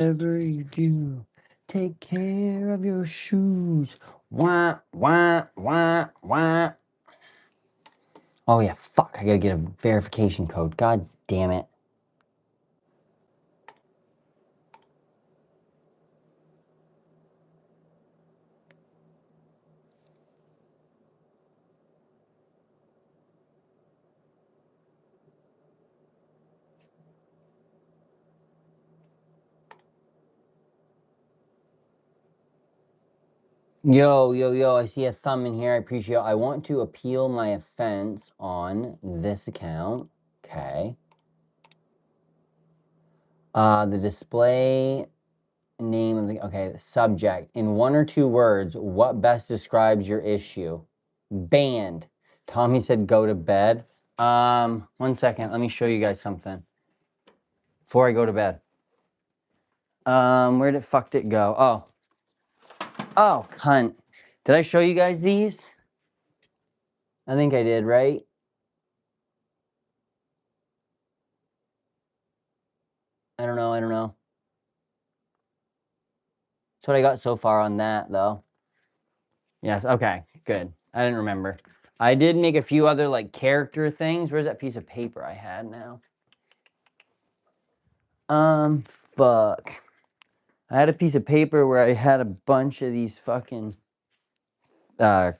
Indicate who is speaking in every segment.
Speaker 1: Whatever you do, take care of your shoes. Wah, wah, wah, wah. Oh yeah, fuck, I gotta get a verification code. God damn it. Yo, I see a thumb in here. I appreciate it. I want to appeal my offense on this account. Okay. The display name of the, okay, subject. In 1 or 2 words, what best describes your issue? Banned. Tommy said go to bed. 1 second. Let me show you guys something before I go to bed. Where the fuck did it go? Oh, cunt. Did I show you guys these? I think I did, right? I don't know. That's what I got so far on that, though. Yes, okay, good. I didn't remember. I did make a few other, like, character things. Where's that piece of paper I had now? Fuck. I had a piece of paper where I had a bunch of these fucking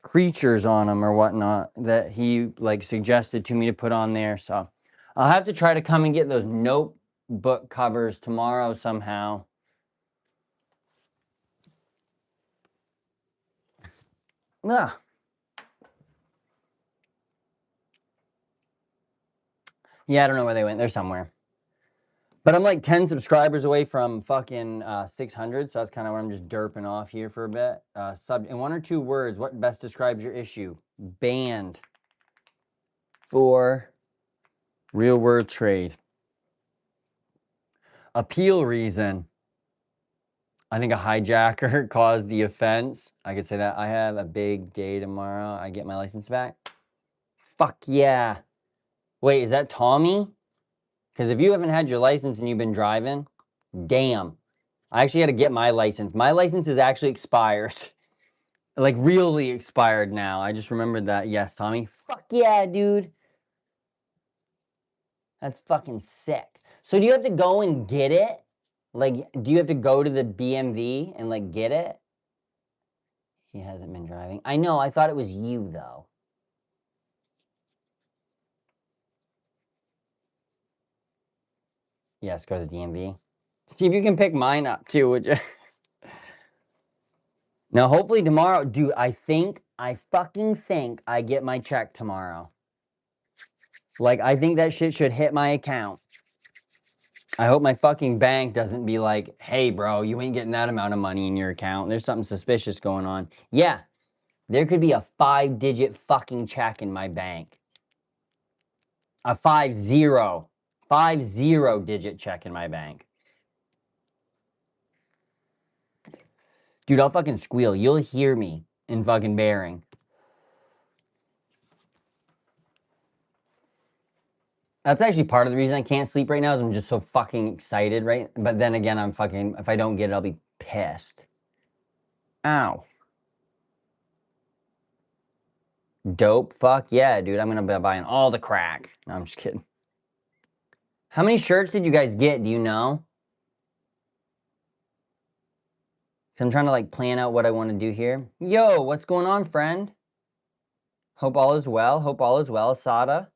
Speaker 1: creatures on them or whatnot that he, like, suggested to me to put on there, so I'll have to try to come and get those notebook covers tomorrow somehow. Ugh. Yeah, I don't know where they went. They're somewhere. But I'm like 10 subscribers away from fucking 600, so that's kind of where I'm just derping off here for a bit. In 1 or 2 words, what best describes your issue? Banned. For real word trade. Appeal reason. I think a hijacker caused the offense. I could say that. I have a big day tomorrow. I get my license back. Fuck yeah. Wait, is that Tommy? Because if you haven't had your license and you've been driving, damn. I actually had to get my license. My license is actually expired. Like, really expired now. I just remembered that. Yes, Tommy. Fuck yeah, dude. That's fucking sick. So do you have to go and get it? Like, do you have to go to the BMV and, like, get it? He hasn't been driving. I know. I thought it was you, though. Yes, go to the DMV. See if you can pick mine up, too, would you? Now, hopefully tomorrow, dude, I fucking think I get my check tomorrow. Like, I think that shit should hit my account. I hope my fucking bank doesn't be like, hey, bro, you ain't getting that amount of money in your account. There's something suspicious going on. Yeah, there could be a 5-digit fucking check in my bank. A 50-digit check in my bank. Dude, I'll fucking squeal. You'll hear me in fucking Bering. That's actually part of the reason I can't sleep right now is I'm just so fucking excited, right? But then again, I'm fucking, if I don't get it, I'll be pissed. Ow. Dope. Fuck yeah, dude. I'm gonna be buying all the crack. No, I'm just kidding. How many shirts did you guys get? Do you know? Because I'm trying to, like, plan out what I want to do here. Yo, what's going on, friend? Hope all is well. Hope all is well. Sada.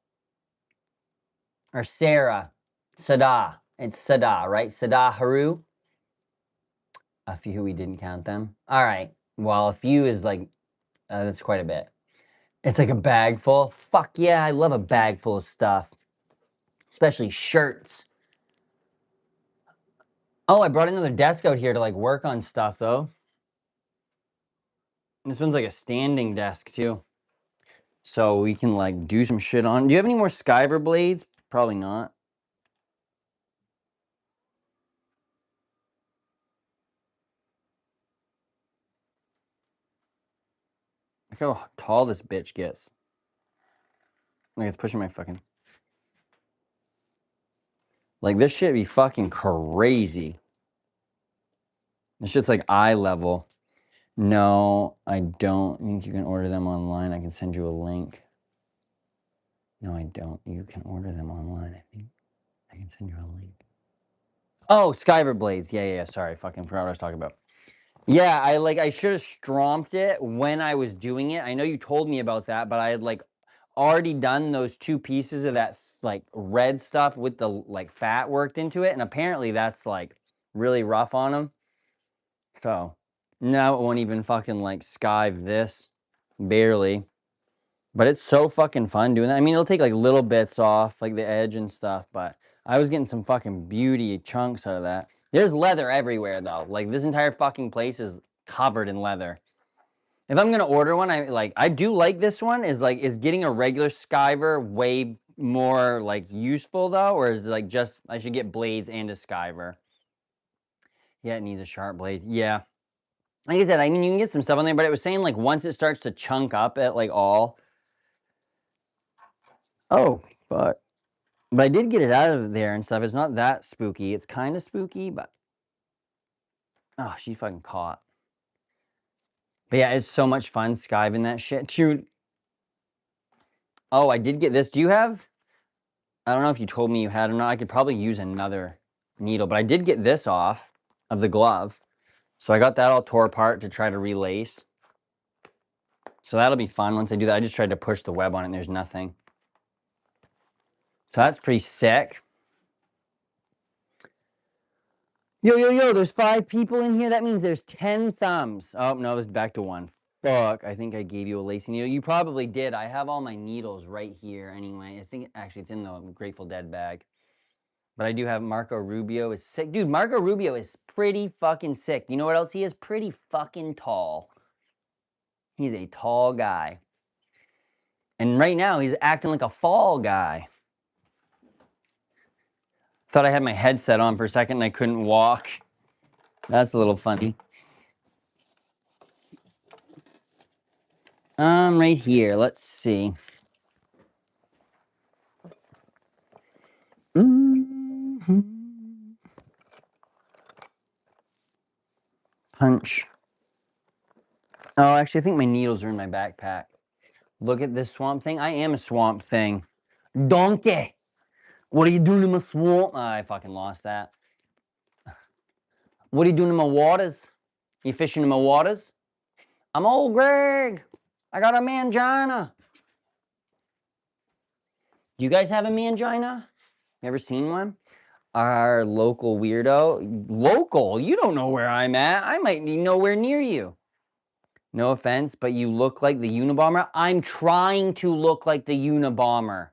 Speaker 1: Or Sarah. Sada. It's Sada, right? Sada Haru. A few, we didn't count them. All right. Well, a few is like, that's quite a bit. It's like a bag full. Fuck yeah, I love a bag full of stuff. Especially shirts. Oh, I brought another desk out here to, like, work on stuff, though. This one's like a standing desk, too. So we can, like, do some shit on. Do you have any more Skyver blades? Probably not. Look how tall this bitch gets. Like, it's pushing my fucking... Like, this shit be fucking crazy. This shit's like eye level. No, I don't think you can order them online. I can send you a link. No, I don't. You can order them online, I think. I can send you a link. Oh, Skyver blades. Yeah. Sorry, fucking forgot what I was talking about. Yeah, I should have stromped it when I was doing it. I know you told me about that, but I had like already done those 2 pieces of that like red stuff with the like fat worked into it, and apparently that's like really rough on them. So now it won't even fucking like skive this, barely. But it's so fucking fun doing that. I mean, it'll take like little bits off, like the edge and stuff, but I was getting some fucking beauty chunks out of that. There's leather everywhere though. Like this entire fucking place is covered in leather. If I'm gonna order one, I do like this one. Is getting a regular skiver way more like useful though, or is it like just I should get blades and a skiver? Yeah, it needs a sharp blade. Yeah. Like I said, I mean you can get some stuff on there, but it was saying like once it starts to chunk up at like all. Oh, fuck. But I did get it out of there and stuff. It's not that spooky. It's kind of spooky, but oh, she fucking caught. But yeah, it's so much fun skiving that shit, dude. Oh, I did get this. Do you have? I don't know if you told me you had or not. I could probably use another needle, but I did get this off of the glove, so I got that all tore apart to try to relace. So that'll be fun once I do that. I just tried to push the web on it, and there's nothing. So that's pretty sick. Yo, there's 5 people in here. That means there's 10 thumbs. Oh, no, it's back to 1. Fuck, I think I gave you a lacy needle. You probably did. I have all my needles right here anyway. I think, actually, it's in the Grateful Dead bag. But I do have Marco Rubio is sick. Dude, Marco Rubio is pretty fucking sick. You know what else he is? Pretty fucking tall. He's a tall guy. And right now, he's acting like a fall guy. Thought I had my headset on for a second and I couldn't walk. That's a little funny. Right here. Let's see. Punch. Oh, actually, I think my needles are in my backpack. Look at this swamp thing. I am a swamp thing. Donkey! What are you doing in my swamp? I fucking lost that. What are you doing in my waters? You fishing in my waters? I'm old Greg. I got a mangina. Do you guys have a mangina? You ever seen one? Our local weirdo. Local? You don't know where I'm at. I might be nowhere near you. No offense, but you look like the Unabomber. I'm trying to look like the Unabomber.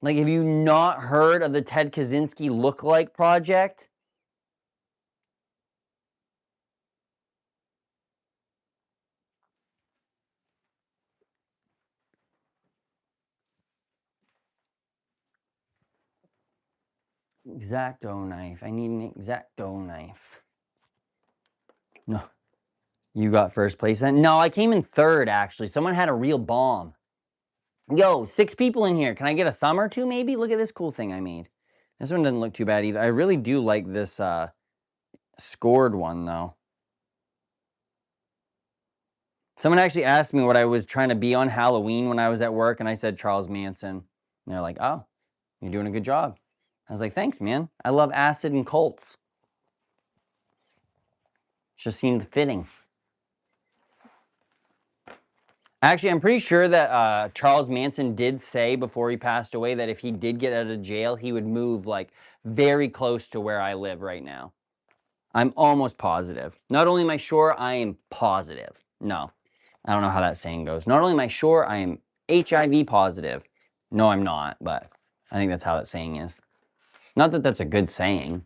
Speaker 1: Like, have you not heard of the Ted Kaczynski Lookalike Project? X-Acto knife. I need an X-Acto knife. No. You got first place then? No, I came in 3rd, actually. Someone had a real bomb. Yo, 6 people in here. Can I get a thumb or 2, maybe? Look at this cool thing I made. This one doesn't look too bad either. I really do like this scored one, though. Someone actually asked me what I was trying to be on Halloween when I was at work, and I said Charles Manson. And they're like, oh, you're doing a good job. I was like, thanks, man. I love acid and cults. Just seemed fitting. Actually, I'm pretty sure that Charles Manson did say before he passed away that if he did get out of jail, he would move like very close to where I live right now. I'm almost positive. Not only am I sure, I am positive. No, I don't know how that saying goes. Not only am I sure, I am HIV positive. No, I'm not, but I think that's how that saying is. Not that that's a good saying.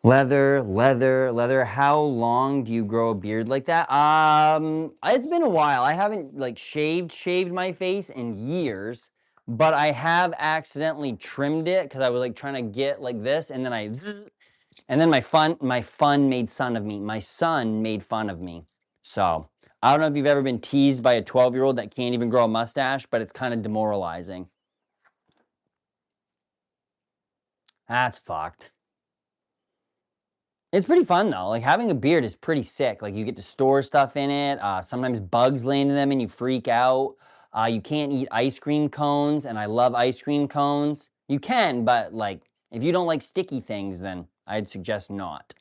Speaker 1: Leather. How long do you grow a beard like that? It's been a while. I haven't like shaved my face in years, but I have accidentally trimmed it because I was like trying to get like this, and then and then my fun made fun of me. My son made fun of me. So I don't know if you've ever been teased by a 12-year-old that can't even grow a mustache, but it's kind of demoralizing. That's fucked. It's pretty fun though. Like having a beard is pretty sick. Like you get to store stuff in it. Sometimes bugs land in them and you freak out. You can't eat ice cream cones, and I love ice cream cones. You can, but like if you don't like sticky things, then I'd suggest not.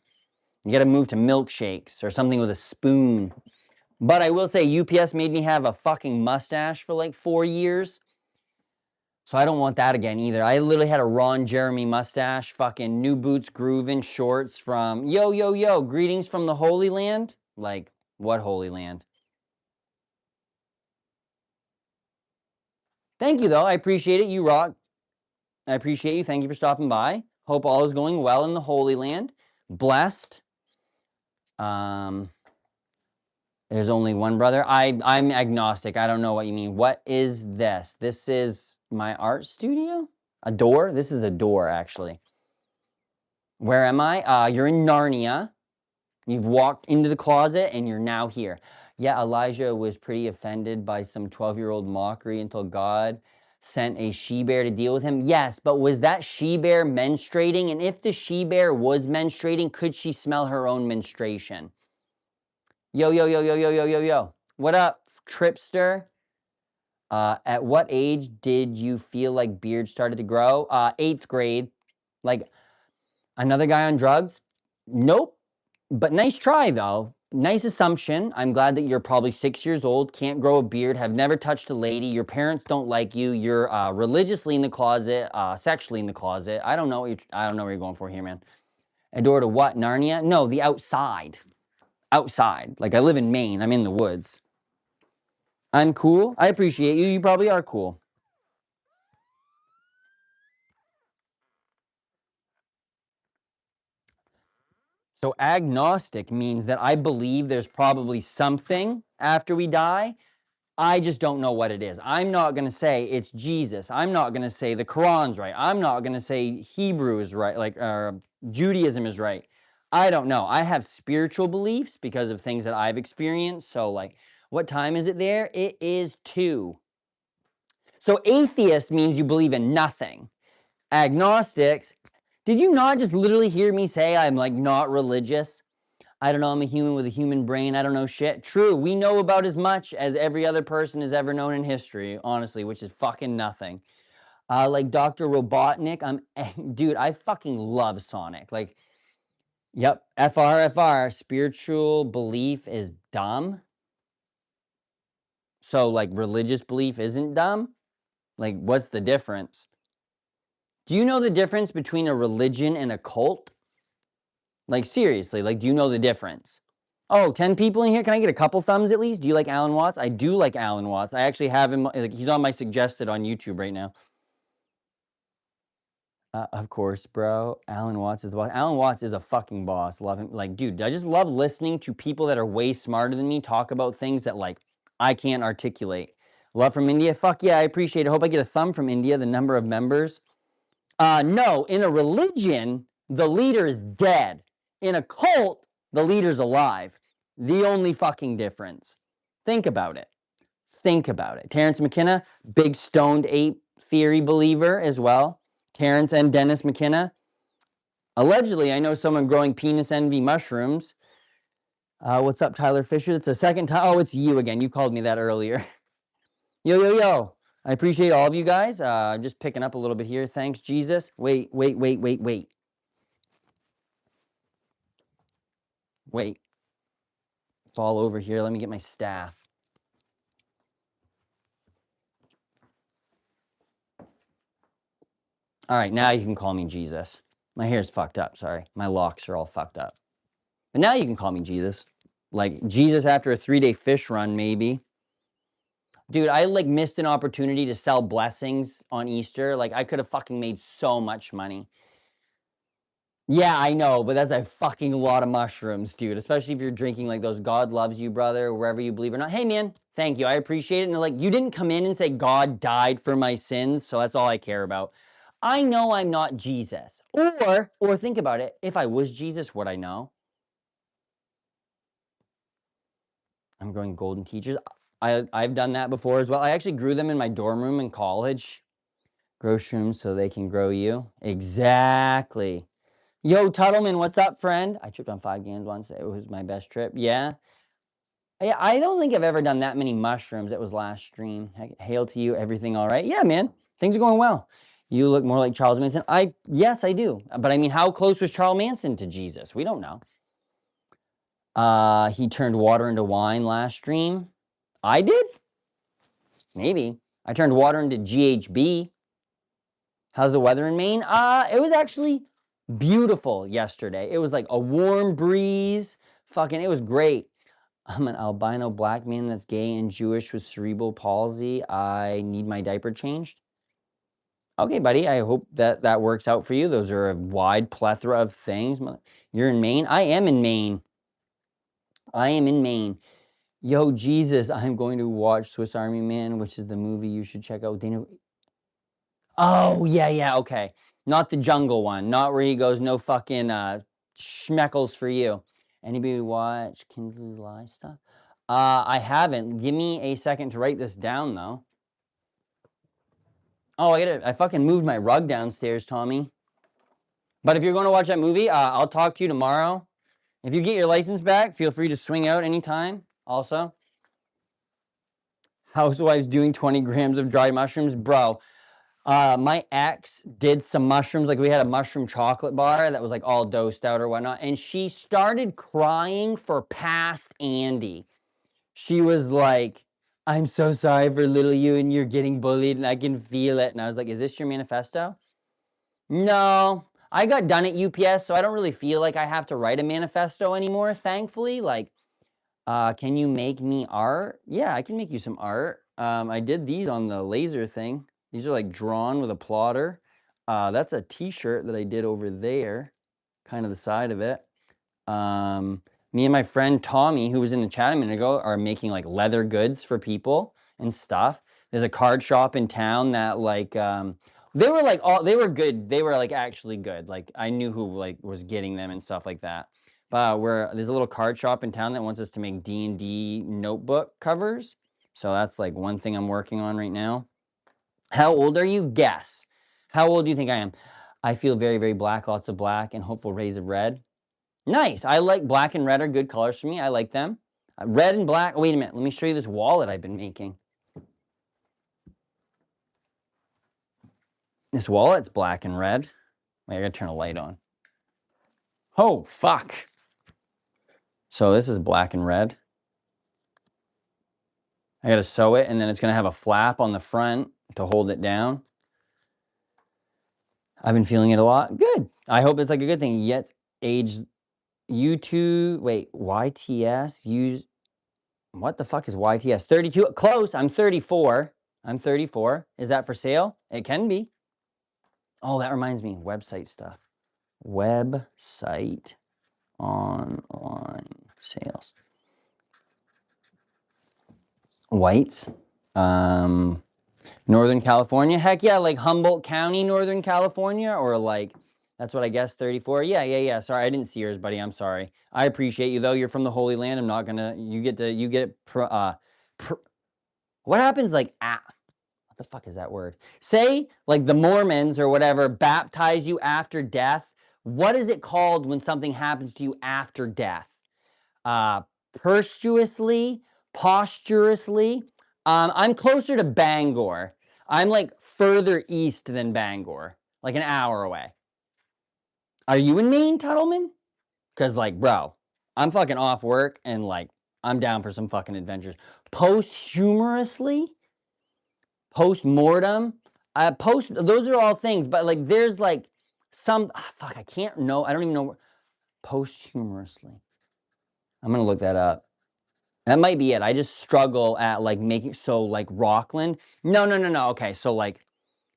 Speaker 1: You got to move to milkshakes or something with a spoon. But I will say UPS made me have a fucking mustache for like 4 years. So I don't want that again either. I literally had a Ron Jeremy mustache, fucking new boots grooving shorts from yo, yo, yo, greetings from the Holy Land. Like, what Holy Land? Thank you though. I appreciate it. You rock. I appreciate you. Thank you for stopping by. Hope all is going well in the Holy Land. Blessed. There's only one brother. I'm agnostic. I don't know what you mean. What is this? This is my art studio? A door? This is a door, actually. Where am I? You're in Narnia. You've walked into the closet and you're now here. Yeah, Elijah was pretty offended by some 12-year-old mockery until God sent a she-bear to deal with him. Yes, but was that she-bear menstruating? And if the she-bear was menstruating, could she smell her own menstruation? Yo, yo, yo, yo, yo, yo, yo, yo. What up, Tripster? At what age did you feel like beard started to grow? 8th grade. Like, another guy on drugs? Nope. But nice try, though. Nice assumption. I'm glad that you're probably 6 years old, can't grow a beard, have never touched a lady, your parents don't like you, you're religiously in the closet, sexually in the closet. I don't know what you're going for here, man. A door to what? Narnia? No, the outside. Outside. Like, I live in Maine. I'm in the woods. I'm cool. I appreciate you. You probably are cool. So agnostic means that I believe there's probably something after we die. I just don't know what it is. I'm not going to say it's Jesus. I'm not going to say the Quran's right. I'm not going to say Hebrew is right, like Judaism is right. I don't know. I have spiritual beliefs because of things that I've experienced. So like, what time is it there? It is 2. So atheist means you believe in nothing. Agnostics, did you not just literally hear me say I'm like not religious? I don't know, I'm a human with a human brain. I don't know shit. True, we know about as much as every other person has ever known in history, honestly, which is fucking nothing. Like Dr. Robotnik, dude, I fucking love Sonic. Like, yep, FR, spiritual belief is dumb. So, like, religious belief isn't dumb? Like, what's the difference? Do you know the difference between a religion and a cult? Like, seriously, like, do you know the difference? Oh, 10 people in here? Can I get a couple thumbs at least? Do you like Alan Watts? I do like Alan Watts. I actually have him, like, he's on my suggested on YouTube right now. Of course, bro. Alan Watts is the boss. Alan Watts is a fucking boss. Love him. Like, dude, I just love listening to people that are way smarter than me talk about things that, like, I can't articulate. Love from India? Fuck yeah, I appreciate it. Hope I get a thumb from India, the number of members. No, in a religion, the leader is dead. In a cult, the leader's alive. The only fucking difference. Think about it. Think about it. Terrence McKenna, big stoned ape theory believer as well. Terrence and Dennis McKenna. Allegedly, I know someone growing penis envy mushrooms. What's up, Tyler Fisher? It's the second time. Oh, it's you again. You called me that earlier. Yo, yo, yo. I appreciate all of you guys. I'm just picking up a little bit here. Thanks, Jesus. Wait. Wait. Fall over here. Let me get my staff. All right, now you can call me Jesus. My hair's fucked up, sorry. My locks are all fucked up. But now you can call me Jesus. Like Jesus after a 3-day fish run, maybe. Dude, I like missed an opportunity to sell blessings on Easter. Like I could have fucking made so much money. Yeah, I know, but that's a fucking lot of mushrooms, dude. Especially if you're drinking like those God loves you, brother, wherever you believe or not. Hey, man, thank you. I appreciate it. And they're like, you didn't come in and say God died for my sins, so that's all I care about. I know I'm not Jesus. Or think about it. If I was Jesus, would I know? I'm growing golden teachers. I've done that before as well. I actually grew them in my dorm room in college. Grow shrooms so they can grow you. Exactly. Yo, Tuttleman, what's up, friend? I tripped on 5 games once. It was my best trip. Yeah. I don't think I've ever done that many mushrooms. It was last stream. Hail to you. Everything all right? Yeah, man. Things are going well. You look more like Charles Manson. Yes, I do. But I mean, how close was Charles Manson to Jesus? We don't know. He turned water into wine last stream. I did? Maybe. I turned water into GHB. How's the weather in Maine? It was actually beautiful yesterday. It was like a warm breeze. It was great. I'm an albino black man that's gay and Jewish with cerebral palsy. I need my diaper changed. Okay, buddy. I hope that works out for you. Those are a wide plethora of things. You're in Maine? I am in Maine. I am in Maine. Yo, Jesus, I'm going to watch Swiss Army Man, which is the movie you should check out. Dana. Oh, yeah, okay. Not the jungle one. Not where he goes, no fucking schmeckles for you. Anybody watch Kindly Lie stuff? I haven't. Give me a second to write this down, though. Oh, I fucking moved my rug downstairs, Tommy. But if you're going to watch that movie, I'll talk to you tomorrow. If you get your license back, feel free to swing out anytime, also. Housewives doing 20 grams of dried mushrooms. Bro, my ex did some mushrooms. Like, we had a mushroom chocolate bar that was like all dosed out or whatnot. And she started crying for past Andy. She was like, I'm so sorry for little you and you're getting bullied and I can feel it. And I was like, is this your manifesto? No, I got done at UPS, so I don't really feel like I have to write a manifesto anymore, thankfully. Like, can you make me art? Yeah, I can make you some art. I did these on the laser thing. These are like drawn with a plotter. That's a t-shirt that I did over there, kind of the side of it. Me and my friend Tommy, who was in the chat a minute ago, are making like leather goods for people and stuff. There's a card shop in town that like, they were good. They were like actually good. Like, I knew who like was getting them and stuff like that. There's a little card shop in town that wants us to make D&D notebook covers. So that's like one thing I'm working on right now. How old are you? Guess. How old do you think I am? I feel very, very black, lots of black, and hopeful rays of red. Nice. I like black and red are good colors for me. I like them. Red and black. Wait a minute. Let me show you this wallet I've been making. This wallet's black and red. Wait, I gotta turn a light on. Oh, fuck. So this is black and red. I gotta sew it, and then it's gonna have a flap on the front to hold it down. I've been feeling it a lot. Good. I hope it's like a good thing. Yet age YouTube, wait, YTS, use, what the fuck is YTS? 32, close, I'm 34. I'm 34. Is that for sale? It can be. Oh, that reminds me, website stuff. Website online sales. Whites, Northern California. Heck yeah, like Humboldt County, Northern California, or like, that's what I guess, 34. Yeah. Sorry, I didn't see yours, buddy. I'm sorry. I appreciate you though. You're from the Holy Land. I'm not gonna, you get what happens like, what the fuck is that word? Say like the Mormons or whatever baptize you after death. What is it called when something happens to you after death? Posthumously. I'm closer to Bangor. I'm like further east than Bangor, like an hour away. Are you in Maine, Tuttleman? Because like, bro, I'm fucking off work and like, I'm down for some fucking adventures. Posthumously? Post-mortem? Those are all things, but like, there's like some, fuck, I can't know. I don't even know. Posthumously. I'm going to look that up. That might be it. I just struggle at like making, so like Rockland. No. Okay, so like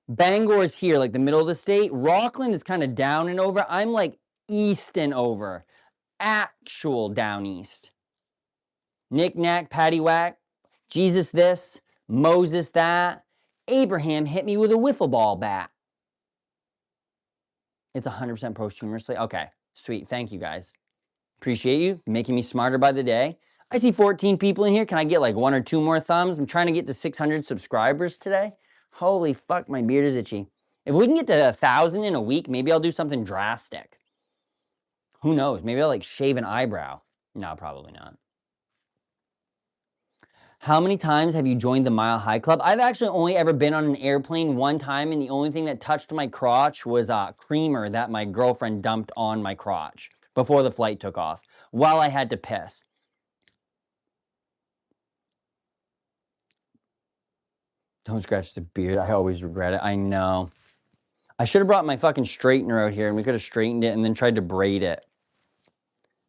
Speaker 1: Bangor is here, like the middle of the state. Rockland is kind of down and over. I'm like east and over. Actual down east. Knick knack, paddywhack. Jesus this, Moses that. Abraham hit me with a wiffle ball bat. It's 100% posthumously. Okay, sweet. Thank you guys. Appreciate you making me smarter by the day. I see 14 people in here. Can I get like 1 or 2 more thumbs? I'm trying to get to 600 subscribers today. Holy fuck, my beard is itchy. If we can get to 1,000 in a week, maybe I'll do something drastic. Who knows? Maybe I'll like shave an eyebrow. No, probably not. How many times have you joined the Mile High Club? I've actually only ever been on an airplane one time, and the only thing that touched my crotch was creamer that my girlfriend dumped on my crotch before the flight took off while I had to piss. Don't scratch the beard. I always regret it. I know. I should have brought my fucking straightener out here, and we could have straightened it and then tried to braid it.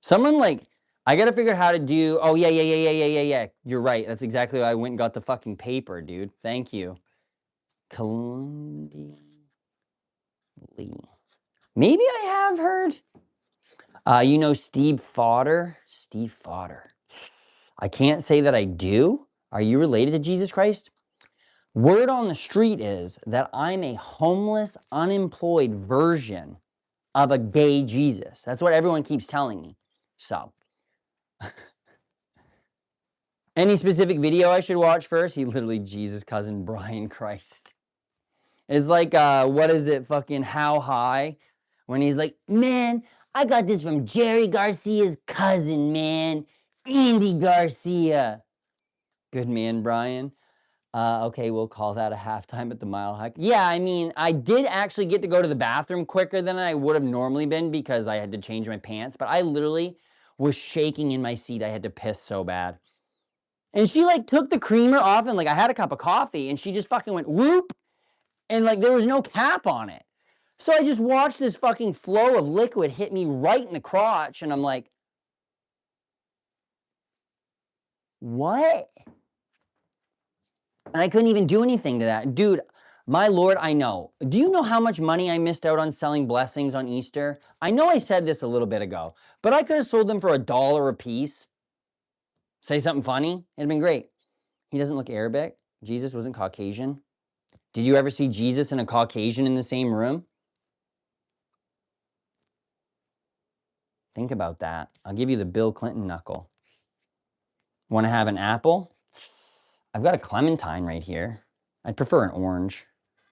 Speaker 1: Someone like, I gotta figure out how to do, oh yeah. You're right. That's exactly why I went and got the fucking paper, dude. Thank you. Columbia Lee. Maybe I have heard. You know Steve Fodder? Steve Fodder. I can't say that I do. Are you related to Jesus Christ? Word on the street is that I'm a homeless, unemployed version of a gay Jesus. That's what everyone keeps telling me. So, any specific video I should watch first? He literally Jesus cousin Brian Christ. It's like, what is it, fucking How High? When he's like, man, I got this from Jerry Garcia's cousin, man. Andy Garcia. Good man, Brian. Okay, we'll call that a halftime at the Mile High. Yeah, I mean, I did actually get to go to the bathroom quicker than I would have normally been because I had to change my pants, but I literally was shaking in my seat. I had to piss so bad. And she like took the creamer off and like I had a cup of coffee and she just fucking went whoop and like there was no cap on it. So I just watched this fucking flow of liquid hit me right in the crotch and I'm like, what? And I couldn't even do anything to that. Dude, my Lord, I know. Do you know how much money I missed out on selling blessings on Easter? I know I said this a little bit ago, but I could have sold them for $1 a piece. Say something funny, it'd been great. He doesn't look Arabic. Jesus wasn't Caucasian. Did you ever see Jesus and a Caucasian in the same room? Think about that. I'll give you the Bill Clinton knuckle. Want to have an apple? I've got a clementine right here. I'd prefer an orange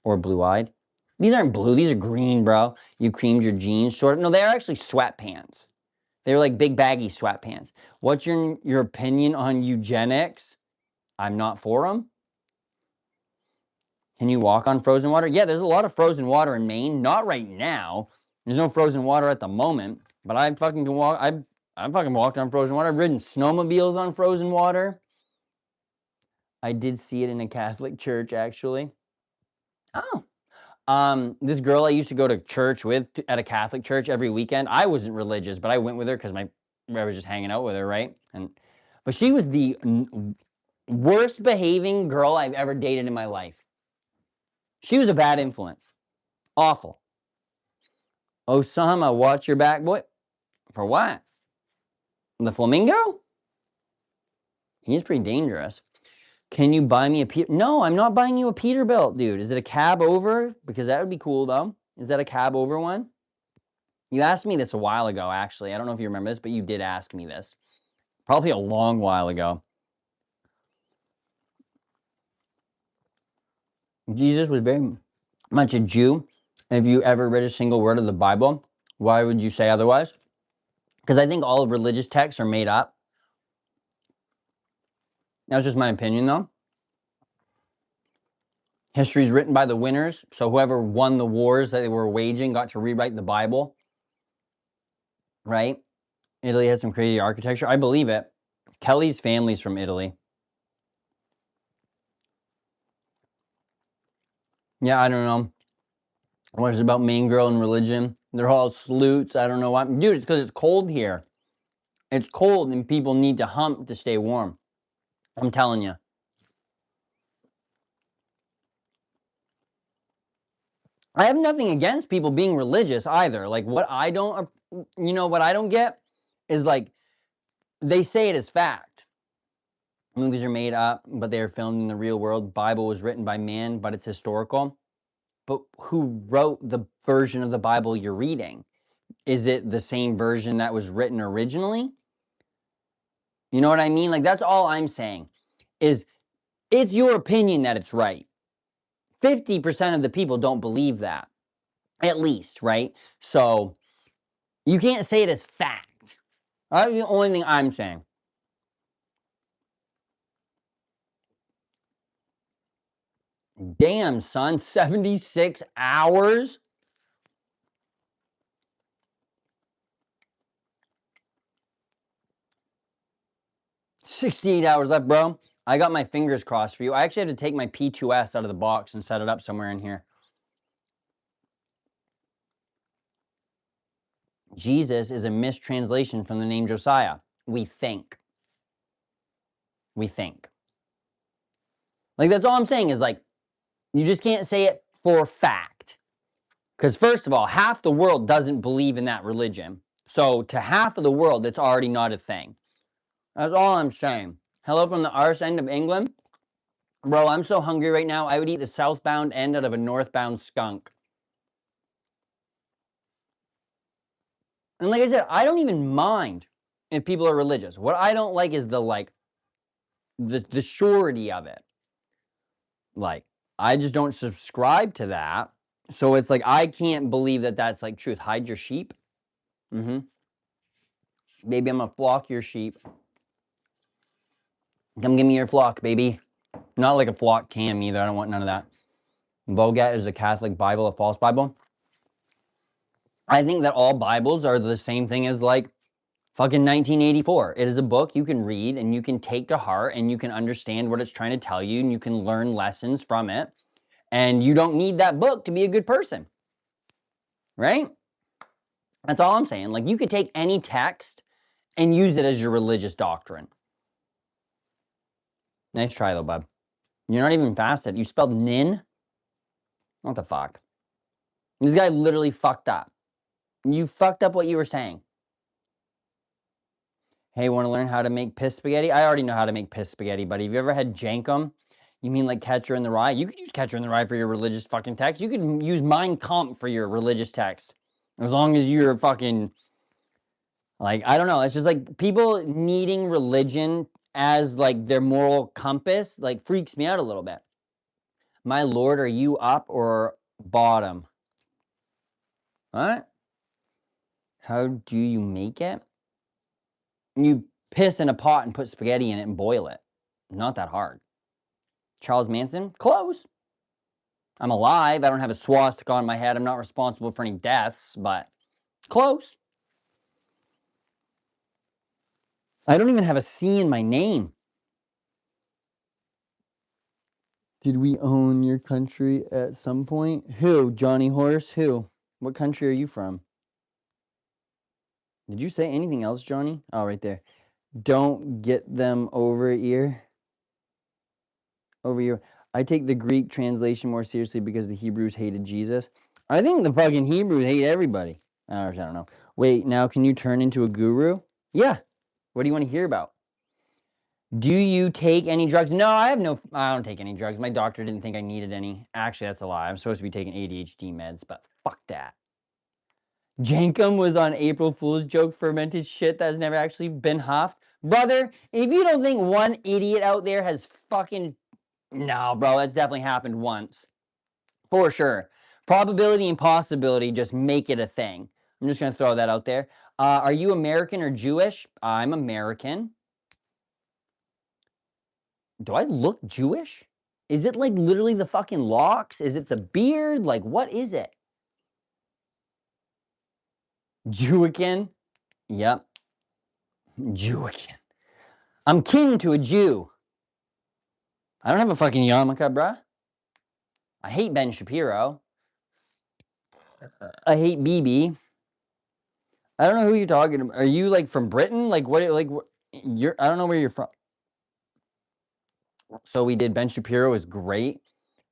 Speaker 1: or blue-eyed. These aren't blue, these are green, bro. You creamed your jeans short. No, they're actually sweatpants. They're like big baggy sweatpants. What's your opinion on eugenics? I'm not for them. Can you walk on frozen water? Yeah, there's a lot of frozen water in Maine. Not right now. There's no frozen water at the moment, but I fucking can walk. I've fucking walked on frozen water. I've ridden snowmobiles on frozen water. I did see it in a Catholic church, actually. Oh. This girl I used to go to church with at a Catholic church every weekend. I wasn't religious, but I went with her because I was just hanging out with her, right? But she was the worst behaving girl I've ever dated in my life. She was a bad influence. Awful. Osama, watch your back, boy. For what? The flamingo? He's pretty dangerous. Can you buy me a Peter? No, I'm not buying you a Peterbilt, dude. Is it a cab over? Because that would be cool, though. Is that a cab over one? You asked me this a while ago, actually. I don't know if you remember this, but you did ask me this. Probably a long while ago. Jesus was very much a Jew. If you ever read a single word of the Bible, why would you say otherwise? Because I think all of religious texts are made up. That's just my opinion, though. History is written by the winners, so whoever won the wars that they were waging got to rewrite the Bible, right? Italy has some crazy architecture. I believe it. Kelly's family's from Italy. Yeah, I don't know. What is it about Maine girl and religion? They're all sleuths. I don't know why. Dude, it's because it's cold here. It's cold and people need to hump to stay warm. I'm telling you. I have nothing against people being religious either. Like what I don't get is like they say it as fact. Movies are made up, but they are filmed in the real world. Bible was written by man, but it's historical. But who wrote the version of the Bible you're reading? Is it the same version that was written originally? You know what I mean? Like that's all I'm saying is it's your opinion that it's right. 50% of the people don't believe that, at least, right? So you can't say it as fact. That's the only thing I'm saying. Damn, son, 76 hours? $68 hours left, bro. I got my fingers crossed for you. I actually had to take my P2S out of the box and set it up somewhere in here. Jesus is a mistranslation from the name Josiah. We think. We think. Like, that's all I'm saying is, like, you just can't say it for fact. Because, first of all, half the world doesn't believe in that religion. So, to half of the world, it's already not a thing. That's all I'm saying. Hello from the arse end of England. Bro, I'm so hungry right now, I would eat the southbound end out of a northbound skunk. And like I said, I don't even mind if people are religious. What I don't like is the, like, the surety of it. Like, I just don't subscribe to that. So it's like, I can't believe that that's, like, truth. Hide your sheep? Mm-hmm. Baby, I'm gonna flock your sheep. Come give me your flock, baby. Not like a flock cam either. I don't want none of that. Bogat is a Catholic Bible, a false Bible. I think that all Bibles are the same thing as, like, fucking 1984. It is a book you can read and you can take to heart and you can understand what it's trying to tell you and you can learn lessons from it. And you don't need that book to be a good person. Right? That's all I'm saying. Like, you could take any text and use it as your religious doctrine. Nice try, though, bub. You're not even fasted. You spelled nin? What the fuck? This guy literally fucked up. You fucked up what you were saying. Hey, want to learn how to make piss spaghetti? I already know how to make piss spaghetti, buddy. Have you ever had Jankum? You mean like Catcher in the Rye? You could use Catcher in the Rye for your religious fucking text. You could use Mein Kampf for your religious text. As long as you're fucking... Like, I don't know. It's just like people needing religion as, like, their moral compass, like, freaks me out a little bit. My lord, are you up or bottom? What? How do you make it? You piss in a pot and put spaghetti in it and boil it. Not that hard. Charles Manson? Close. I'm alive. I don't have a swastika on my head. I'm not responsible for any deaths, but close. I don't even have a C in my name. Did we own your country at some point? Who? Johnny Horse? Who? What country are you from? Did you say anything else, Johnny? Oh, right there. Don't get them over here. Over here. I take the Greek translation more seriously because the Hebrews hated Jesus. I think the fucking Hebrews hate everybody. I don't know. Wait, now can you turn into a guru? Yeah. What do you want to hear about? Do you take any drugs? No, I don't take any drugs. My doctor didn't think I needed any. Actually, that's a lie. I'm supposed to be taking ADHD meds, but fuck that. Jankum was on April Fool's joke fermented shit that has never actually been huffed. Brother, if you don't think one idiot out there has fucking... No, bro, that's definitely happened once. For sure. Probability and possibility just make it a thing. I'm just going to throw that out there. Are you American or Jewish? I'm American. Do I look Jewish? Is it like literally the fucking locks? Is it the beard? Like, what is it? Jewican? Yep. Jewican. I'm kin to a Jew. I don't have a fucking yarmulke, bruh. I hate Ben Shapiro. I hate BB. I don't know who you're talking about. Are you like from Britain? Like what? Like you're? I don't know where you're from. So we did. Ben Shapiro is great.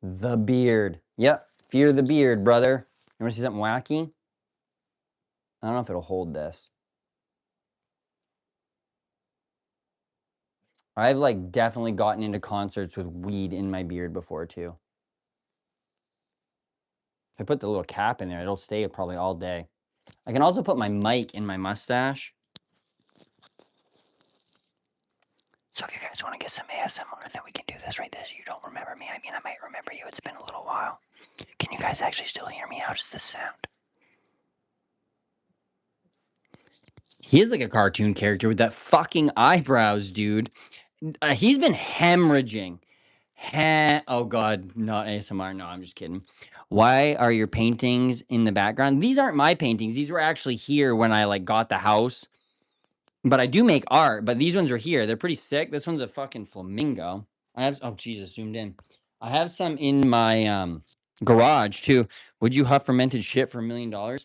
Speaker 1: The beard. Yep. Fear the beard, brother. You want to see something wacky? I don't know if it'll hold this. I've like definitely gotten into concerts with weed in my beard before too. If I put the little cap in there, it'll stay probably all day. I can also put my mic in my mustache. So if you guys want to get some ASMR, and then we can do this right there. So you don't remember me. I mean, I might remember you. It's been a little while. Can you guys actually still hear me? How does this sound? He is like a cartoon character with that fucking eyebrows, dude. He's been hemorrhaging. Oh god, not ASMR. No, I'm just kidding. Why are your paintings in the background? These aren't my paintings. These were actually here when I like got the house. But I do make art, but these ones are here. They're pretty sick. This one's a fucking flamingo. I have oh Jesus, zoomed in. I have some in my garage too. Would you huff fermented shit for $1 million?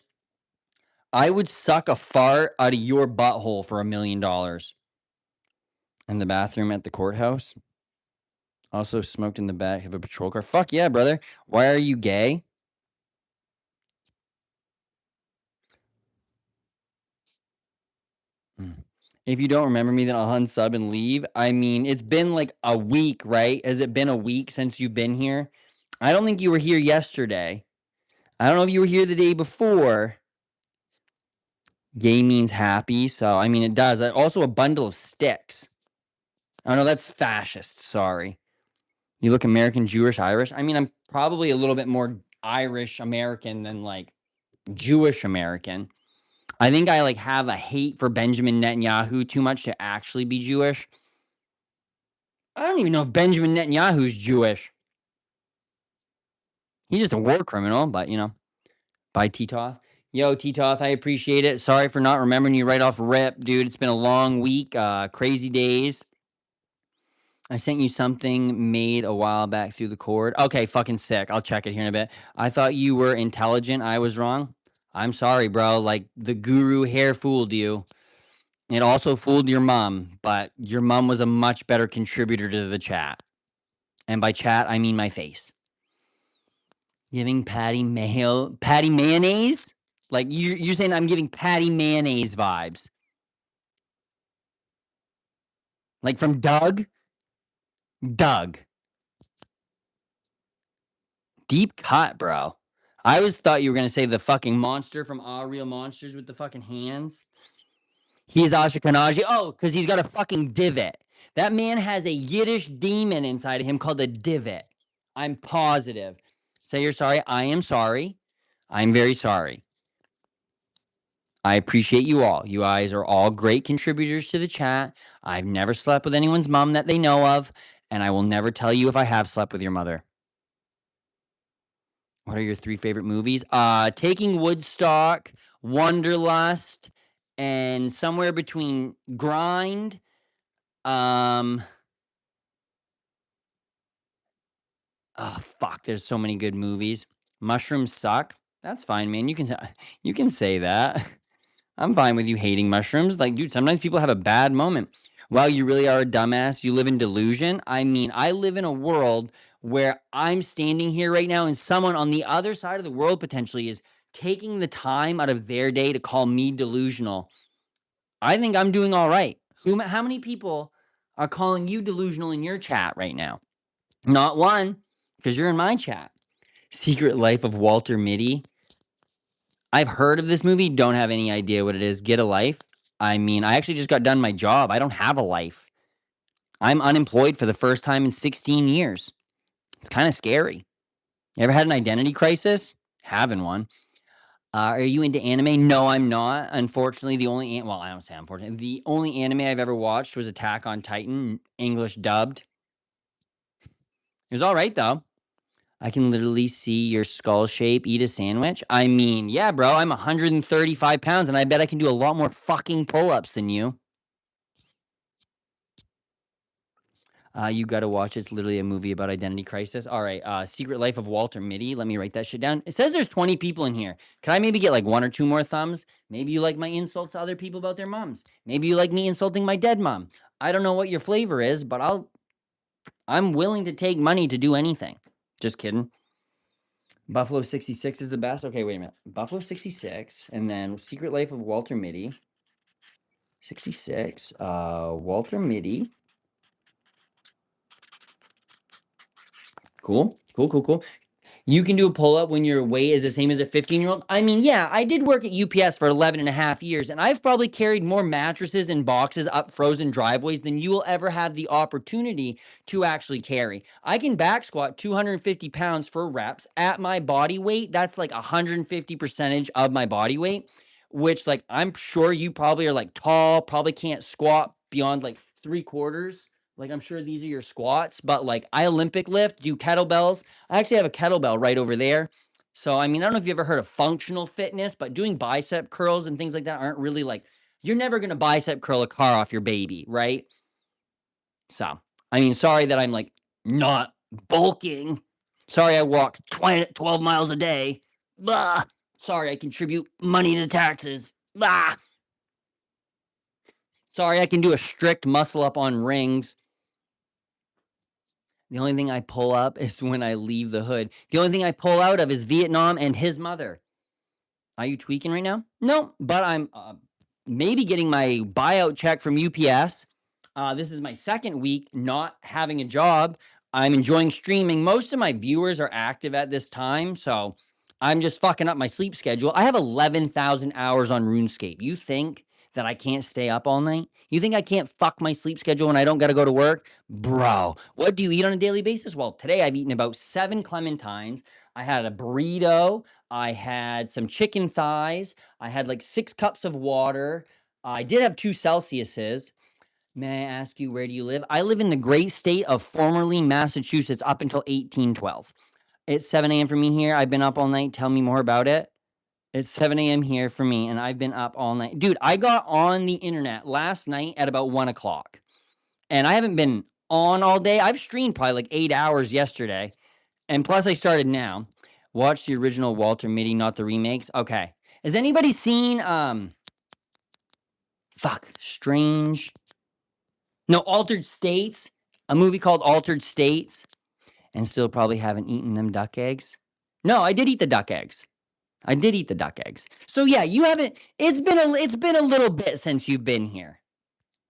Speaker 1: I would suck a fart out of your butthole for $1 million. In the bathroom at the courthouse. Also smoked in the back of a patrol car. Fuck yeah, brother. Why are you gay? If you don't remember me, then I'll unsub and leave. I mean, it's been like a week, right? Has it been a week since you've been here? I don't think you were here yesterday. I don't know if you were here the day before. Gay means happy, so I mean, it does. Also, a bundle of sticks. Oh no, that's fascist. Sorry. You look American, Jewish, Irish. I mean, I'm probably a little bit more Irish American than like Jewish American. I think I like have a hate for Benjamin Netanyahu too much to actually be Jewish. I don't even know if Benjamin Netanyahu's Jewish. He's just a war criminal, but you know. Bye, T-Toth. Yo, T-Toth, I appreciate it. Sorry for not remembering you right off rip, dude. It's been a long week, crazy days. I sent you something made a while back through the cord. Okay, fucking sick. I'll check it here in a bit. I thought you were intelligent. I was wrong. I'm sorry, bro. Like, the guru hair fooled you. It also fooled your mom, but your mom was a much better contributor to the chat. And by chat, I mean my face. Giving Patty mayonnaise? Like, you're saying I'm giving Patty mayonnaise vibes. Like from Doug? Doug. Deep cut, bro. I always thought you were going to say the fucking monster from All Real Monsters with the fucking hands. He's Ashkenazi. Oh, because he's got a fucking divot. That man has a Yiddish demon inside of him called a divot. I'm positive. Say you're sorry. I am sorry. I'm very sorry. I appreciate you all. You guys are all great contributors to the chat. I've never slept with anyone's mom that they know of, and I will never tell you if I have slept with your mother. What are your 3 favorite movies? Taking Woodstock, Wanderlust, and somewhere between Grind. Oh fuck, there's so many good movies. Mushrooms suck. That's fine, man. You can say that. I'm fine with you hating mushrooms. Like, dude, sometimes people have a bad moment. Wow, you really are a dumbass. You live in delusion. I mean, I live in a world where I'm standing here right now and someone on the other side of the world potentially is taking the time out of their day to call me delusional. I think I'm doing all right. How many people are calling you delusional in your chat right now? Not one, because you're in my chat. Secret Life of Walter Mitty. I've heard of this movie, don't have any idea what it is. Get a life. I mean, I actually just got done my job. I don't have a life. I'm unemployed for the first time in 16 years. It's kind of scary. You ever had an identity crisis? Having one. Are you into anime? No, I'm not. Unfortunately, well, I don't say unfortunately. The only anime I've ever watched was Attack on Titan, English dubbed. It was all right, though. I can literally see your skull shape eat a sandwich. I mean, yeah, bro, I'm 135 pounds, and I bet I can do a lot more fucking pull-ups than you. You gotta watch. It's literally a movie about identity crisis. All right, Secret Life of Walter Mitty. Let me write that shit down. It says there's 20 people in here. Can I maybe get like 1 or 2 more thumbs? Maybe you like my insults to other people about their moms. Maybe you like me insulting my dead mom. I don't know what your flavor is, but I'm willing to take money to do anything. Just kidding. Buffalo 66 is the best. Okay, wait a minute. Buffalo 66, and then Secret Life of Walter Mitty. 66. Walter Mitty. Cool. You can do a pull-up when your weight is the same as a 15-year-old. I mean, yeah, I did work at UPS for 11 and a half years, and I've probably carried more mattresses and boxes up frozen driveways than you will ever have the opportunity to actually carry. I can back squat 250 pounds for reps at my body weight. That's like 150% of my body weight, which like I'm sure you probably are like tall, probably can't squat beyond like 3/4. Like I'm sure these are your squats, but like I Olympic lift, do kettlebells. I actually have a kettlebell right over there. So, I mean, I don't know if you ever heard of functional fitness, but doing bicep curls and things like that aren't really like, you're never going to bicep curl a car off your baby, right? So, I mean, sorry that I'm like not bulking. Sorry I walk 12 miles a day. Blah. Sorry I contribute money to taxes. Blah. Sorry I can do a strict muscle up on rings. The only thing I pull up is when I leave the hood. The only thing I pull out of is Vietnam and his mother. Are you tweaking right now? No, but I'm maybe getting my buyout check from UPS. This is my second week not having a job. I'm enjoying streaming. Most of my viewers are active at this time, so I'm just fucking up my sleep schedule. I have 11,000 hours on RuneScape. You think that I can't stay up all night? You think I can't fuck my sleep schedule when I don't got to go to work? Bro, what do you eat on a daily basis? Well, today I've eaten about 7 clementines. I had a burrito. I had some chicken thighs. I had like 6 cups of water. I did have 2 Celsiuses. May I ask you, where do you live? I live in the great state of formerly Massachusetts up until 1812. It's 7 a.m. for me here. I've been up all night. Tell me more about it. It's 7 a.m. here for me, and I've been up all night. Dude, I got on the internet last night at about 1 o'clock, and I haven't been on all day. I've streamed probably like 8 hours yesterday, and plus I started now. Watch the original Walter Mitty, not the remakes. Okay. Has anybody seen, Altered States? A movie called Altered States? And still probably haven't eaten them duck eggs. No, I did eat the duck eggs. So yeah, you haven't. It's been a little bit since you've been here,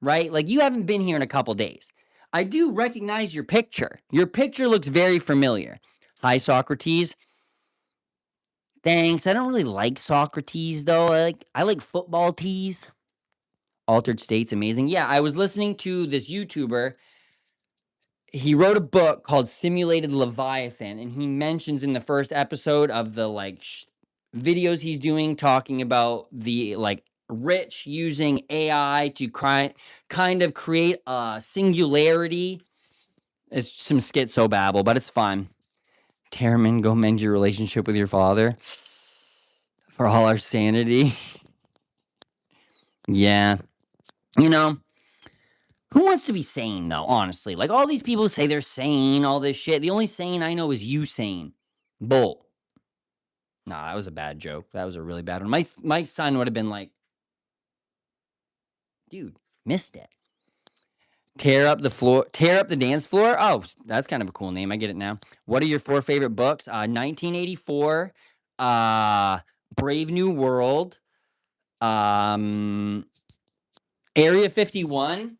Speaker 1: right? Like you haven't been here in a couple days. I do recognize your picture. Your picture looks very familiar. Hi, Socrates. Thanks. I don't really like Socrates though. I like football tees. Altered States, amazing. Yeah, I was listening to this YouTuber. He wrote a book called Simulated Leviathan, and he mentions in the first episode of the videos he's doing talking about the rich using AI to kind of create a singularity. It's some schizobabble, but it's fine. Tehrman, go mend your relationship with your father. For all our sanity. Yeah. You know, who wants to be sane, though, honestly? Like, all these people say they're sane, all this shit. The only sane I know is Usain Bolt. Nah, that was a bad joke. That was a really bad one. My son would have been like, dude, missed it. Tear up the dance floor. Oh, that's kind of a cool name. I get it now. What are your 4 favorite books? 1984, Brave New World, Area 51,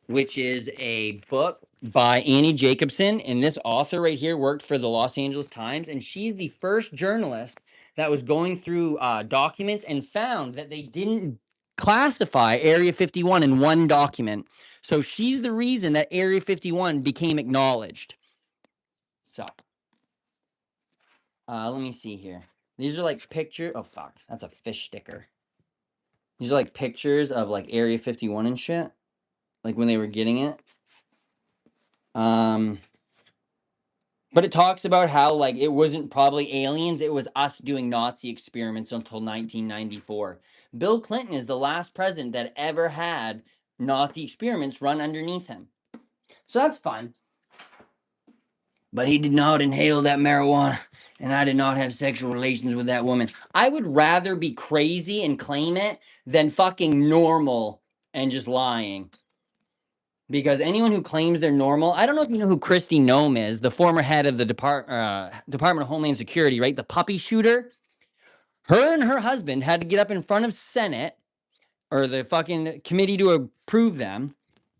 Speaker 1: which is a book by Annie Jacobson. And this author right here worked for the Los Angeles Times. And she's the first journalist that was going through documents and found that they didn't classify Area 51 in one document. So she's the reason that Area 51 became acknowledged. So, let me see here. These are like pictures. Oh, fuck. That's a fish sticker. These are like pictures of like Area 51 and shit. Like when they were getting it. But it talks about how like it wasn't probably aliens, it was us doing Nazi experiments until 1994. Bill Clinton is the last president that ever had Nazi experiments run underneath him. So that's fun. But he did not inhale that marijuana, and I did not have sexual relations with that woman. I would rather be crazy and claim it than fucking normal and just lying. Because anyone who claims they're normal, I don't know if you know who Kristi Noem is, the former head of the Department of Homeland Security, right? The puppy shooter. Her and her husband had to get up in front of Senate or the fucking committee to approve them.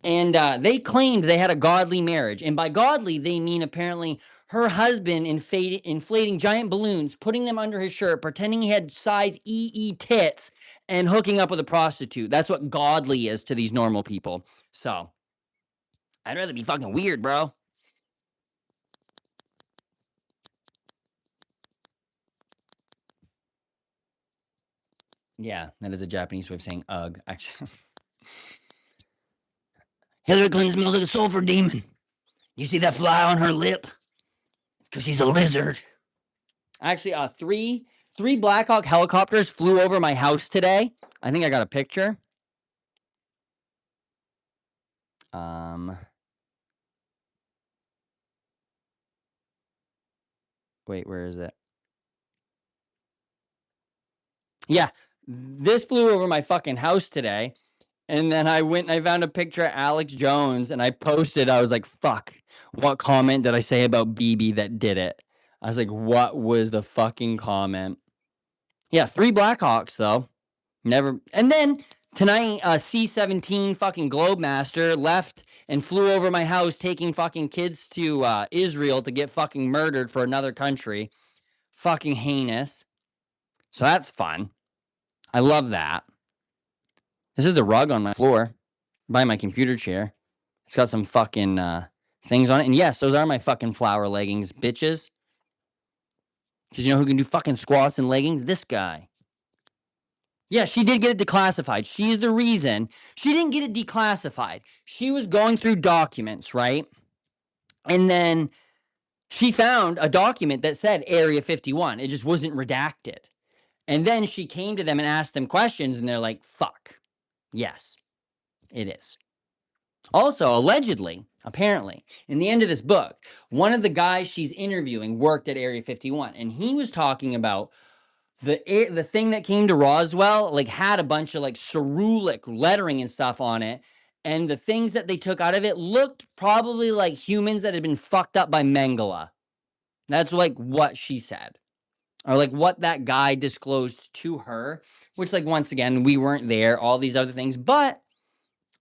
Speaker 1: And they claimed they had a godly marriage. And by godly, they mean apparently her husband inflating giant balloons, putting them under his shirt, pretending he had size EE tits, and hooking up with a prostitute. That's what godly is to these normal people. So, I'd rather be fucking weird, bro. Yeah, that is a Japanese way of saying ugh, actually. Hillary Clinton smells like a sulfur demon. You see that fly on her lip? Because she's a lizard. Actually, three Black Hawk helicopters flew over my house today. I think I got a picture. Wait, where is it? Yeah, this flew over my fucking house today. And then I went and I found a picture of Alex Jones and I posted. I was like, fuck, what comment did I say about BB that did it? I was like, what was the fucking comment? Yeah, 3 Blackhawks, though. Never. And then tonight, C-17 fucking Globemaster left and flew over my house taking fucking kids to Israel to get fucking murdered for another country. Fucking heinous. So that's fun. I love that. This is the rug on my floor by my computer chair. It's got some fucking things on it. And yes, those are my fucking flower leggings, bitches. Because you know who can do fucking squats and leggings? This guy. Yeah, she did get it declassified. She's the reason. She didn't get it declassified. She was going through documents, right? And then she found a document that said Area 51. It just wasn't redacted. And then she came to them and asked them questions, and they're like, fuck. Yes, it is. Also, allegedly, apparently, in the end of this book, one of the guys she's interviewing worked at Area 51, and he was talking about the thing that came to Roswell, like, had a bunch of, like, Cyrillic lettering and stuff on it, and the things that they took out of it looked probably like humans that had been fucked up by Mengele. That's, like, what she said. Or, like, what that guy disclosed to her, which, like, once again, we weren't there, all these other things, but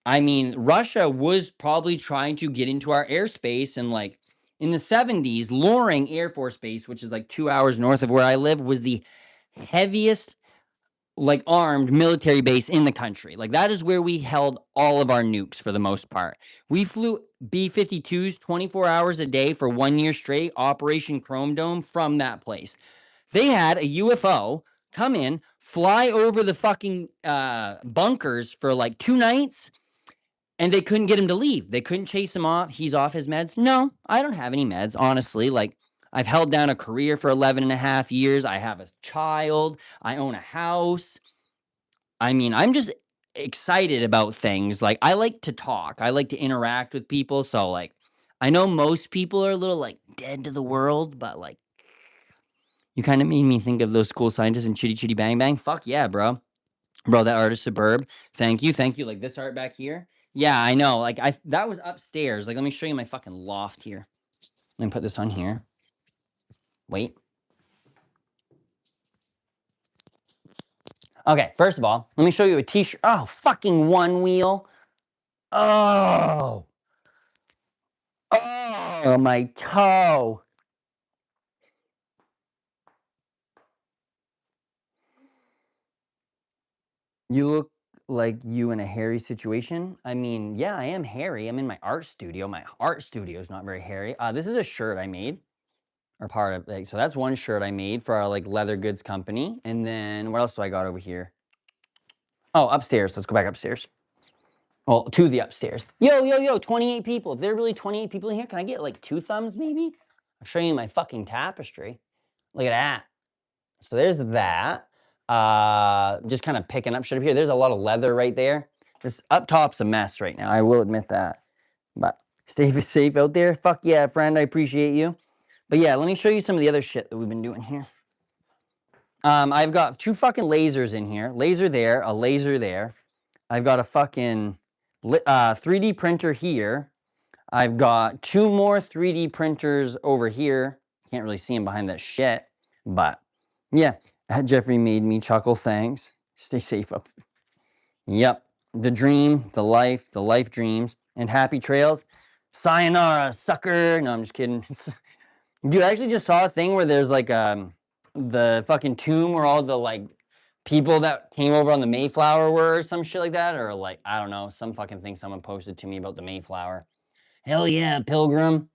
Speaker 1: I mean, Russia was probably trying to get into our airspace, and like in the 70s, Loring Air Force Base, which is like 2 hours north of where I live, was the heaviest like armed military base in the country. Like that is where we held all of our nukes for the most part. We flew B-52s 24 hours a day for 1 year straight, Operation Chrome Dome, from that place. They had a UFO come in, fly over the fucking bunkers for like 2 nights, and they couldn't get him to leave. They couldn't chase him off. He's off his meds. No, I don't have any meds, honestly. Like, I've held down a career for 11 and a half years. I have a child. I own a house. I mean, I'm just excited about things. Like, I like to talk. I like to interact with people. So, like, I know most people are a little, like, dead to the world, but, like, you kind of made me think of those cool scientists in Chitty Chitty Bang Bang. Fuck yeah, bro. Bro, that artist Suburb. Thank you. Thank you. Like, this art back here. Yeah, I know. Like, that was upstairs. Like, let me show you my fucking loft here. Let me put this on here. Wait. Okay, first of all, let me show you a t-shirt. Oh, fucking one wheel. Oh. Oh, my toe. You look like you in a hairy situation. I mean, yeah, I am hairy. I'm in my art studio. My art studio is not very hairy. This is a shirt I made. Or part of, like, so that's one shirt I made for our like leather goods company. And then what else do I got over here? Oh, upstairs. Let's go back upstairs. Well, to the upstairs. Yo, 28 people. If there are really 28 people in here, can I get like 2 thumbs maybe? I'll show you my fucking tapestry. Look at that. So there's that. Just kind of picking up shit up here. There's a lot of leather right there. This up top's a mess right now. I will admit that. But stay safe out there. Fuck yeah, friend. I appreciate you. But yeah, let me show you some of the other shit that we've been doing here. I've got 2 fucking lasers in here. Laser there, a laser there. I've got a fucking 3D printer here. I've got 2 more 3D printers over here. Can't really see them behind that shit. But yeah, Jeffrey made me chuckle. Thanks. Stay safe up there. Yep. The dream, the life dreams, and happy trails. Sayonara, sucker. No, I'm just kidding. Dude, I actually just saw a thing where there's like the fucking tomb where all the like people that came over on the Mayflower were or some shit like that, or like I don't know, some fucking thing someone posted to me about the Mayflower. Hell yeah, Pilgrim.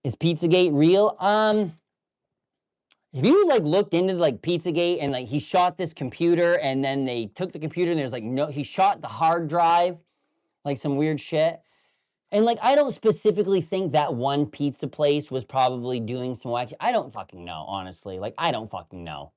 Speaker 1: Is Pizzagate real? Have you like looked into like Pizzagate and like he shot this computer and then they took the computer and there's like no, he shot the hard drive, like some weird shit. And like I don't specifically think that one pizza place was probably doing some wacky. I don't fucking know, honestly. Like I don't fucking know.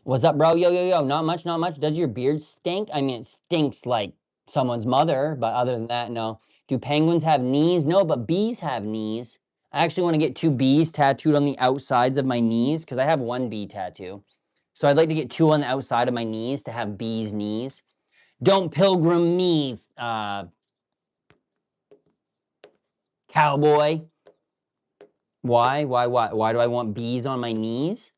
Speaker 1: What's up, bro? Yo, yo, yo. Not much, not much. Does your beard stink? I mean, it stinks like someone's mother, but other than that, no. Do penguins have knees? No, but bees have knees. I actually want to get 2 bees tattooed on the outsides of my knees because I have 1 bee tattoo. So I'd like to get 2 on the outside of my knees to have bees' knees. Don't pilgrim me, cowboy. Why? Why do I want bees on my knees?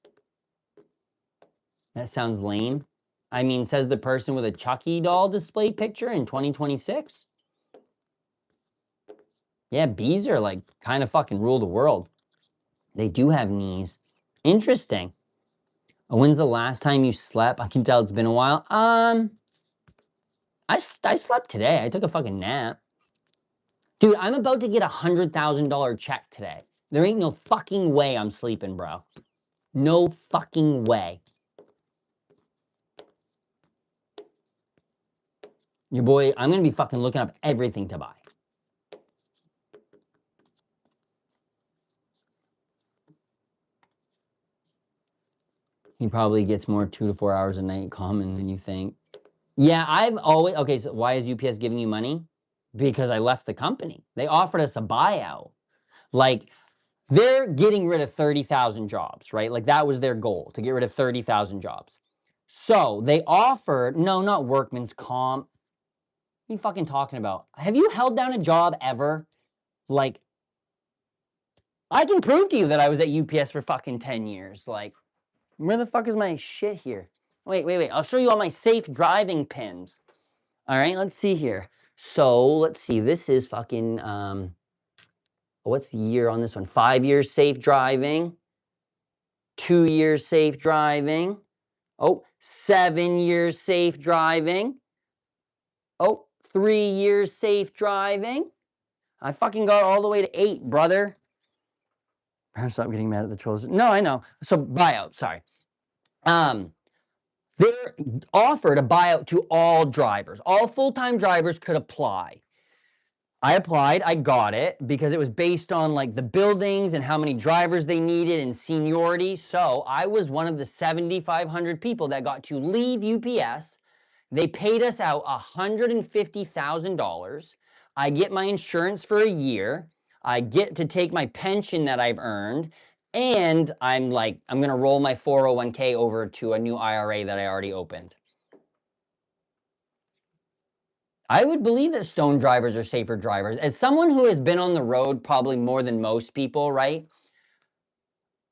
Speaker 1: That sounds lame. I mean, says the person with a Chucky doll display picture in 2026. Yeah, bees are like kind of fucking rule the world. They do have knees. Interesting. When's the last time you slept? I can tell it's been a while. I slept today. I took a fucking nap. Dude, I'm about to get $100,000 check today. There ain't no fucking way I'm sleeping, bro. No fucking way. Your boy, I'm gonna be fucking looking up everything to buy. He probably gets more 2 to 4 hours a night common than you think. Yeah, I've always, okay, so why is UPS giving you money? Because I left the company. They offered us a buyout. Like, they're getting rid of 30,000 jobs, right? Like, that was their goal, to get rid of 30,000 jobs. So they offered, no, not workman's comp. What are you fucking talking about? Have you held down a job ever? Like, I can prove to you that I was at UPS for fucking 10 years. Like, where the fuck is my shit here? Wait. I'll show you all my safe driving pins. All right, let's see here. So let's see. This is fucking, what's the year on this one? 5 years safe driving, 2 years safe driving. Oh, 7 years safe driving. Oh, 3 years safe driving. I fucking got all the way to 8, brother. Stop getting mad at the trolls. No, I know. So buyout, sorry. They're offered a buyout to all drivers. All full-time drivers could apply. I applied, I got it because it was based on like the buildings and how many drivers they needed and seniority. So I was one of the 7,500 people that got to leave UPS. They paid us out $150,000. I get my insurance for a year. I get to take my pension that I've earned. And I'm going to roll my 401k over to a new IRA that I already opened. I would believe that stone drivers are safer drivers. As someone who has been on the road probably more than most people, right?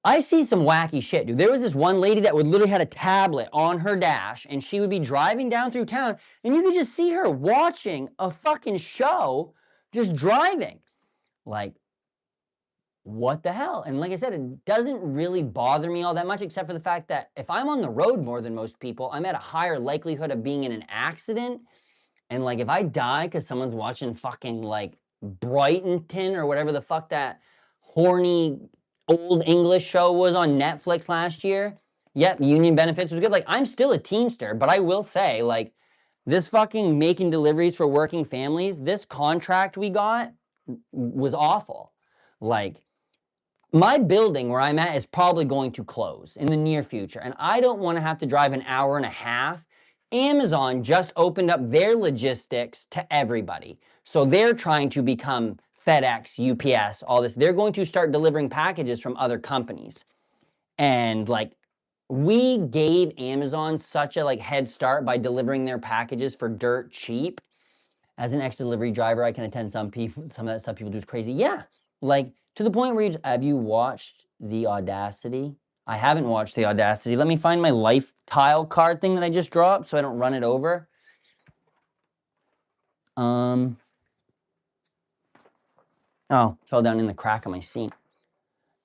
Speaker 1: I see some wacky shit, dude. There was this one lady that would literally had a tablet on her dash and she would be driving down through town and you could just see her watching a fucking show just driving. Like, what the hell? And like I said, it doesn't really bother me all that much except for the fact that if I'm on the road more than most people, I'm at a higher likelihood of being in an accident. And like if I die because someone's watching fucking like Brightonton or whatever the fuck that horny old English show was on Netflix last year. Yep, Union Benefits was good. Like I'm still a teenster, but I will say like this fucking making deliveries for working families, this contract we got was awful. Like my building where I'm at is probably going to close in the near future, and I don't want to have to drive an hour and a half. Amazon just opened up their logistics to everybody. So they're trying to become FedEx, UPS, all this. They're going to start delivering packages from other companies. And like we gave Amazon such a like head start by delivering their packages for dirt cheap. As an ex-delivery driver, I can attend some of that stuff people do is crazy. Yeah, like to the point where have you watched The Audacity? I haven't watched The Audacity. Let me find my life tile card thing that I just dropped so I don't run it over. Oh, fell down in the crack of my seat.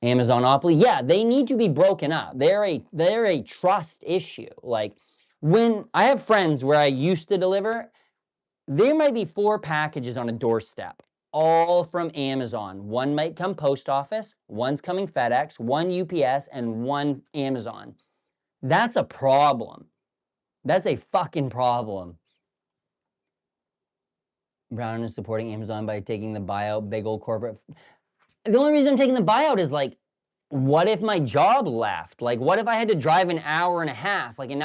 Speaker 1: Amazonopoly, yeah, they need to be broken up. They're a trust issue. Like when I have friends where I used to deliver, there might be 4 packages on a doorstep, all from Amazon. One might come post office, one's coming FedEx, one UPS, and one Amazon. That's a problem. That's a fucking problem. Brown is supporting Amazon by taking the buyout, big old corporate. The only reason I'm taking the buyout is like, what if my job left? Like, what if I had to drive an hour and a half? Like, and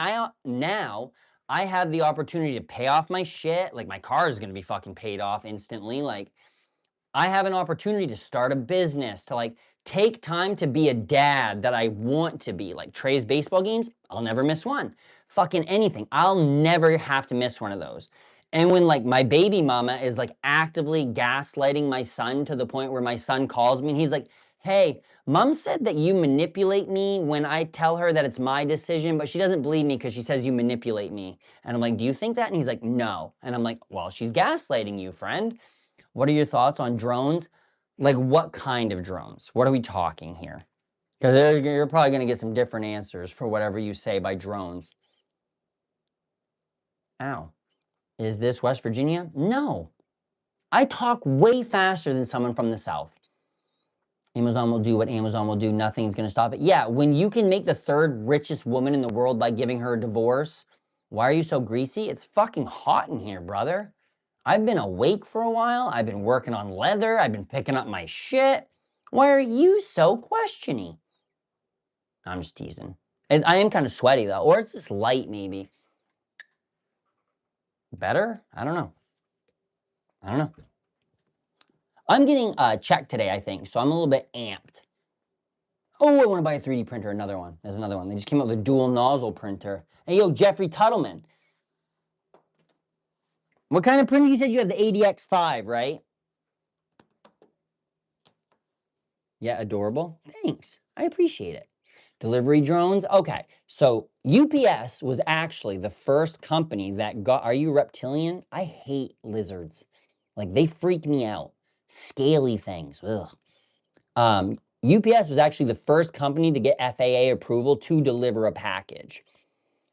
Speaker 1: now I have the opportunity to pay off my shit. Like, my car is going to be fucking paid off instantly. Like, I have an opportunity to start a business, to like take time to be a dad that I want to be. Like Trey's baseball games, I'll never miss one. Fucking anything. I'll never have to miss one of those. And when like my baby mama is like actively gaslighting my son to the point where my son calls me and he's like, hey, mom said that you manipulate me when I tell her that it's my decision, but she doesn't believe me because she says you manipulate me. And I'm like, do you think that? And he's like, no. And I'm like, well, she's gaslighting you, friend. What are your thoughts on drones? Like what kind of drones? What are we talking here? Because you're probably going to get some different answers for whatever you say by drones. Ow. Is this West Virginia? No. I talk way faster than someone from the South. Amazon will do what Amazon will do. Nothing's going to stop it. Yeah, when you can make the 3rd richest woman in the world by giving her a divorce, why are you so greasy? It's fucking hot in here, brother. I've been awake for a while. I've been working on leather. I've been picking up my shit. Why are you so questiony? I'm just teasing. I am kind of sweaty though, or it's just light maybe. Better? I don't know. I'm getting checked today, I think, so I'm a little bit amped. Oh, I want to buy a 3D printer. Another one. There's another one. They just came out with a dual nozzle printer. Hey, yo, Jeffrey Tuttleman. What kind of printer? You said you have the ADX5, right? Yeah, adorable. Thanks. I appreciate it. Delivery drones. Okay, so UPS was actually the first company that got. Are you reptilian? I hate lizards. Like they freak me out. Scaly things. Ugh. UPS was actually the first company to get FAA approval to deliver a package.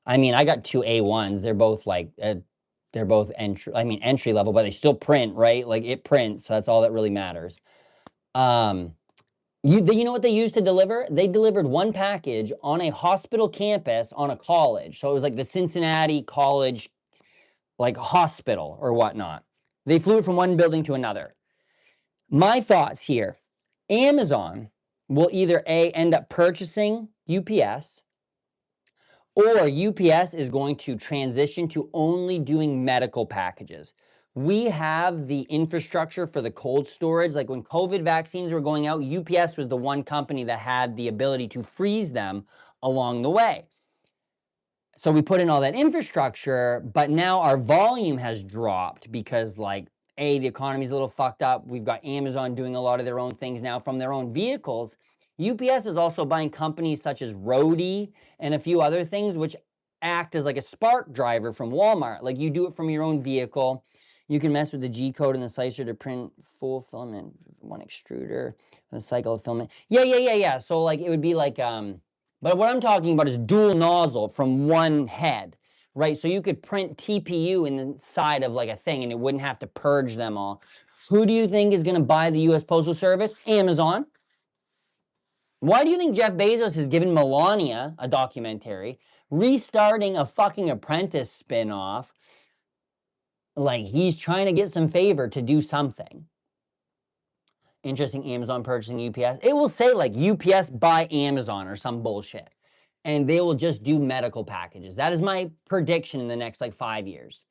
Speaker 1: I mean, I got 2 A1s. They're both like, they're both entry level, but they still print, right? Like it prints, so that's all that really matters. You know what they used to deliver? They delivered one package on a hospital campus on a college. So it was like the Cincinnati College, like hospital or whatnot. They flew it from one building to another. My thoughts here, Amazon will either end up purchasing UPS, or UPS is going to transition to only doing medical packages. We have the infrastructure for the cold storage. Like when COVID vaccines were going out, UPS was the one company that had the ability to freeze them along the way. So we put in all that infrastructure, but now our volume has dropped because like, the economy's a little fucked up. We've got Amazon doing a lot of their own things now from their own vehicles. UPS is also buying companies such as Roadie and a few other things, which act as like a spark driver from Walmart. Like you do it from your own vehicle. You can mess with the G code and the slicer to print full filament, one extruder, and the cycle of filament. Yeah. So like it would be like, but what I'm talking about is dual nozzle from one head, right? So you could print TPU in the side of like a thing and it wouldn't have to purge them all. Who do you think is going to buy the US Postal Service? Amazon. Why do you think Jeff Bezos has given Melania a documentary, restarting a fucking Apprentice spinoff? Like he's trying to get some favor to do something. Interesting, Amazon purchasing UPS. It will say like UPS by Amazon or some bullshit. And they will just do medical packages. That is my prediction in the next like 5 years.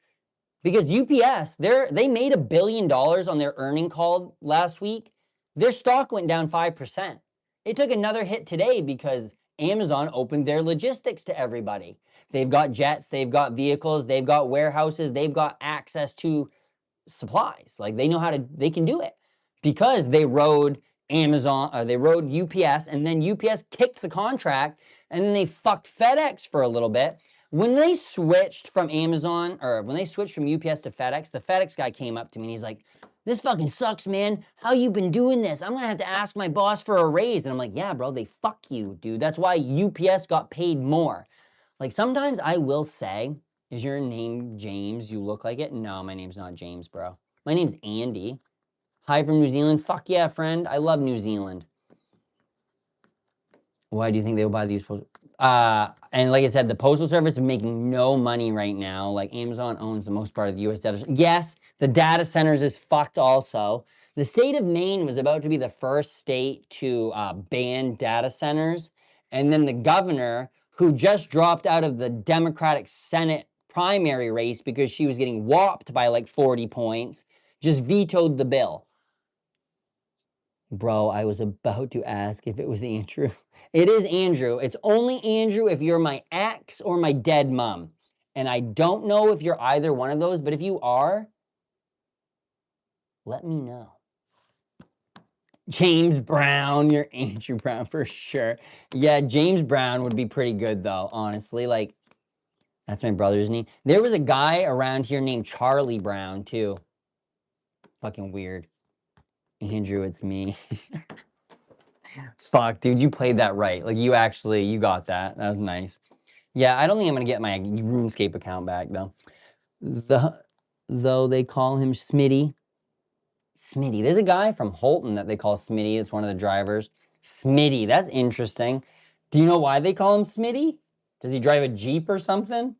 Speaker 1: Because UPS, they made $1 billion on their earning call last week. Their stock went down 5%. It took another hit today because Amazon opened their logistics to everybody. They've got jets, they've got vehicles, they've got warehouses, they've got access to supplies. Like they can do it because they rode Amazon, or they rode UPS, and then UPS kicked the contract, and then they fucked FedEx for a little bit. When they switched from Amazon, or when they switched from UPS to FedEx, the FedEx guy came up to me and he's like, this fucking sucks, man. How you been doing this? I'm gonna have to ask my boss for a raise. And I'm like, yeah, bro, they fuck you, dude. That's why UPS got paid more. Like sometimes I will say, is your name James? You look like it. No, my name's not James, bro. My name's Andy. Hi from New Zealand. Fuck yeah, friend. I love New Zealand. Why do you think they will buy these? And like I said, the Postal Service is making no money right now. Like Amazon owns the most part of the US data. Yes, the data centers is fucked also. The state of Maine was about to be the first state to ban data centers. And then the governor, who just dropped out of the Democratic Senate primary race because she was getting whopped by like 40 points, just vetoed the bill. Bro, I was about to ask if it was Andrew. It is Andrew. It's only Andrew if you're my ex or my dead mom. And I don't know if you're either one of those, but if you are, let me know. James Brown, you're Andrew Brown for sure. Yeah, James Brown would be pretty good though, honestly. Like, that's my brother's name. There was a guy around here named Charlie Brown too. Fucking weird. Andrew, it's me. Fuck, dude, you played that right. Like, you got that. That was nice. Yeah, I don't think I'm gonna get my RuneScape account back, though. Though they call him Smitty. Smitty. There's a guy from Holton that they call Smitty. It's one of the drivers. Smitty, that's interesting. Do you know why they call him Smitty? Does he drive a Jeep or something?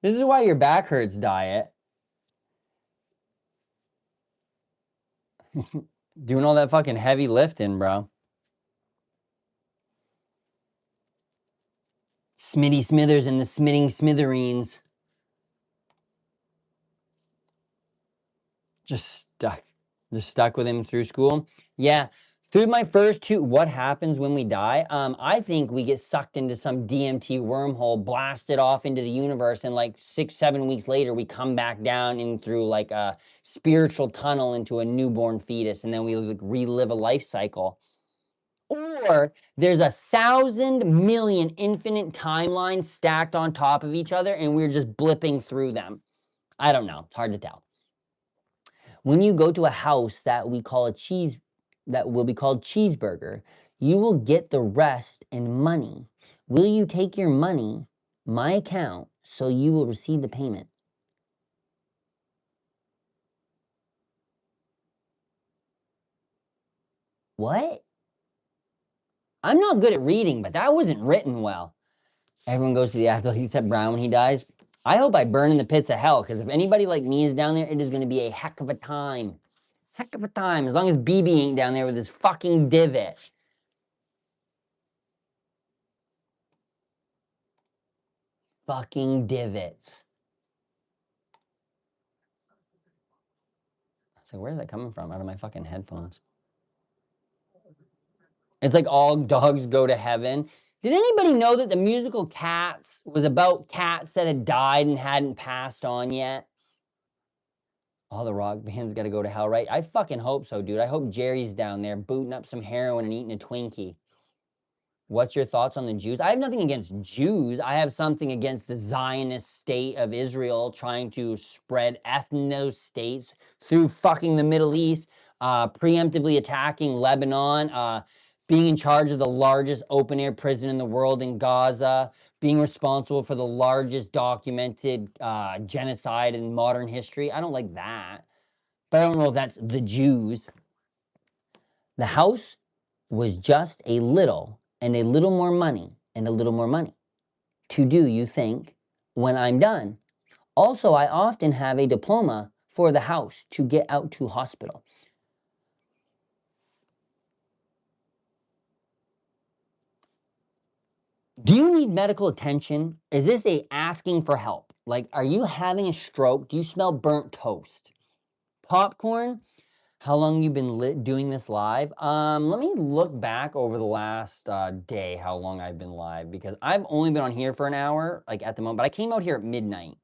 Speaker 1: This is why your back hurts, Diet. Doing all that fucking heavy lifting, bro. Smitty Smithers and the Smitting Smithereens. Just stuck with him through school. Yeah, through my first two, what happens when we die? I think we get sucked into some DMT wormhole, blasted off into the universe, and like 6-7 weeks later, we come back down in through like a spiritual tunnel into a newborn fetus, and then we like relive a life cycle. Or there's 1,000 million infinite timelines stacked on top of each other, and we're just blipping through them. I don't know. It's hard to tell. When you go to a house that we call that will be called Cheeseburger, you will get the rest in money. Will you take your money, my account, so you will receive the payment? What? I'm not good at reading, but that wasn't written well. Everyone goes to the afterlife except Brown when he dies. I hope I burn in the pits of hell, because if anybody like me is down there, it is going to be a heck of a time. Heck of a time, as long as BB ain't down there with his fucking divot. Fucking divots. So where's that coming from? Out of my fucking headphones. It's like all dogs go to heaven. Did anybody know that the musical Cats was about cats that had died and hadn't passed on yet? All the rock bands got to go to hell, right? I fucking hope so, dude. I hope Jerry's down there booting up some heroin and eating a Twinkie. What's your thoughts on the Jews? I have nothing against Jews. I have something against the Zionist state of Israel trying to spread ethno-states through fucking the Middle East, preemptively attacking Lebanon, being in charge of the largest open-air prison in the world in Gaza, being responsible for the largest documented genocide in modern history. I don't like that. But I don't know if that's the Jews. The house was just a little and a little more money and a little more money to do, you think, when I'm done. Also, I often have a diploma for the house to get out to hospital. Do you need medical attention? Is this a asking for help? Like, are you having a stroke? Do you smell burnt toast? Popcorn? How long you been doing this live? Let me look back over the last day, how long I've been live, because I've only been on here for an hour, like at the moment, but I came out here at midnight.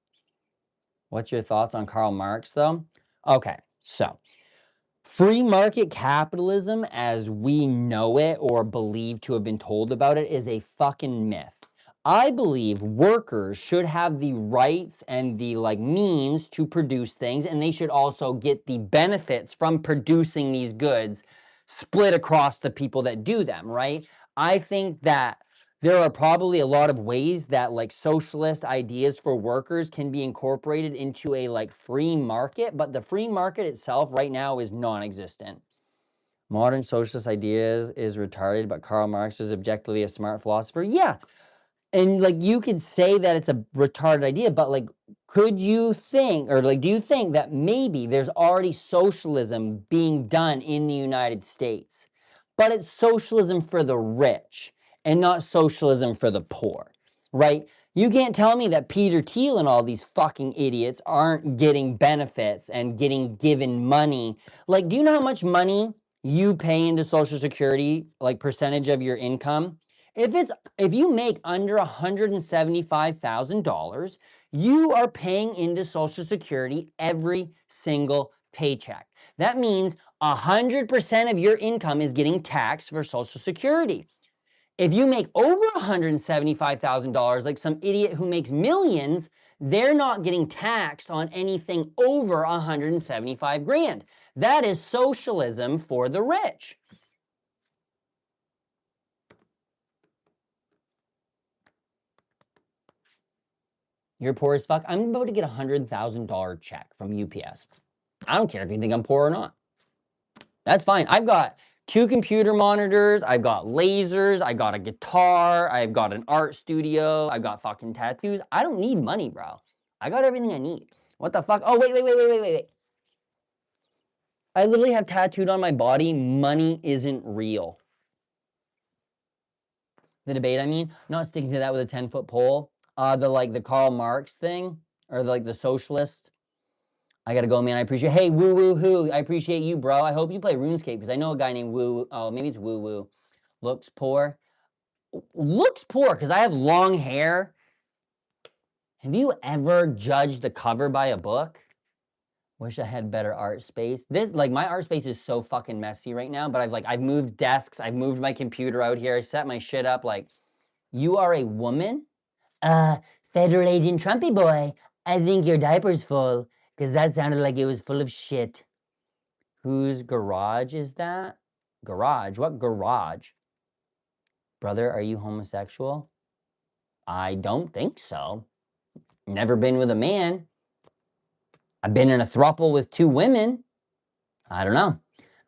Speaker 1: What's your thoughts on Karl Marx, though? Okay, so free market capitalism, as we know it or believe to have been told about it, is a fucking myth. I believe workers should have the rights and the like means to produce things, and they should also get the benefits from producing these goods split across the people that do them, right? I think that there are probably a lot of ways that like socialist ideas for workers can be incorporated into a like free market, but the free market itself right now is non-existent. Modern socialist ideas is retarded, but Karl Marx was objectively a smart philosopher. Yeah, and like you could say that it's a retarded idea, but like could you think, or like do you think that maybe there's already socialism being done in the United States, but it's socialism for the rich and not socialism for the poor, right? You can't tell me that Peter Thiel and all these fucking idiots aren't getting benefits and getting given money. Like, do you know how much money you pay into Social Security, like percentage of your income? If you make under $175,000, you are paying into Social Security every single paycheck. That means 100% of your income is getting taxed for Social Security. If you make over $175,000, like some idiot who makes millions, they're not getting taxed on anything over 175 grand. That is socialism for the rich. You're poor as fuck. I'm about to get a $100,000 check from UPS. I don't care if you think I'm poor or not. That's fine. I've got 2 computer monitors. I've got lasers. I got a guitar. I've got an art studio. I've got fucking tattoos. I don't need money, bro. I got everything I need. What the fuck? Oh, wait. I literally have tattooed on my body, money isn't real. The debate, I mean, not sticking to that with a 10-foot pole. The Karl Marx thing, or the socialist. I gotta go, man. I appreciate. Hey, woo woo who. I appreciate you, bro. I hope you play RuneScape because I know a guy named Woo. Oh, maybe it's Woo Woo. Looks poor. Looks poor because I have long hair. Have you ever judged the cover by a book? Wish I had better art space. My art space is so fucking messy right now. But I've moved desks. I've moved my computer out here. I set my shit up. Like, you are a woman. Federal Agent Trumpy boy. I think your diaper's full. Because that sounded like it was full of shit. Whose garage is that? Garage? What garage? Brother, are you homosexual? I don't think so. Never been with a man. I've been in a throuple with 2 women. I don't know.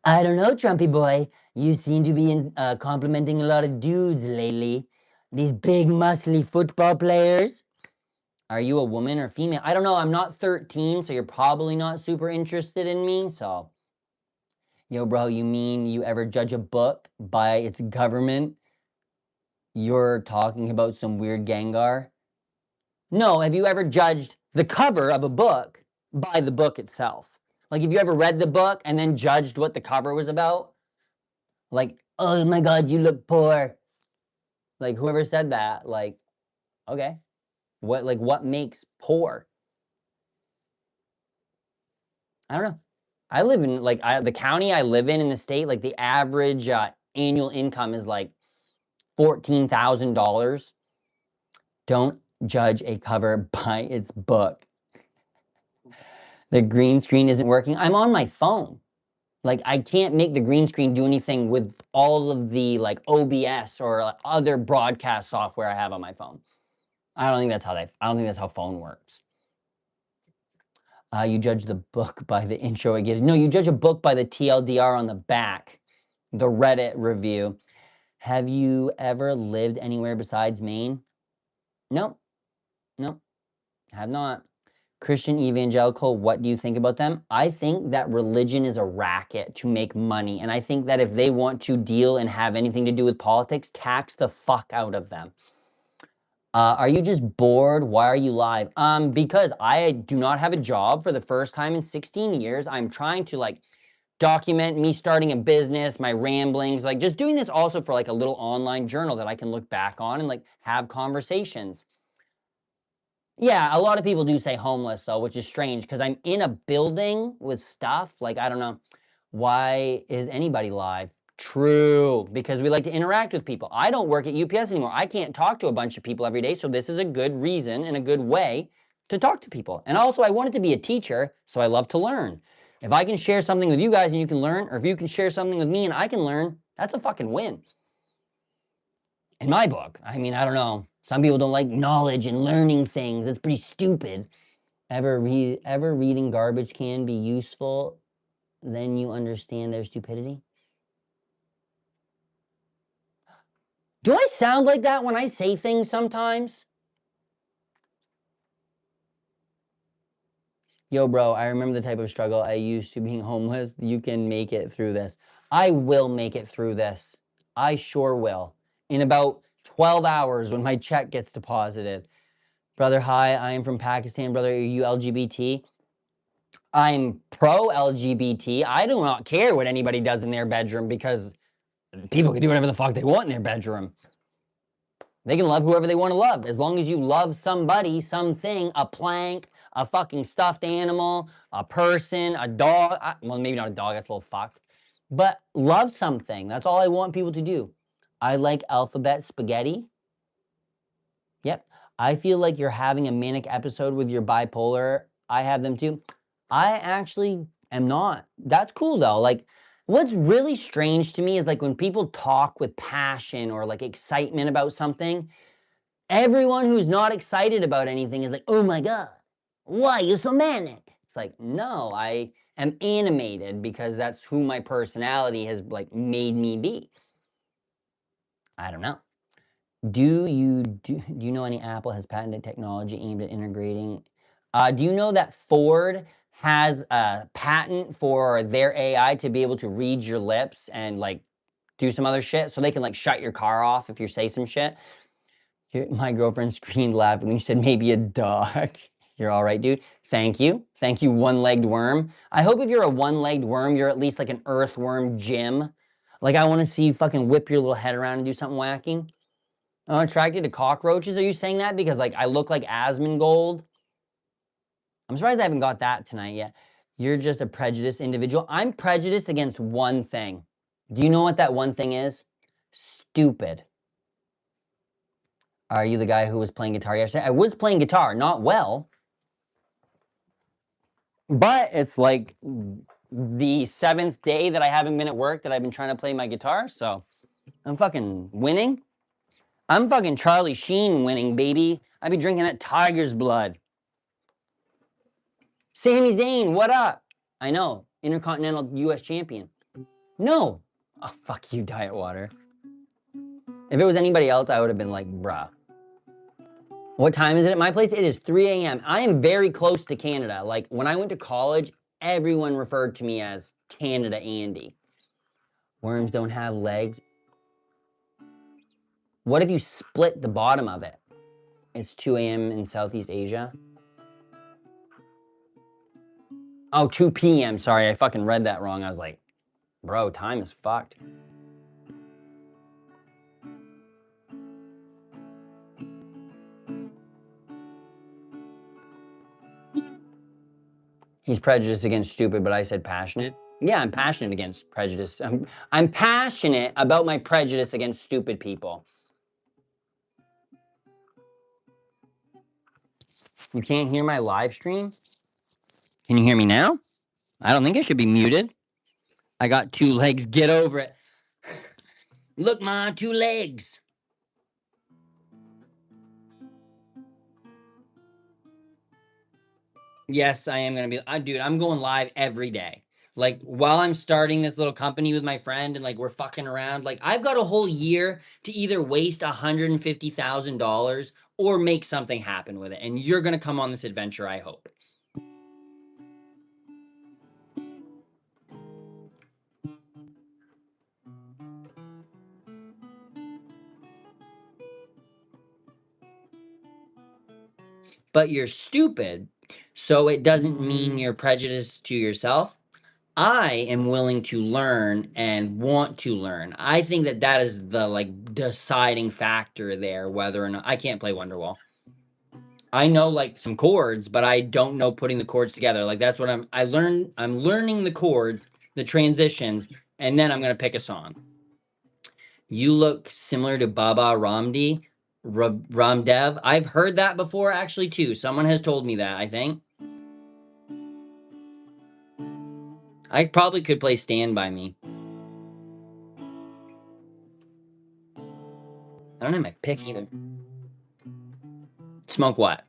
Speaker 1: I don't know, Trumpy boy. You seem to be complimenting a lot of dudes lately. These big, muscly football players. Are you a woman or female? I don't know. I'm not 13, so you're probably not super interested in me, so. Yo, bro, you mean you ever judge a book by its government? You're talking about some weird Gengar? No, have you ever judged the cover of a book by the book itself? Like, have you ever read the book and then judged what the cover was about? Like, oh my God, you look poor. Like, whoever said that, like, okay. What makes poor? I don't know. I live in, the county I live in the state, like, the average annual income is like $14,000. Don't judge a cover by its book. The green screen isn't working. I'm on my phone. Like, I can't make the green screen do anything with all of the OBS or other broadcast software I have on my phone. I don't think that's how phone works. You judge the book by the intro it gives. No, you judge a book by the TLDR on the back, the Reddit review. Have you ever lived anywhere besides Maine? No, have not. Christian evangelical, what do you think about them? I think that religion is a racket to make money. And I think that if they want to deal and have anything to do with politics, tax the fuck out of them. Are you just bored? Why are you live? Because I do not have a job for the first time in 16 years. I'm trying to document me starting a business, my ramblings, just doing this also for a little online journal that I can look back on and have conversations. Yeah, a lot of people do say homeless though, which is strange because I'm in a building with stuff. I don't know. Why is anybody live? True, because we like to interact with people. I don't work at UPS anymore. I can't talk to a bunch of people every day, so this is a good reason and a good way to talk to people. And also, I wanted to be a teacher, so I love to learn. If I can share something with you guys and you can learn, or if you can share something with me and I can learn, that's a fucking win. In my book. I mean, I don't know. Some people don't like knowledge and learning things. That's pretty stupid. Ever reading garbage can be useful? Then you understand their stupidity? Do I sound like that when I say things sometimes? Yo, bro, I remember the type of struggle I used to being homeless. You can make it through this. I will make it through this. I sure will. In about 12 hours when my check gets deposited. Brother, hi, I am from Pakistan. Brother, are you LGBT? I'm pro-LGBT. I do not care what anybody does in their bedroom because people can do whatever the fuck they want in their bedroom. They can love whoever they want to love. As long as you love somebody, something, a plank, a fucking stuffed animal, a person, a dog. Well, maybe not a dog, that's a little fucked. But love something. That's all I want people to do. I like alphabet spaghetti. Yep. I feel like you're having a manic episode with your bipolar. I have them too. I actually am not. That's cool though. Like, what's really strange to me is like when people talk with passion or like excitement about something, everyone who's not excited about anything is like, oh my God, why are you so manic? It's like, no, I am animated because that's who my personality has like made me be. I don't know. Do you know any Apple has patented technology aimed at integrating? Do you know that Ford has a patent for their AI to be able to read your lips and like do some other shit so they can like shut your car off if you say some shit? My girlfriend screamed laughing when you said maybe a dog. You're all right, dude. Thank you. Thank you, one-legged worm. I hope if you're a one-legged worm, you're at least like an earthworm Jim. Like I want to see you fucking whip your little head around and do something wacky. I'm attracted to cockroaches. Are you saying that because like I look like Asmongold? I'm surprised I haven't got that tonight yet. You're just a prejudiced individual. I'm prejudiced against one thing. Do you know what that one thing is? Stupid. Are you the guy who was playing guitar yesterday? I was playing guitar, not well. But it's like the 7th day that I haven't been at work that I've been trying to play my guitar, so I'm fucking winning. I'm fucking Charlie Sheen winning, baby. I be drinking that tiger's blood. Sami Zayn, what up? I know, Intercontinental US champion. No. Oh, fuck you, Diet Water. If it was anybody else, I would have been like, bruh. What time is it at my place? It is 3 a.m. I am very close to Canada. Like, when I went to college, everyone referred to me as Canada Andy. Worms don't have legs. What if you split the bottom of it? It's 2 a.m. in Southeast Asia. Oh, 2 p.m. Sorry, I fucking read that wrong. I was like, bro, time is fucked. He's prejudiced against stupid, but I said passionate. Yeah, I'm passionate against prejudice. I'm passionate about my prejudice against stupid people. You can't hear my live stream? Can you hear me now? I don't think I should be muted. I got 2 legs. Get over it. Look, Ma, 2 legs. Yes, I am going to be. Dude, I'm going live every day. Like, while I'm starting this little company with my friend and, like, we're fucking around, like, I've got a whole year to either waste $150,000 or make something happen with it. And you're going to come on this adventure, I hope. But you're stupid, so it doesn't mean you're prejudiced to yourself. I am willing to learn and want to learn. I think that that is the like deciding factor there, whether or not I can't play Wonderwall. I know like some chords, but I don't know putting the chords together. Like that's what I'm learning the chords, the transitions, And then I'm going to pick a song. You look similar to Baba Ramdev. I've heard that before, actually, too. Someone has told me that, I think. I probably could play Stand By Me. I don't have my pick either. Smoke what?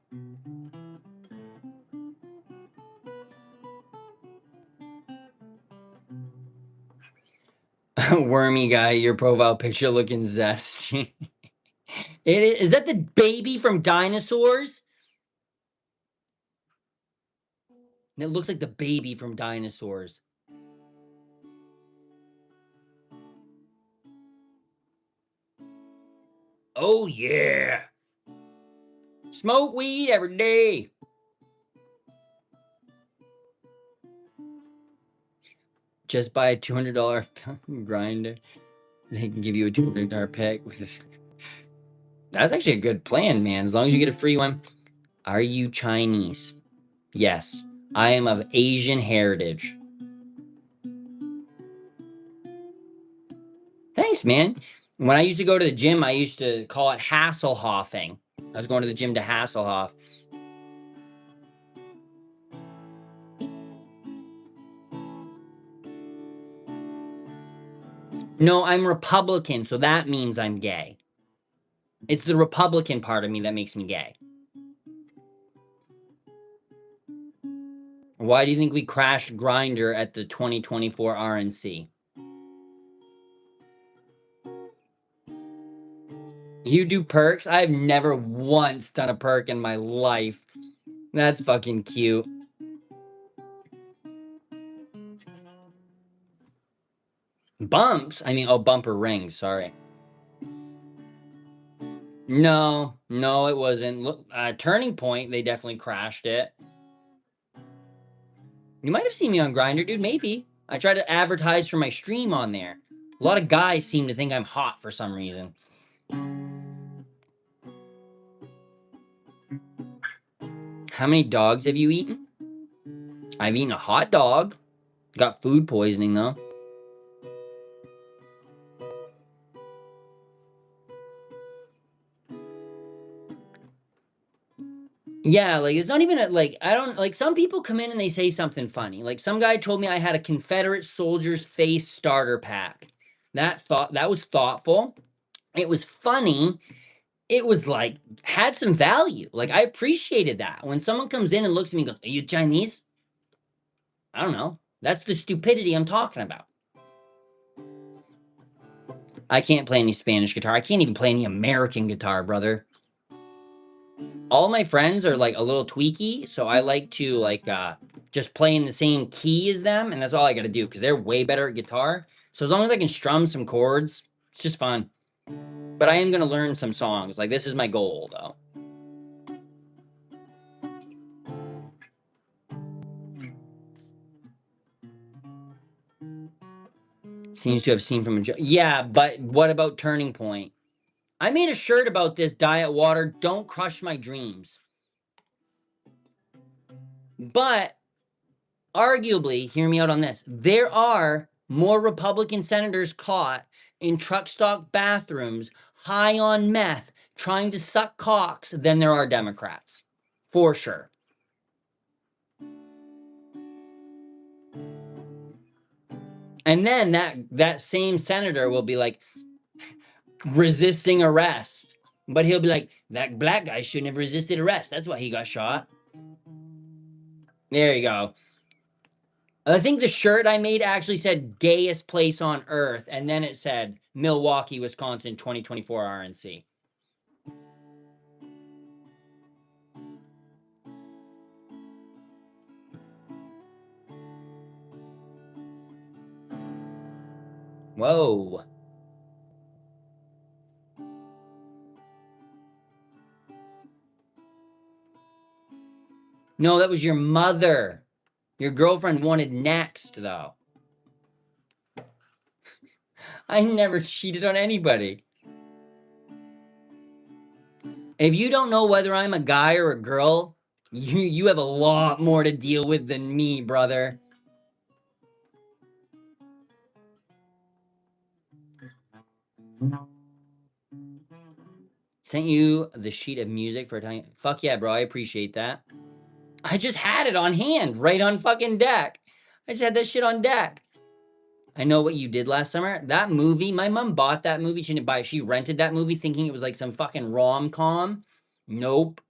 Speaker 1: Wormy guy, your profile picture looking zesty. Is that the baby from Dinosaurs? It looks like the baby from Dinosaurs. Oh yeah. Smoke weed every day. Just buy a $200 grinder. They can give you a $200 pack with. That's actually a good plan, man. As long as you get a free one. Are you Chinese? Yes. I am of Asian heritage. Thanks, man. When I used to go to the gym, I used to call it Hasselhoffing. I was going to the gym to Hasselhoff. No, I'm Republican, so that means I'm gay. It's the Republican part of me that makes me gay. Why do you think we crashed Grindr at the 2024 RNC? You do perks? I've never once done a perk in my life. That's fucking cute. Bumps? I mean, oh, bumper rings, sorry. No, it wasn't. Look, Turning Point, they definitely crashed it. You might have seen me on Grindr, dude, maybe. I try to advertise for my stream on there. A lot of guys seem to think I'm hot for some reason. How many dogs have you eaten? I've eaten a hot dog. Got food poisoning, though. Yeah, like, it's not even I don't, like, some people come in and they say something funny. Like, some guy told me I had a Confederate soldier's face starter pack. That was thoughtful. It was funny. It was, like, had some value. Like, I appreciated that. When someone comes in and looks at me and goes, "Are you Chinese?" I don't know. That's the stupidity I'm talking about. I can't play any Spanish guitar. I can't even play any American guitar, brother. All my friends are, like, a little tweaky, so I like to, like, just play in the same key as them, and that's all I gotta do, because they're way better at guitar. So as long as I can strum some chords, it's just fun. But I am gonna learn some songs. Like, this is my goal, though. Seems to have seen from a yeah, but what about Turning Point? I made a shirt about this, Diet Water, don't crush my dreams. But arguably, hear me out on this, there are more Republican senators caught in truck stop bathrooms, high on meth, trying to suck cocks than there are Democrats. For sure. And then that same senator will be like, resisting arrest. But he'll be like, that black guy shouldn't have resisted arrest. That's why he got shot. There you go. I think the shirt I made actually said gayest place on earth, and then it said Milwaukee, Wisconsin, 2024 RNC. Whoa. No, that was your mother. Your girlfriend wanted next, though. I never cheated on anybody. If you don't know whether I'm a guy or a girl, you have a lot more to deal with than me, brother. Sent you the sheet of music for Italian. Fuck yeah, bro. I appreciate that. I just had it on hand, right on fucking deck. I just had that shit on deck. I know what you did last summer. That movie, my mom bought that movie. She didn't buy it. She rented that movie thinking it was like some fucking rom-com. Nope.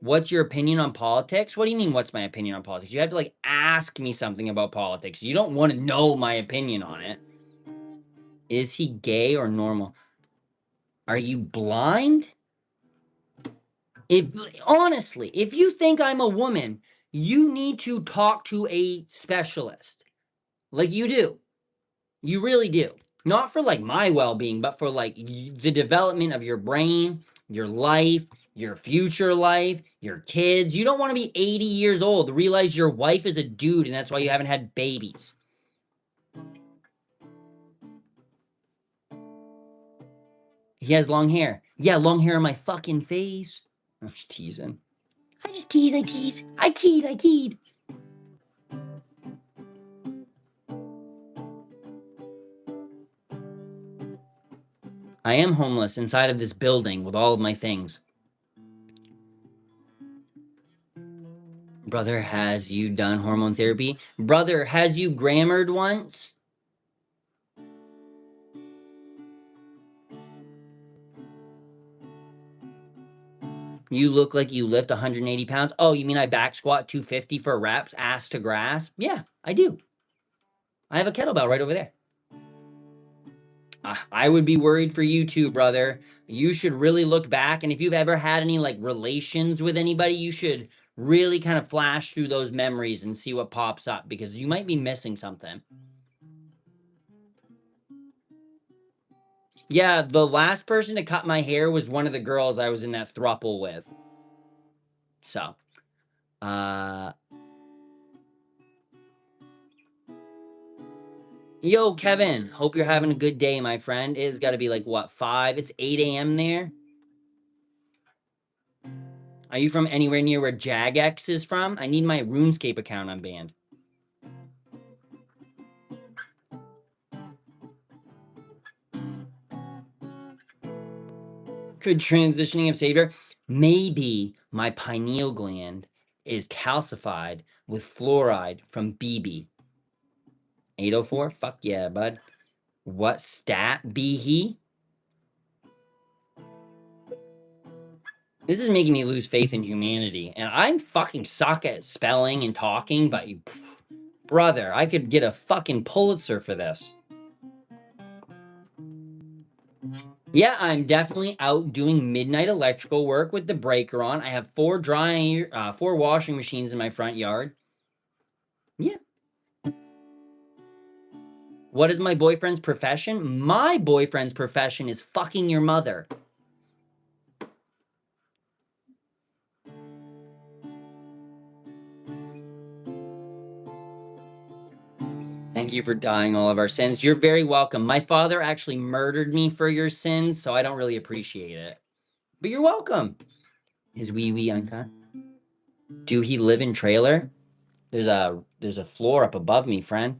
Speaker 1: What's your opinion on politics? What do you mean, what's my opinion on politics? You have to like ask me something about politics. You don't want to know my opinion on it. Is he gay or normal? Are you blind? If honestly, if you think I'm a woman, you need to talk to a specialist. Like you do. You really do. Not for like my well-being, but for like the development of your brain, your life, your future life, your kids. You don't want to be 80 years old, realize your wife is a dude and that's why you haven't had babies. He has long hair. Yeah, long hair on my fucking face. I'm just teasing. I tease. I keyed. I am homeless inside of this building with all of my things. Brother, has you done hormone therapy? Brother, has you grammared once? You look like you lift 180 pounds. Oh, you mean I back squat 250 for reps, ass to grass? Yeah, I do. I have a kettlebell right over there. I would be worried for you too, brother. You should really look back. And if you've ever had any like relations with anybody, you should really kind of flash through those memories and see what pops up because you might be missing something. Yeah, the last person to cut my hair was one of the girls I was in that throuple with. So, yo, Kevin, hope you're having a good day, my friend. It's got to be like, what, 5? It's 8 a.m. there. Are you from anywhere near where Jagex is from? I need my RuneScape account unbanned. Could transitioning have saved her? Maybe my pineal gland is calcified with fluoride from BB. 804? Fuck yeah, bud. What stat be he? This is making me lose faith in humanity. And I'm fucking suck at spelling and talking, but you, brother, I could get a fucking Pulitzer for this. Yeah, I'm definitely out doing midnight electrical work with the breaker on. I have 4 washing machines in my front yard. Yeah. What is my boyfriend's profession? My boyfriend's profession is fucking your mother. Thank you for dying all of our sins. You're very welcome. My father actually murdered me for your sins, so I don't really appreciate it. But you're welcome. Is wee uncut? Do he live in trailer? There's a floor up above me, friend.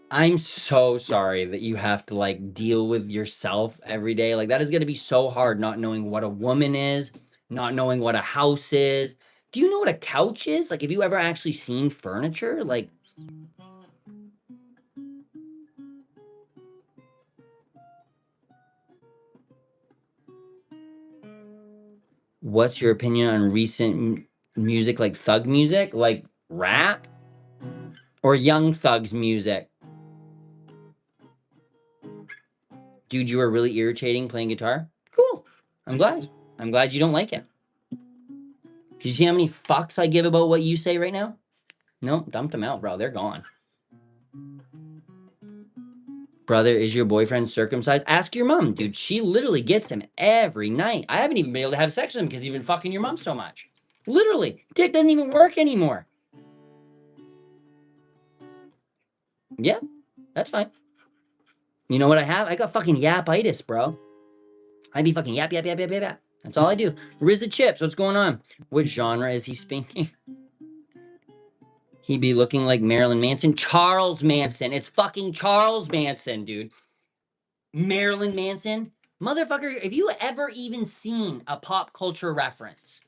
Speaker 1: I'm so sorry that you have to like deal with yourself every day. Like that is going to be so hard not knowing what a woman is, not knowing what a house is. Do you know what a couch is? Like, have you ever actually seen furniture? Like, what's your opinion on recent music, like thug music, like rap or Young Thug's music? Dude, you are really irritating playing guitar. Cool. I'm glad. I'm glad you don't like it. Do you see how many fucks I give about what you say right now? Nope, dumped them out, bro. They're gone. Brother, is your boyfriend circumcised? Ask your mom, dude. She literally gets him every night. I haven't even been able to have sex with him because he's been fucking your mom so much. Literally. Dick doesn't even work anymore. Yeah, that's fine. You know what I have? I got fucking yapitis, bro. I be fucking yap. That's all I do. Riz the Chips, what's going on? What genre is he speaking? He'd be looking like Marilyn Manson. Charles Manson. It's fucking Charles Manson, dude. Marilyn Manson? Motherfucker, have you ever even seen a pop culture reference?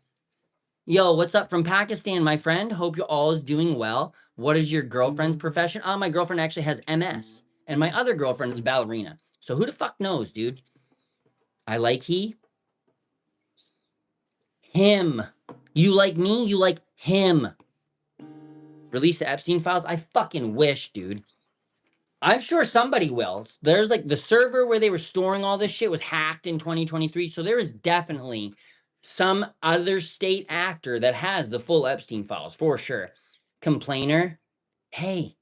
Speaker 1: Yo, what's up from Pakistan, my friend? Hope you all is doing well. What is your girlfriend's profession? Oh, my girlfriend actually has MS. And my other girlfriend is a ballerina. So who the fuck knows, dude? I like he. Him. You like me? You like him. Release the Epstein files? I fucking wish, dude. I'm sure somebody will. There's like the server where they were storing all this shit was hacked in 2023. So there is definitely some other state actor that has the full Epstein files for sure. Complainer. Hey,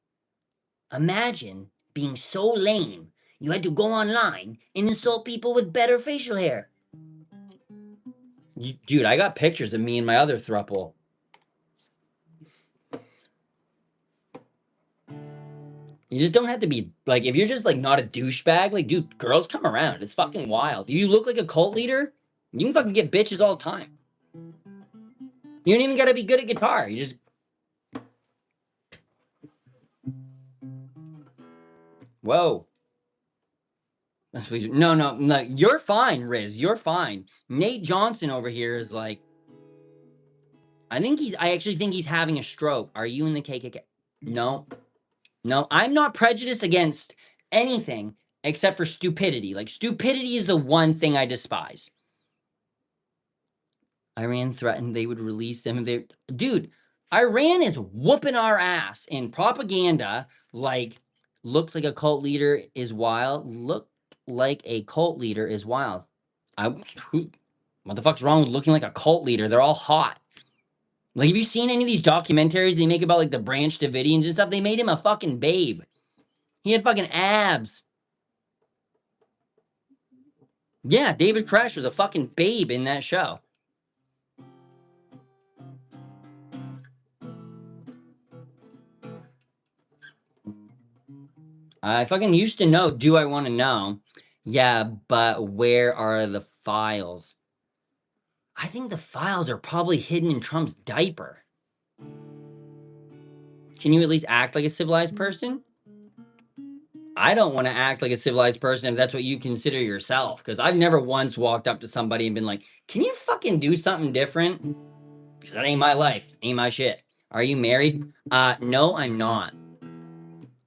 Speaker 1: imagine being so lame you had to go online and insult people with better facial hair. Dude, I got pictures of me and my other throuple. You just don't have to be like, if you're just like not a douchebag, like, dude, girls come around. It's fucking wild. You look like a cult leader, you can fucking get bitches all the time. You don't even gotta be good at guitar. You just. Whoa. No. You're fine, Riz. You're fine. Nate Johnson over here is like. I actually think he's having a stroke. Are you in the KKK? No. No, I'm not prejudiced against anything except for stupidity. Like, stupidity is the one thing I despise. Iran threatened they would release them if they. Dude, Iran is whooping our ass in propaganda. Like, looks like a cult leader is wild. Look like a cult leader is wild. What the fuck's wrong with looking like a cult leader? They're all hot. Like, have you seen any of these documentaries they make about like the Branch Davidians and stuff? They made him a fucking babe. He had fucking abs. Yeah, David Koresh was a fucking babe in that show. I fucking used to know. Do I want to know? Yeah, but where are the files? I think the files are probably hidden in Trump's diaper. Can you at least act like a civilized person? I don't want to act like a civilized person if that's what you consider yourself. Because I've never once walked up to somebody and been like, can you fucking do something different? Because that ain't my life. Ain't my shit. Are you married? No, I'm not.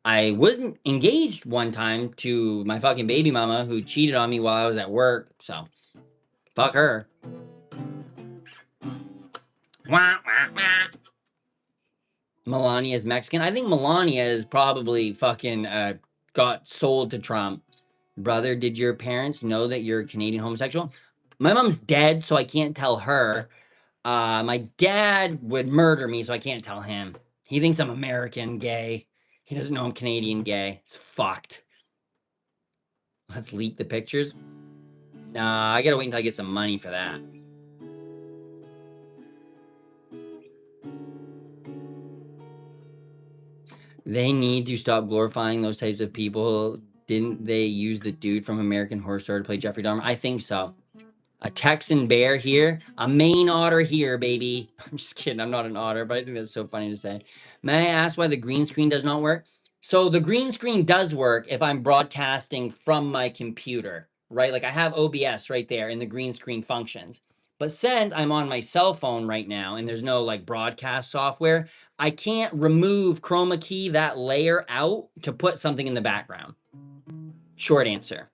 Speaker 1: I wasn't engaged one time to my fucking baby mama who cheated on me while I was at work. So, fuck her. Wah, wah, wah. Melania is Mexican. I think Melania is probably fucking got sold to Trump. Brother, did your parents know that you're a Canadian homosexual? My mom's dead, so I can't tell her. My dad would murder me, so I can't tell him. He thinks I'm American gay. He doesn't know I'm Canadian gay. It's fucked. Let's leak the pictures. Nah, I gotta wait until I get some money for that. They need to stop glorifying those types of people. Didn't they use the dude from American Horror Story to play Jeffrey Dahmer? I think so. A Texan bear here, a Maine otter here, baby. I'm just kidding. I'm not an otter, but I think that's so funny to say. May I ask why the green screen does not work? So the green screen does work if I'm broadcasting from my computer, right? Like I have OBS right there and the green screen functions. But since I'm on my cell phone right now and there's no like broadcast software, I can't remove chroma key that layer out to put something in the background. Short answer.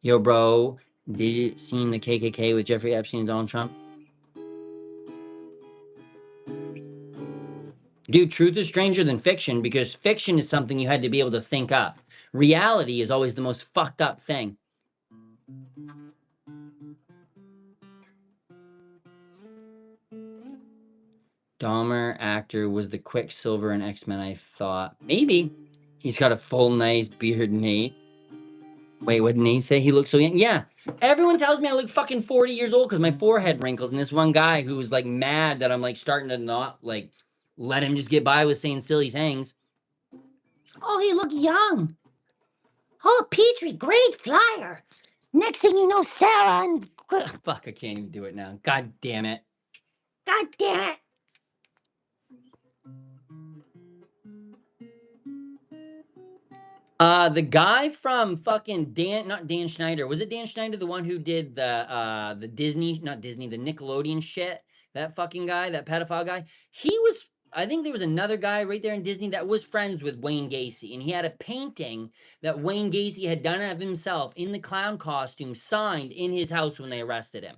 Speaker 1: Yo, bro, did you see the KKK with Jeffrey Epstein and Donald Trump? Dude, truth is stranger than fiction because fiction is something you had to be able to think up. Reality is always the most fucked up thing. Dahmer actor was the Quicksilver in X-Men, I thought. Maybe. He's got a full, nice beard, Nate. Wait, what did Nate say? He looks so young? Yeah. Everyone tells me I look fucking 40 years old because my forehead wrinkles. And this one guy who's like mad that I'm like starting to not like let him just get by with saying silly things. Oh, he look young. Oh, Petrie, great flyer. Next thing you know, Sarah and... Fuck, I can't even do it now. God damn it. God damn it. The guy from fucking not Dan Schneider. Was it Dan Schneider, the one who did the Disney, not Disney, the Nickelodeon shit? That fucking guy, that pedophile guy. He was, I think there was another guy right there in Disney that was friends with Wayne Gacy, and he had a painting that Wayne Gacy had done of himself in the clown costume signed in his house when they arrested him.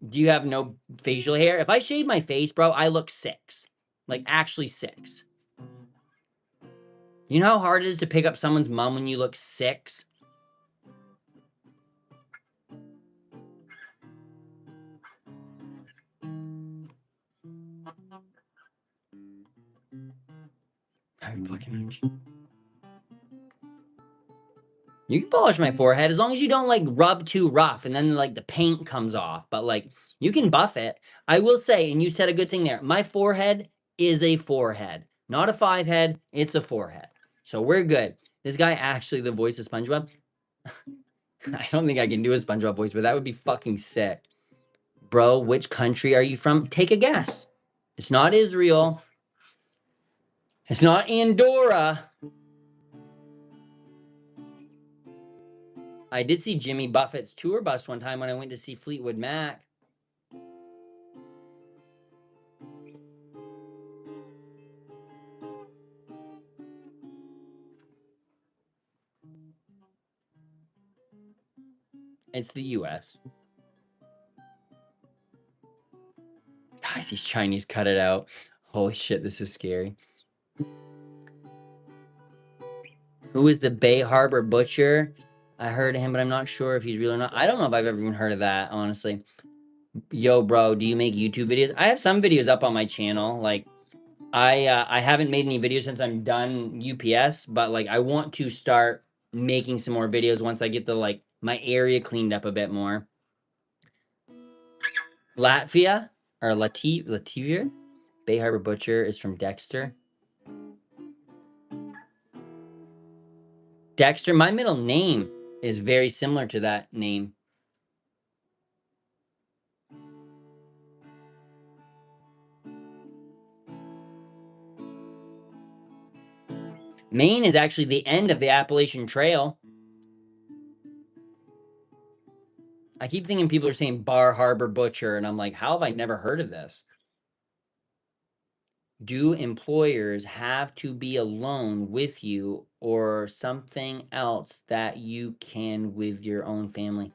Speaker 1: Do you have no facial hair? If I shave my face, bro, I look 6. Like, actually 6. You know how hard it is to pick up someone's mom when you look 6? I'm fucking... You can polish my forehead as long as you don't like rub too rough and then like the paint comes off. But like you can buff it. I will say, and you said a good thing there, my forehead is a 4-head. Not a 5-head, it's a 4-head. So we're good. This guy actually the voice of SpongeBob. I don't think I can do a SpongeBob voice, but that would be fucking sick. Bro, which country are you from? Take a guess. It's not Israel. It's not Andorra. I did see Jimmy Buffett's tour bus one time when I went to see Fleetwood Mac. It's the US. Guys, these Chinese cut it out. Holy shit, this is scary. Who is the Bay Harbor Butcher? I heard of him, but I'm not sure if he's real or not. I don't know if I've ever even heard of that, honestly. Yo, bro, do you make YouTube videos? I have some videos up on my channel. Like, I haven't made any videos since I'm done UPS, but like I want to start making some more videos once I get the like my area cleaned up a bit more. Latvia or Latvia? Bay Harbor Butcher is from Dexter. Dexter, my middle name is very similar to that name. Maine is actually the end of the Appalachian Trail. I keep thinking people are saying Bar Harbor Butcher, and I'm like, how have I never heard of this? Do employers have to be alone with you or something else that you can with your own family?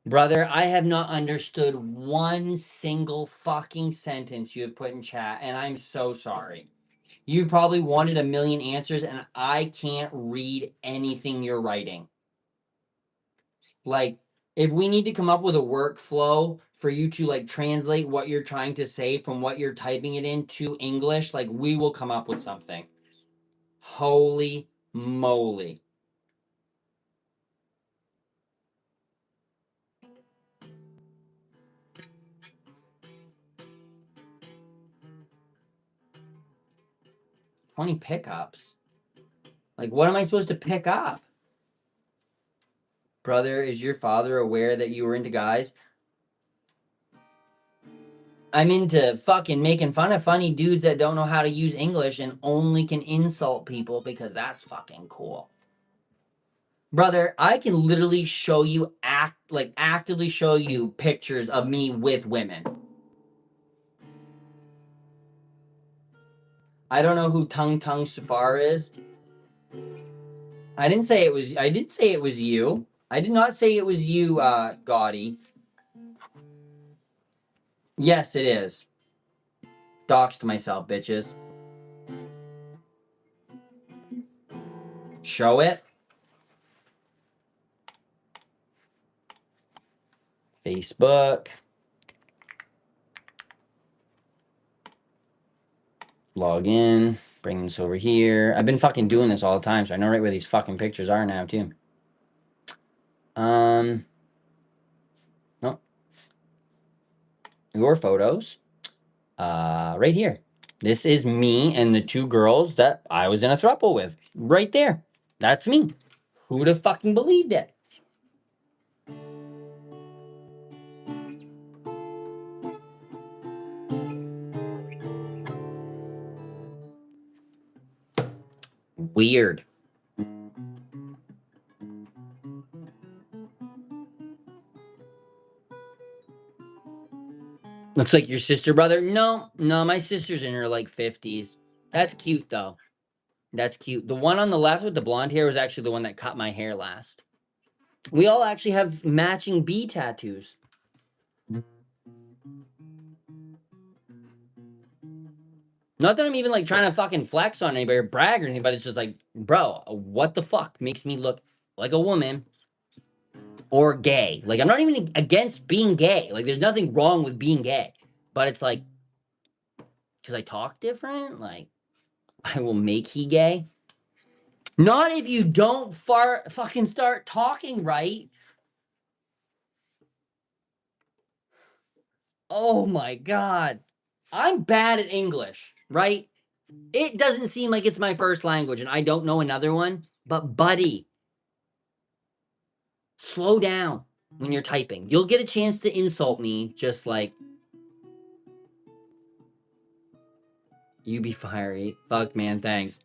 Speaker 1: Brother, I have not understood one single fucking sentence you have put in chat, and I'm so sorry. You probably wanted a million answers, and I can't read anything you're writing. Like, if we need to come up with a workflow for you to like translate what you're trying to say from what you're typing it into English, like we will come up with something. Holy moly. "20 pickups? Like, what am I supposed to pick up? Brother, is your father aware that you were into guys?" I'm into fucking making fun of funny dudes that don't know how to use English and only can insult people because that's fucking cool. Brother, I can literally show you actively show you pictures of me with women. I don't know who Tung Tung Safar is. I did say it was you. I did not say it was you, Gaudy. Yes, it is. Doxed myself, bitches. Show it. Facebook. Log in. Bring this over here. I've been fucking doing this all the time, so I know right where these fucking pictures are now, too. No. Your photos. Right here. This is me and the 2 girls that I was in a throuple with. Right there. That's me. Who'd have fucking believed it? Weird. Looks like your sister, brother. No, my sister's in her like 50s. That's cute though. That's cute. The one on the left with the blonde hair was actually the one that cut my hair last. We all actually have matching bee tattoos. Not that I'm even like trying to fucking flex on anybody or brag or anything, but it's just like, bro, what the fuck makes me look like a woman or gay? Like, I'm not even against being gay. Like, there's nothing wrong with being gay, but it's like, because I talk different, like, I will make he gay. Not if you don't fucking start talking right. Oh my God. I'm bad at English, right? It doesn't seem like it's my first language and I don't know another one, but buddy, slow down when you're typing. You'll get a chance to insult me just like, you be fiery. Fuck, man, thanks.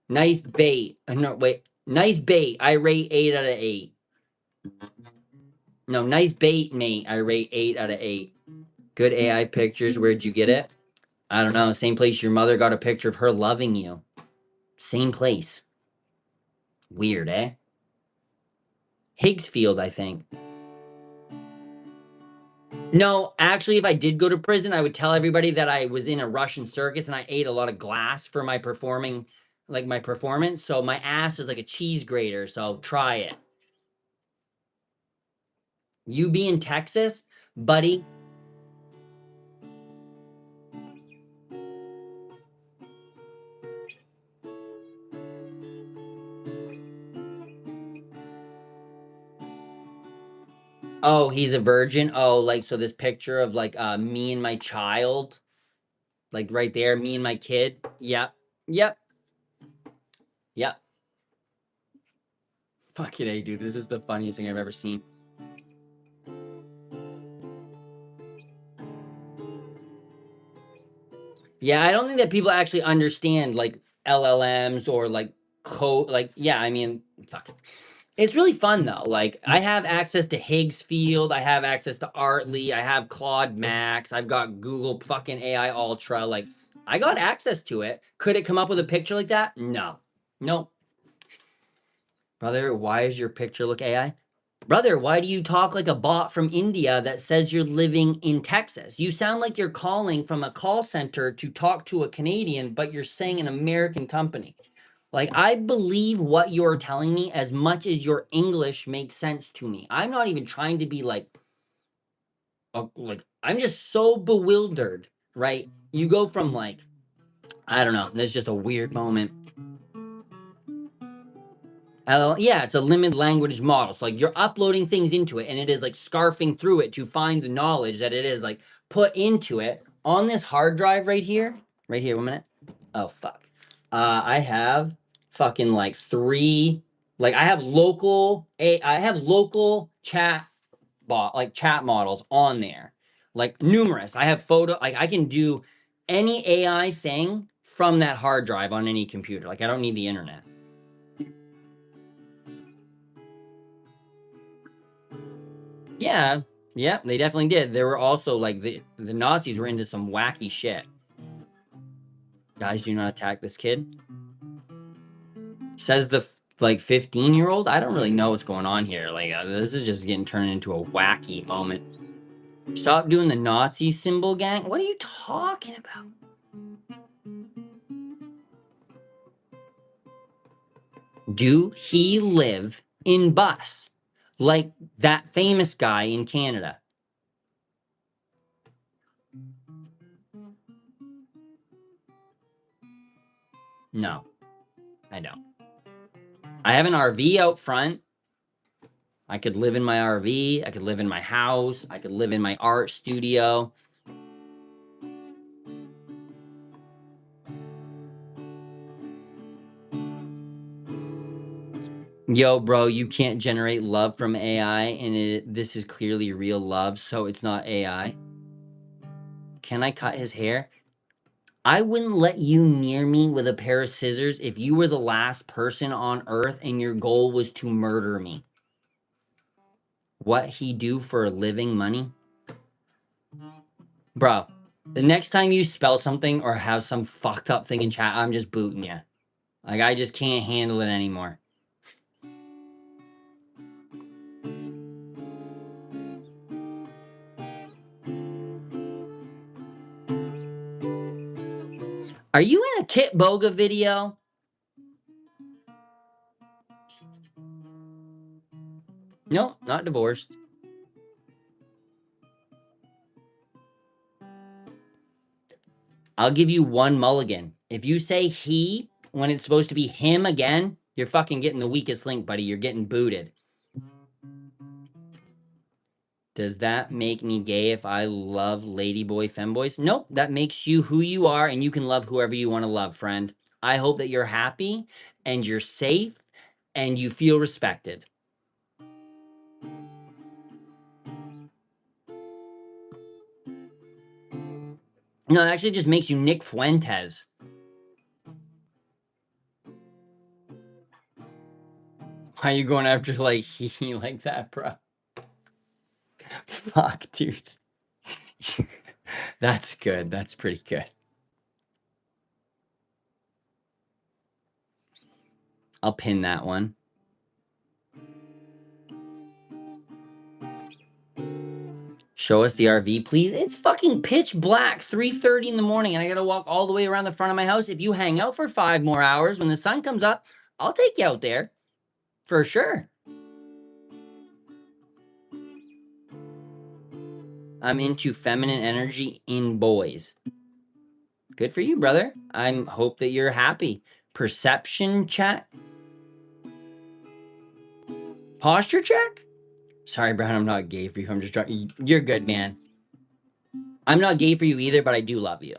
Speaker 1: Nice bait. No, wait. Nice bait. I rate 8 out of 8. No, nice bait, mate. I rate 8 out of 8. Good AI pictures. Where'd you get it? I don't know. Same place your mother got a picture of her loving you. Same place. Weird, eh? Higgsfield, I think. No, actually, if I did go to prison, I would tell everybody that I was in a Russian circus and I ate a lot of glass for my my performance. So my ass is like a cheese grater. So try it. You be in Texas, buddy. Oh, he's a virgin. Oh, like, so this picture of like me and my child, like right there, me and my kid. Yep. Yep. Yep. Fucking A, dude. This is the funniest thing I've ever seen. Yeah, I don't think that people actually understand like LLMs or like code. Like, yeah, I mean, fuck it. It's really fun though. Like, I have access to Higgsfield, I have access to Artly, I have Claude Max, I've got Google fucking AI Ultra. Like, I got access to it. Could it come up with a picture like that? No. Nope. Brother, why does your picture look AI? Brother, why do you talk like a bot from India that says you're living in Texas? You sound like you're calling from a call center to talk to a Canadian, but you're saying an American company. Like, I believe what you're telling me as much as your English makes sense to me. I'm not even trying to be like, I'm just so bewildered, right? You go from like, I don't know, there's just a weird moment. Yeah, it's a limited language model. So like you're uploading things into it and it is like scarfing through it to find the knowledge that it is like put into it on this hard drive right here. Right here, 1 minute. Oh fuck. I have fucking like 3, like I have local chat chat models on there. Like numerous. I have like I can do any AI thing from that hard drive on any computer. Like I don't need the internet. Yeah, yeah, they definitely did. There were also like the Nazis were into some wacky shit. Guys, do not attack this kid. Says the like 15-year-old. I don't really know what's going on here. Like this is just getting turned into a wacky moment. Stop doing the Nazi symbol gang. What are you talking about? Do he live in bus like that famous guy in Canada? No, I don't. I have an RV out front. I could live in my RV. I could live in my house. I could live in my art studio. Yo, bro, you can't generate love from AI, and this is clearly real love, so it's not AI. Can I cut his hair? I wouldn't let you near me with a pair of scissors if you were the last person on earth and your goal was to murder me. What he do for a living, money? Bro, the next time you spell something or have some fucked up thing in chat, I'm just booting you. Like, I just can't handle it anymore. Are you in a Kit Boga video? No, not divorced. I'll give you one mulligan. If you say he when it's supposed to be him again, you're fucking getting the weakest link, buddy. You're getting booted. Does that make me gay if I love ladyboy femboys? Nope, that makes you who you are, and you can love whoever you want to love, friend. I hope that you're happy and you're safe and you feel respected. No, it actually just makes you Nick Fuentes. Why are you going after like he like that, bro? Fuck, dude. That's good. That's pretty good. I'll pin that one. Show us the RV, please. It's fucking pitch black, 3:30 in the morning, and I gotta walk all the way around the front of my house. If you hang out for 5 more hours, when the sun comes up, I'll take you out there. For sure. I'm into feminine energy in boys. Good for you, brother. I hope that you're happy. Perception check? Posture check? Sorry, Brown, I'm not gay for you. I'm just trying. You're good, man. I'm not gay for you either, but I do love you.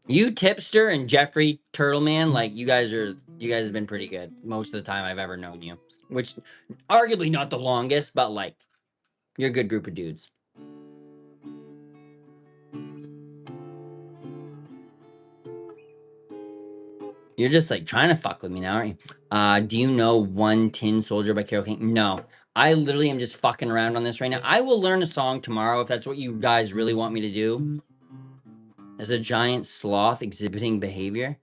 Speaker 1: You, Tipster, and Jeffrey Turtleman, like, you guys have been pretty good most of the time I've ever known you. Which, arguably not the longest, but, like, you're a good group of dudes. You're just, like, trying to fuck with me now, aren't you? Do you know One Tin Soldier by Carole King? No. I literally am just fucking around on this right now. I will learn a song tomorrow if that's what you guys really want me to do. As a giant sloth exhibiting behavior.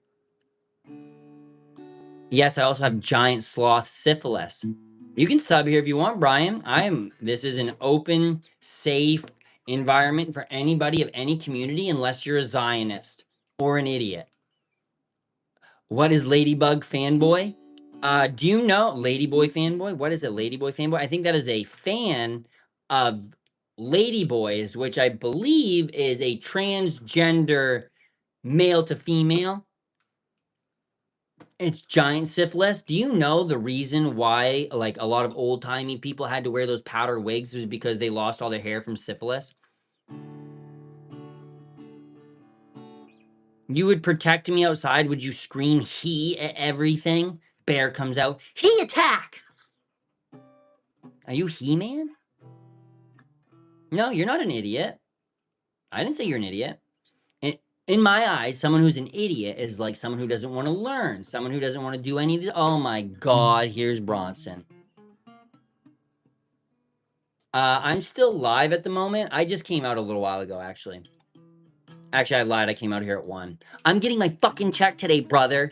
Speaker 1: Yes, I also have giant sloth syphilis. You can sub here if you want, Brian. This is an open, safe environment for anybody of any community unless you're a Zionist or an idiot. What is Ladybug Fanboy? Do you know Ladyboy Fanboy? What is a Ladyboy Fanboy? I think that is a fan of Ladyboys, which I believe is a transgender male to female. It's giant syphilis. Do you know the reason why, like, a lot of old-timey people had to wear those powder wigs was because they lost all their hair from syphilis? You would protect me outside. Would you scream he at everything? Bear comes out. He attack! Are you He-Man? No, you're not an idiot. I didn't say you're an idiot. In my eyes, someone who's an idiot is like someone who doesn't want to learn, someone who doesn't want to do any of this. Oh my God, here's Bronson. I'm still live at the moment. I just came out a little while ago, actually. Actually, I lied. I came out here at 1. I'm getting my fucking check today, brother.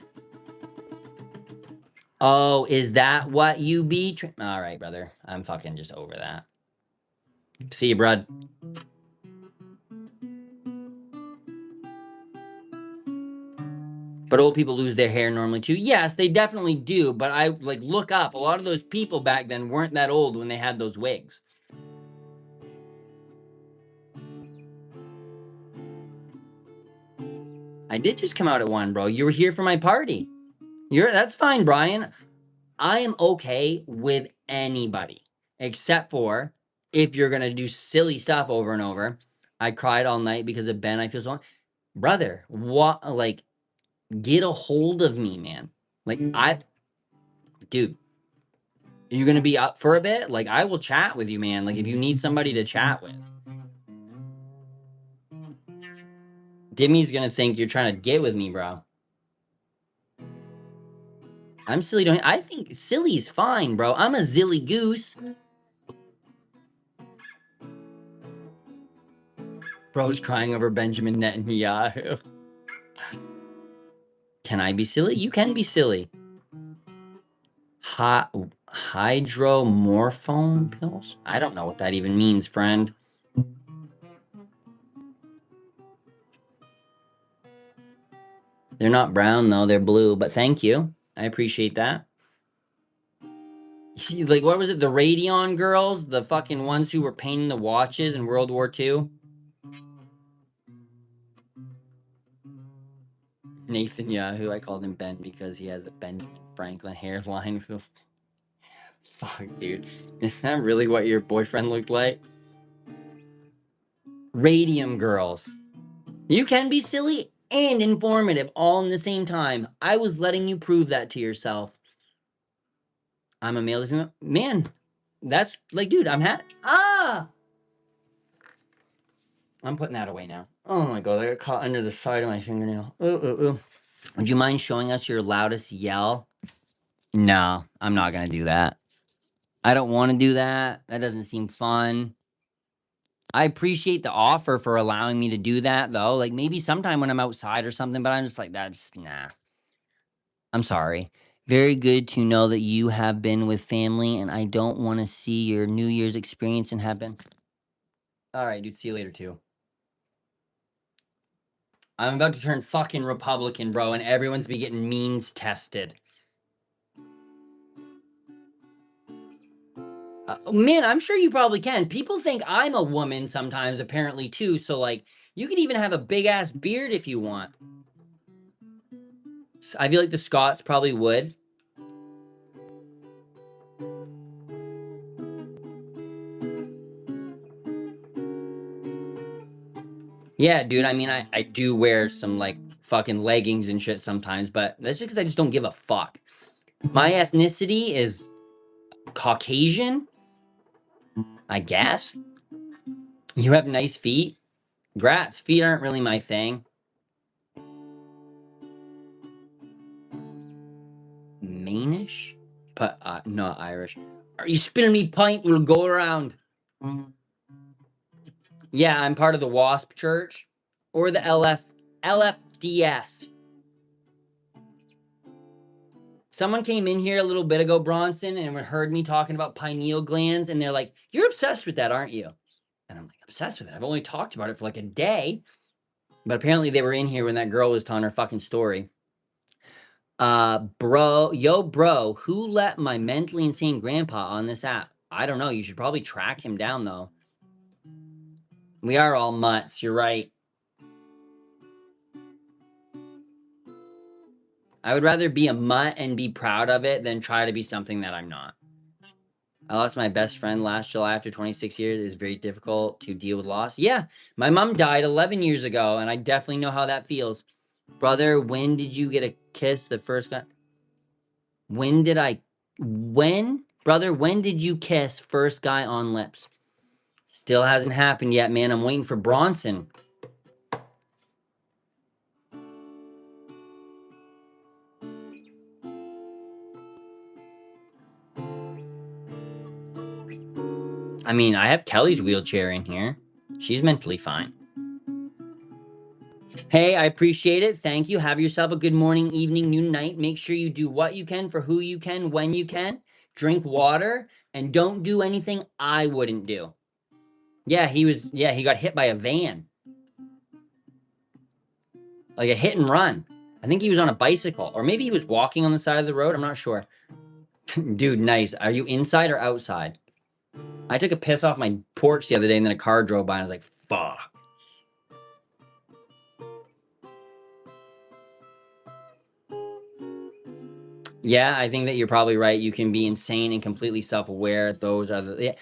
Speaker 1: Oh, is that what you be? All right, brother. I'm fucking just over that. See you, bud. But old people lose their hair normally too. Yes, they definitely do. But I like look up. A lot of those people back then weren't that old when they had those wigs. I did just come out at 1, bro. You were here for my party. That's fine, Brian. I am okay with anybody except for if you're gonna do silly stuff over and over. I cried all night because of Ben. I feel so, brother. What? Like, get a hold of me, man. Like, dude. Are you gonna be up for a bit? Like, I will chat with you, man. Like, if you need somebody to chat with. Dimmy's gonna think you're trying to get with me, bro. I'm silly. I think silly's fine, bro. I'm a zilly goose. Bro's crying over Benjamin Netanyahu. Can I be silly? You can be silly. Hydromorphone pills? I don't know what that even means, friend. They're not brown, though. They're blue, but thank you. I appreciate that. Like, what was it? The Radion girls? The fucking ones who were painting the watches in World War II? Nathan Yahoo. I called him Ben because he has a Benjamin Franklin hairline with a... Fuck, dude. Is that really what your boyfriend looked like? Radium girls. You can be silly and informative all in the same time. I was letting you prove that to yourself. I'm a male to female. Man, that's like, dude, I'm I'm putting that away now. Oh my god, I got caught under the side of my fingernail. Ooh, ooh, ooh. Would you mind showing us your loudest yell? No, I'm not gonna do that. I don't want to do that. That doesn't seem fun. I appreciate the offer for allowing me to do that, though. Like, maybe sometime when I'm outside or something, but I'm just like, that's nah. I'm sorry. Very good to know that you have been with family, and I don't want to see your New Year's experience and have been. All right, dude. See you later, too. I'm about to turn fucking Republican, bro, and everyone's be getting means tested. Man, I'm sure you probably can. People think I'm a woman sometimes, apparently, too. So, like, you could even have a big ass beard if you want. I feel like the Scots probably would. Yeah, dude. I mean, I do wear some like fucking leggings and shit sometimes, but that's just because I just don't give a fuck. My ethnicity is Caucasian, I guess. You have nice feet. Grats, feet aren't really my thing. Mainish? But not Irish. Are you spilling me pint? We'll go around. Yeah, I'm part of the WASP church or the LFDS. Someone came in here a little bit ago, Bronson, and heard me talking about pineal glands, and they're like, "You're obsessed with that, aren't you?" And I'm like, "Obsessed with it? I've only talked about it for like a day." But apparently they were in here when that girl was telling her fucking story. Bro, who let my mentally insane grandpa on this app? I don't know. You should probably track him down, though. We are all mutts. You're right. I would rather be a mutt and be proud of it than try to be something that I'm not. I lost my best friend last July after 26 years. It is very difficult to deal with loss. Yeah, my mom died 11 years ago, and I definitely know how that feels. Brother, when did you get a kiss the first guy? Brother, when did you kiss first guy on lips? Still hasn't happened yet, man. I'm waiting for Bronson. I mean, I have Kelly's wheelchair in here. She's mentally fine. Hey, I appreciate it. Thank you. Have yourself a good morning, evening, noon, night. Make sure you do what you can for who you can, when you can. Drink water and don't do anything I wouldn't do. Yeah, he got hit by a van. Like a hit and run. I think he was on a bicycle, or maybe he was walking on the side of the road. I'm not sure. Dude, nice. Are you inside or outside? I took a piss off my porch the other day and then a car drove by and I was like, fuck. Yeah, I think that you're probably right. You can be insane and completely self-aware. Those are the... Yeah.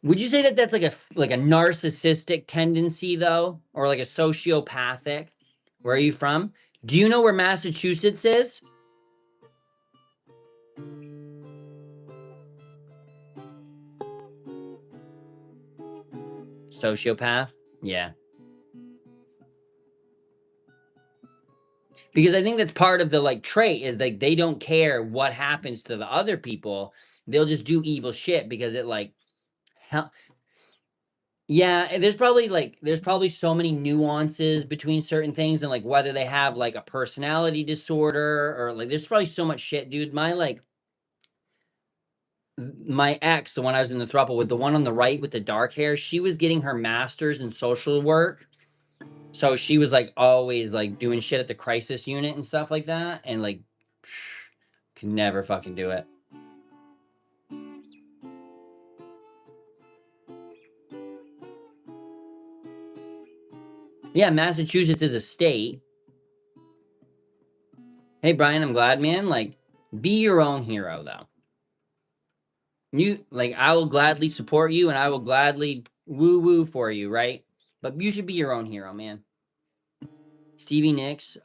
Speaker 1: Would you say that that's like a narcissistic tendency, though? Or like a sociopathic? Where are you from? Do you know where Massachusetts is? Sociopath? Yeah. Because I think that's part of the like trait is like they don't care what happens to the other people. They'll just do evil shit because it like hell. Yeah, there's probably so many nuances between certain things and like whether they have like a personality disorder or like there's probably so much shit, dude. My ex, the one I was in the throuple with, the one on the right with the dark hair, she was getting her master's in social work. So she was like always like doing shit at the crisis unit and stuff like that. And like could never fucking do it. Yeah, Massachusetts is a state. Hey Brian, I'm glad, man. Like, be your own hero though. You like I will gladly support you and I will gladly woo for you, right? But you should be your own hero, man. Stevie Nicks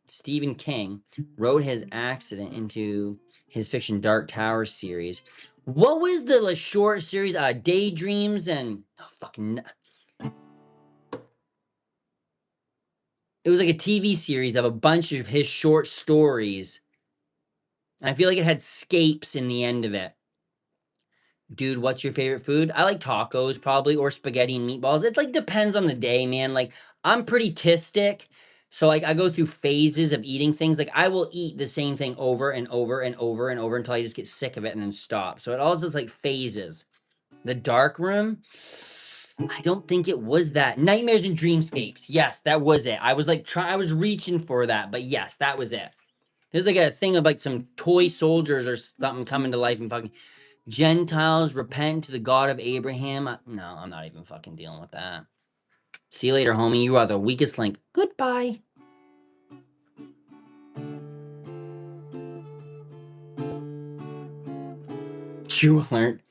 Speaker 1: Stephen King wrote his accident into his fiction Dark Tower series. What was the like, short series? Daydreams and it was like a TV series of a bunch of his short stories. I feel like it had scapes in the end of it. Dude, what's your favorite food? I like tacos probably or spaghetti and meatballs. It like depends on the day, man. Like I'm pretty tistic. So like I go through phases of eating things. Like I will eat the same thing over and over and over and over until I just get sick of it and then stop. So it all just like phases. The Dark Room, I don't think it was that. Nightmares and Dreamscapes. Yes, that was it. I was like I was reaching for that, but yes, that was it. There's like a thing of like some toy soldiers or something coming to life and fucking Gentiles repent to the God of Abraham. No, I'm not even fucking dealing with that. See you later, homie. You are the weakest link. Goodbye. Jew alert.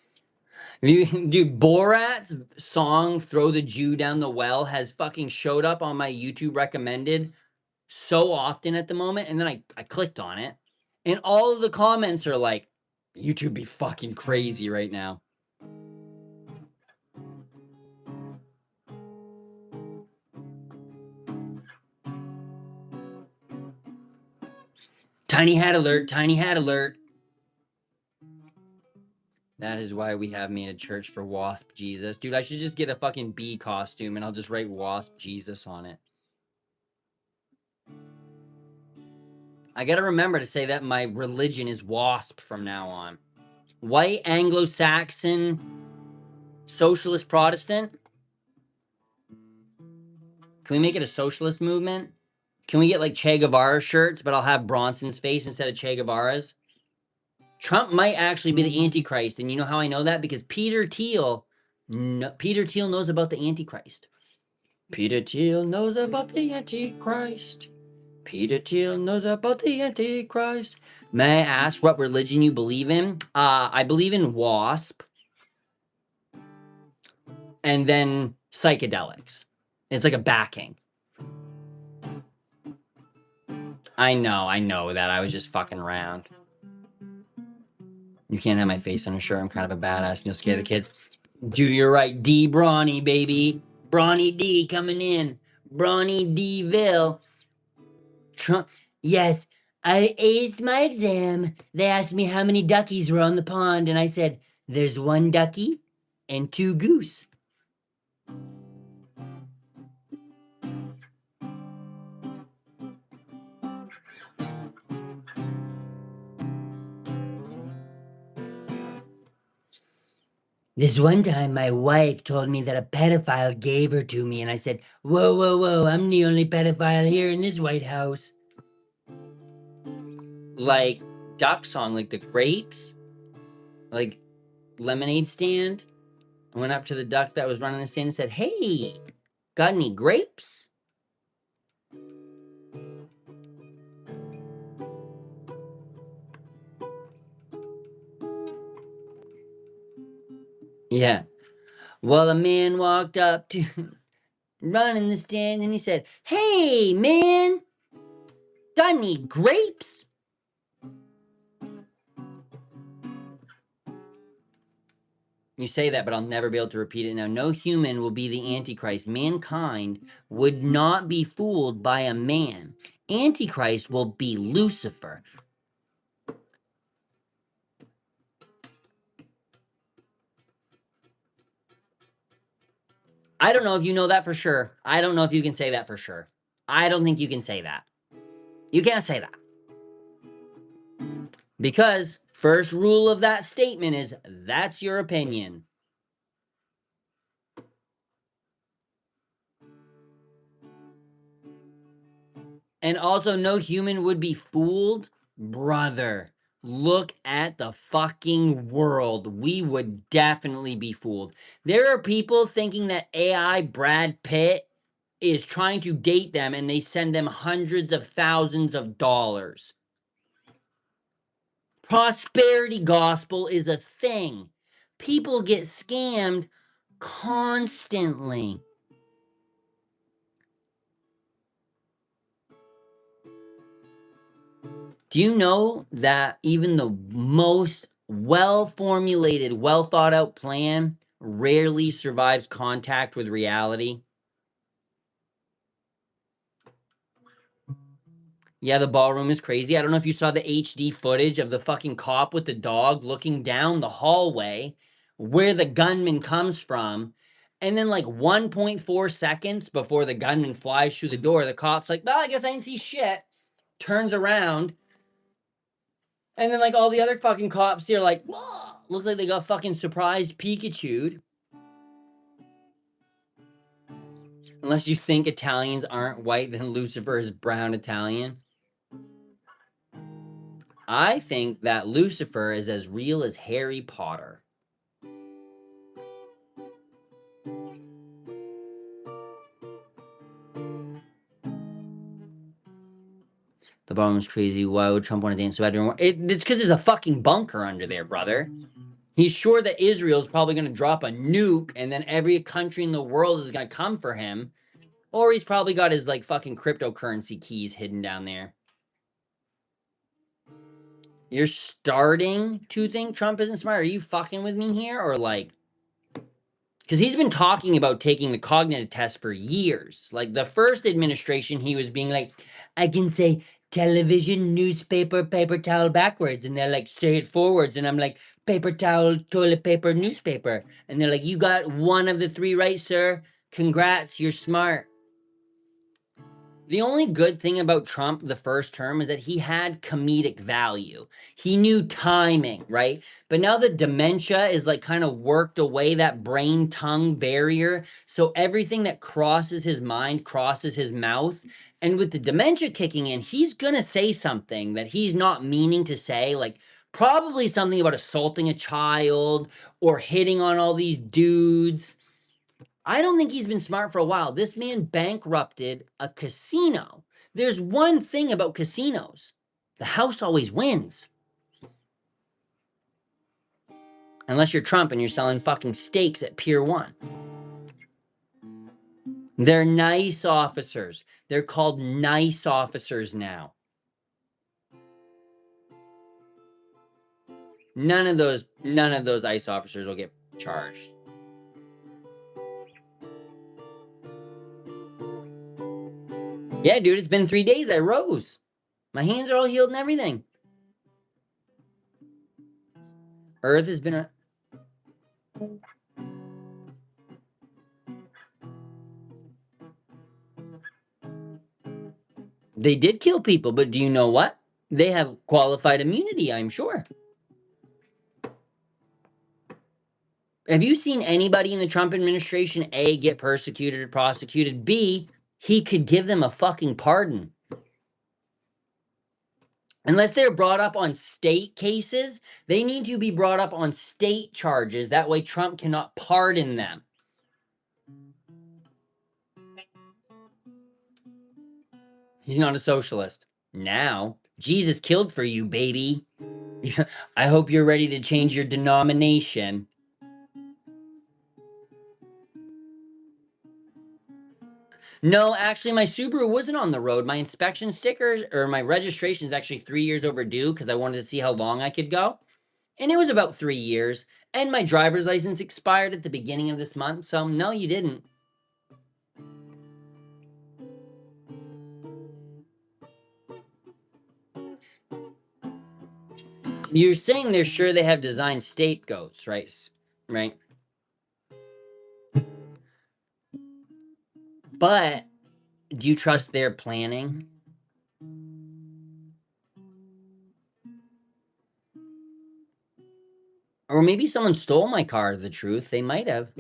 Speaker 1: Dude, Borat's song Throw the Jew Down the Well has fucking showed up on my YouTube recommended so often at the moment. And then I clicked on it. And all of the comments are like, YouTube be fucking crazy right now. Tiny hat alert, tiny hat alert. That is why we have made a church for Wasp Jesus. Dude, I should just get a fucking bee costume and I'll just write Wasp Jesus on it. I gotta remember to say that my religion is Wasp from now on. White Anglo-Saxon socialist Protestant? Can we make it a socialist movement? Can we get like Che Guevara shirts, but I'll have Bronson's face instead of Che Guevara's? Trump might actually be the Antichrist, and you know how I know that? Because Peter Thiel knows about the Antichrist. Peter Thiel knows about the Antichrist. Peter Thiel knows about the Antichrist. May I ask what religion you believe in? I believe in WASP. And then psychedelics. It's like a backing. I know that. I was just fucking around. You can't have my face on a shirt. I'm kind of a badass and you'll scare the kids. Dude, you're right. D Brawny, baby. Brawny D coming in. Brawny D-ville. Trump. Yes, I aced my exam. They asked me how many duckies were on the pond, and I said, there's one ducky and two goose. This one time, my wife told me that a pedophile gave her to me, and I said, whoa, whoa, whoa, I'm the only pedophile here in this White House. Like duck song, like the grapes, like lemonade stand. I went up to the duck that was running the stand and said, hey, got any grapes? Yeah. Well, a man walked up to running the stand and he said, hey, man, got any grapes? You say that, but I'll never be able to repeat it now. No human will be the Antichrist. Mankind would not be fooled by a man. Antichrist will be Lucifer. I don't know if you know that for sure. I don't know if you can say that for sure. I don't think you can say that. You can't say that. Because first rule of that statement is that's your opinion. And also, no human would be fooled. Brother, look at the fucking world. We would definitely be fooled. There are people thinking that AI Brad Pitt is trying to date them and they send them hundreds of thousands of dollars. Prosperity gospel is a thing. People get scammed constantly. Do you know that even the most well-formulated, well-thought-out plan rarely survives contact with reality? Yeah, the ballroom is crazy. I don't know if you saw the HD footage of the fucking cop with the dog looking down the hallway where the gunman comes from. And then, like 1.4 seconds before the gunman flies through the door, the cop's like, well, I guess I didn't see shit. Turns around. And then, like, all the other fucking cops, they're like, whoa, look like they got fucking surprised Pikachu'd. Unless you think Italians aren't white, then Lucifer is brown Italian. I think that Lucifer is as real as Harry Potter. The bottom's crazy. Why would Trump want to dance so bad? It's because there's a fucking bunker under there, brother. He's sure that Israel's probably going to drop a nuke and then every country in the world is going to come for him. Or he's probably got his, like, fucking cryptocurrency keys hidden down there. You're starting to think Trump isn't smart? Are you fucking with me here? Or, like... Because he's been talking about taking the cognitive test for years. Like, the first administration, he was being like, I can say television, newspaper, paper towel backwards. And they're like, say it forwards. And I'm like, paper towel, toilet paper, newspaper. And they're like, you got one of the three right, sir. Congrats, you're smart. The only good thing about Trump the first term is that he had comedic value. He knew timing, right? But now that dementia is like kind of worked away that brain tongue barrier, so everything that crosses his mind crosses his mouth. And with the dementia kicking in, he's gonna say something that he's not meaning to say, like probably something about assaulting a child or hitting on all these dudes. I don't think he's been smart for a while. This man bankrupted a casino. There's one thing about casinos. The house always wins. Unless you're Trump and you're selling fucking steaks at Pier 1. They're nice officers. They're called nice officers now. None of those ICE officers will get charged. Yeah, dude, it's been 3 days. I rose. My hands are all healed and everything. Earth has been a... They did kill people, but do you know what? They have qualified immunity, I'm sure. Have you seen anybody in the Trump administration, A, get persecuted or prosecuted? B, he could give them a fucking pardon. Unless they're brought up on state cases, they need to be brought up on state charges. That way Trump cannot pardon them. He's not a socialist. Now, Jesus killed for you, baby. I hope you're ready to change your denomination. No, actually, my Subaru wasn't on the road. My inspection stickers, or my registration is actually 3 years overdue because I wanted to see how long I could go. And it was about 3 years. And my driver's license expired at the beginning of this month. So, no, you didn't. You're saying they're sure they have designed scapegoats, right? Right. But do you trust their planning? Or maybe someone stole my car, the truth. They might have.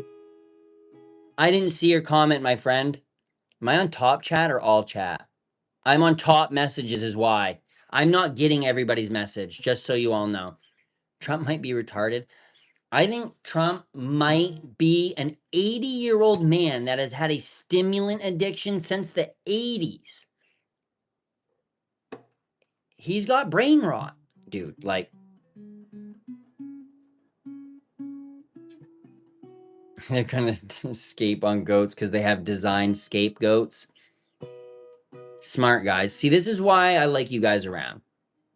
Speaker 1: I didn't see your comment, my friend. Am I on top chat or all chat? I'm on top messages is why. I'm not getting everybody's message, just so you all know. Trump might be retarded. I think Trump might be an 80-year-old man that has had a stimulant addiction since the 80s. He's got brain rot, dude. Like, they're gonna escape on goats because they have designed scapegoats. Smart guys. See, this is why I like you guys around.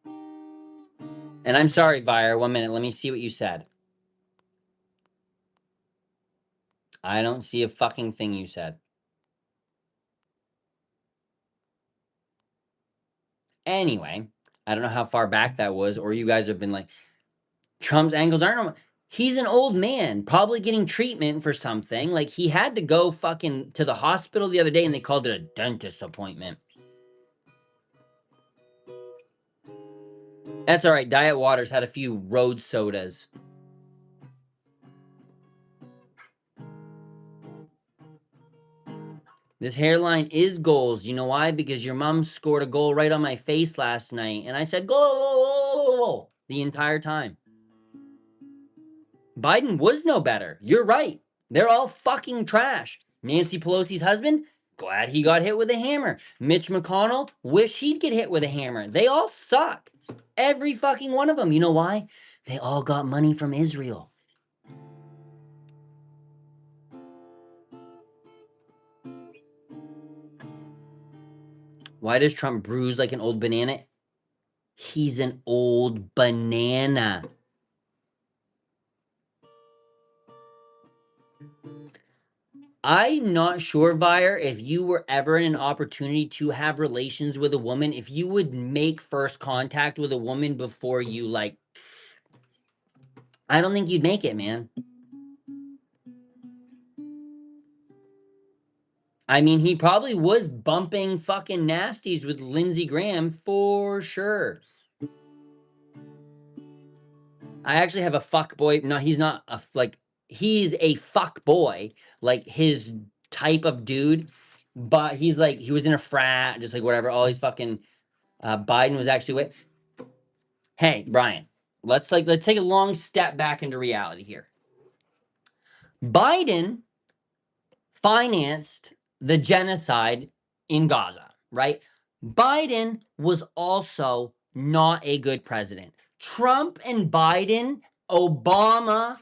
Speaker 1: And I'm sorry, Buyer. 1 minute. Let me see what you said. I don't see a fucking thing you said. Anyway, I don't know how far back that was, or you guys have been like, Trump's angles aren't normal. He's an old man, probably getting treatment for something. Like, he had to go fucking to the hospital the other day and they called it a dentist appointment. That's all right. Diet Waters had a few road sodas. This hairline is goals. You know why? Because your mom scored a goal right on my face last night. And I said, goal, the entire time. Biden was no better. You're right. They're all fucking trash. Nancy Pelosi's husband, glad he got hit with a hammer. Mitch McConnell, wish he'd get hit with a hammer. They all suck. Every fucking one of them. You know why? They all got money from Israel. Why does Trump bruise like an old banana? He's an old banana. I'm not sure, Vire, if you were ever in an opportunity to have relations with a woman, if you would make first contact with a woman before you, like, I don't think you'd make it, man. I mean, he probably was bumping fucking nasties with Lindsey Graham for sure. I actually have a fuck boy. No, he's not a, like, he's a fuck boy, like his type of dude, but he's like, he was in a frat, just like whatever, all these fucking, Biden was actually with. Hey, Brian, let's take a long step back into reality here. Biden financed the genocide in Gaza, right? Biden was also not a good president. Trump and Biden, Obama,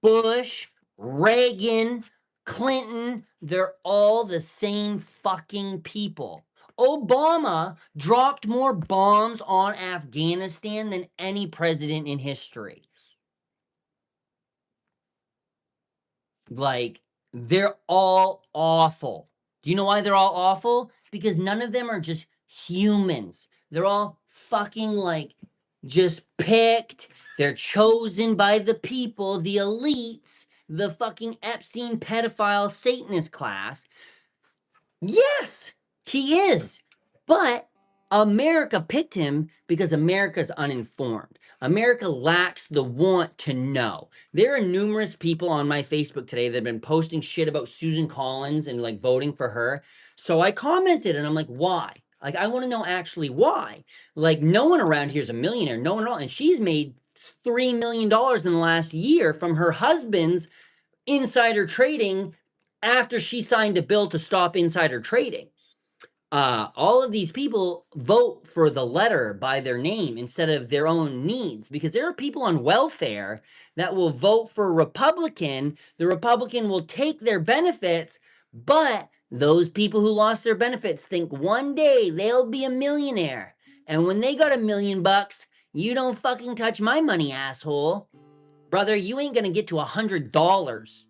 Speaker 1: Bush, Reagan, Clinton, they're all the same fucking people. Obama dropped more bombs on Afghanistan than any president in history. Like, they're all awful. Do you know why they're all awful? Because none of them are just humans. They're all fucking, like, just picked. They're chosen by the people, the elites, the fucking Epstein pedophile Satanist class. Yes, he is. But America picked him because America's uninformed. America lacks the want to know. There are numerous people on my Facebook today that have been posting shit about Susan Collins and like voting for her. So I commented and I'm like, why? Like, I want to know actually why. Like, no one around here is a millionaire. No one at all. And she's made $3 million in the last year from her husband's insider trading after she signed a bill to stop insider trading. All of these people vote for the letter by their name instead of their own needs, because there are people on welfare that will vote for a Republican. The Republican will take their benefits, but those people who lost their benefits think one day they'll be a millionaire. And when they got $1 million, You don't fucking touch my money, asshole. Brother, you ain't gonna get to $100.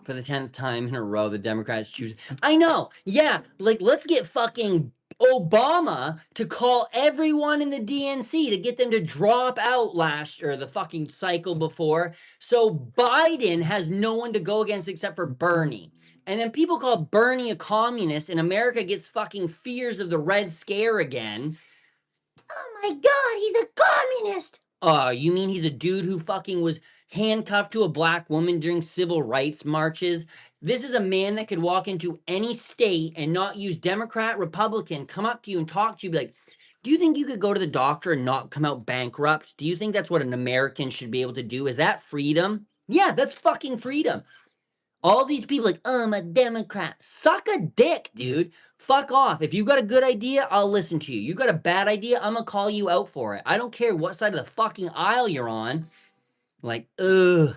Speaker 1: For the 10th time in a row, the Democrats choose. I know. Yeah. Like, let's get fucking Obama to call everyone in the DNC to get them to drop out the fucking cycle before. So Biden has no one to go against except for Bernie. And then people call Bernie a communist, and America gets fucking fears of the Red Scare again. Oh my God, he's a communist. You mean he's a dude who fucking was handcuffed to a black woman during civil rights marches? This is a man that could walk into any state and not use Democrat, Republican, come up to you and talk to you, be like, do you think you could go to the doctor and not come out bankrupt? Do you think that's what an American should be able to do? Is that freedom? Yeah, that's fucking freedom. All these people like, I'm a Democrat. Suck a dick, dude. Fuck off. If you got a good idea, I'll listen to you. You got a bad idea, I'm gonna call you out for it. I don't care what side of the fucking aisle you're on. Like, ugh.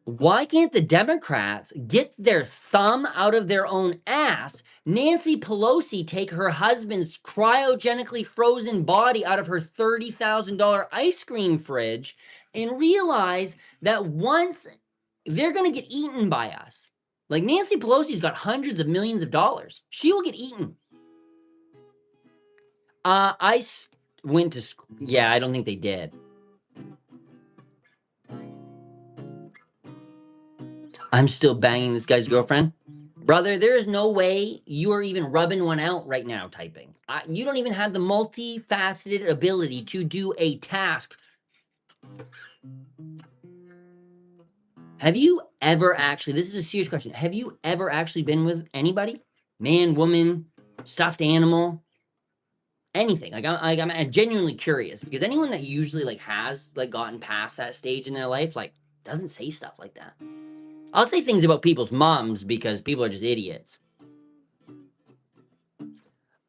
Speaker 1: Why can't the Democrats get their thumb out of their own ass? Nancy Pelosi take her husband's cryogenically frozen body out of her $30,000 ice cream fridge and realize that once they're going to get eaten by us. Like Nancy Pelosi's got hundreds of millions of dollars. She will get eaten. I went to school. Yeah, I don't think they did. I'm still banging this guy's girlfriend. Brother, there is no way you are even rubbing one out right now typing. You don't even have the multifaceted ability to do a task. Have you ever actually, this is a serious question, have you ever actually been with anybody? Man, woman, stuffed animal, anything? I'm genuinely curious because anyone that usually like has like gotten past that stage in their life like doesn't say stuff like that. I'll say things about people's moms because people are just idiots.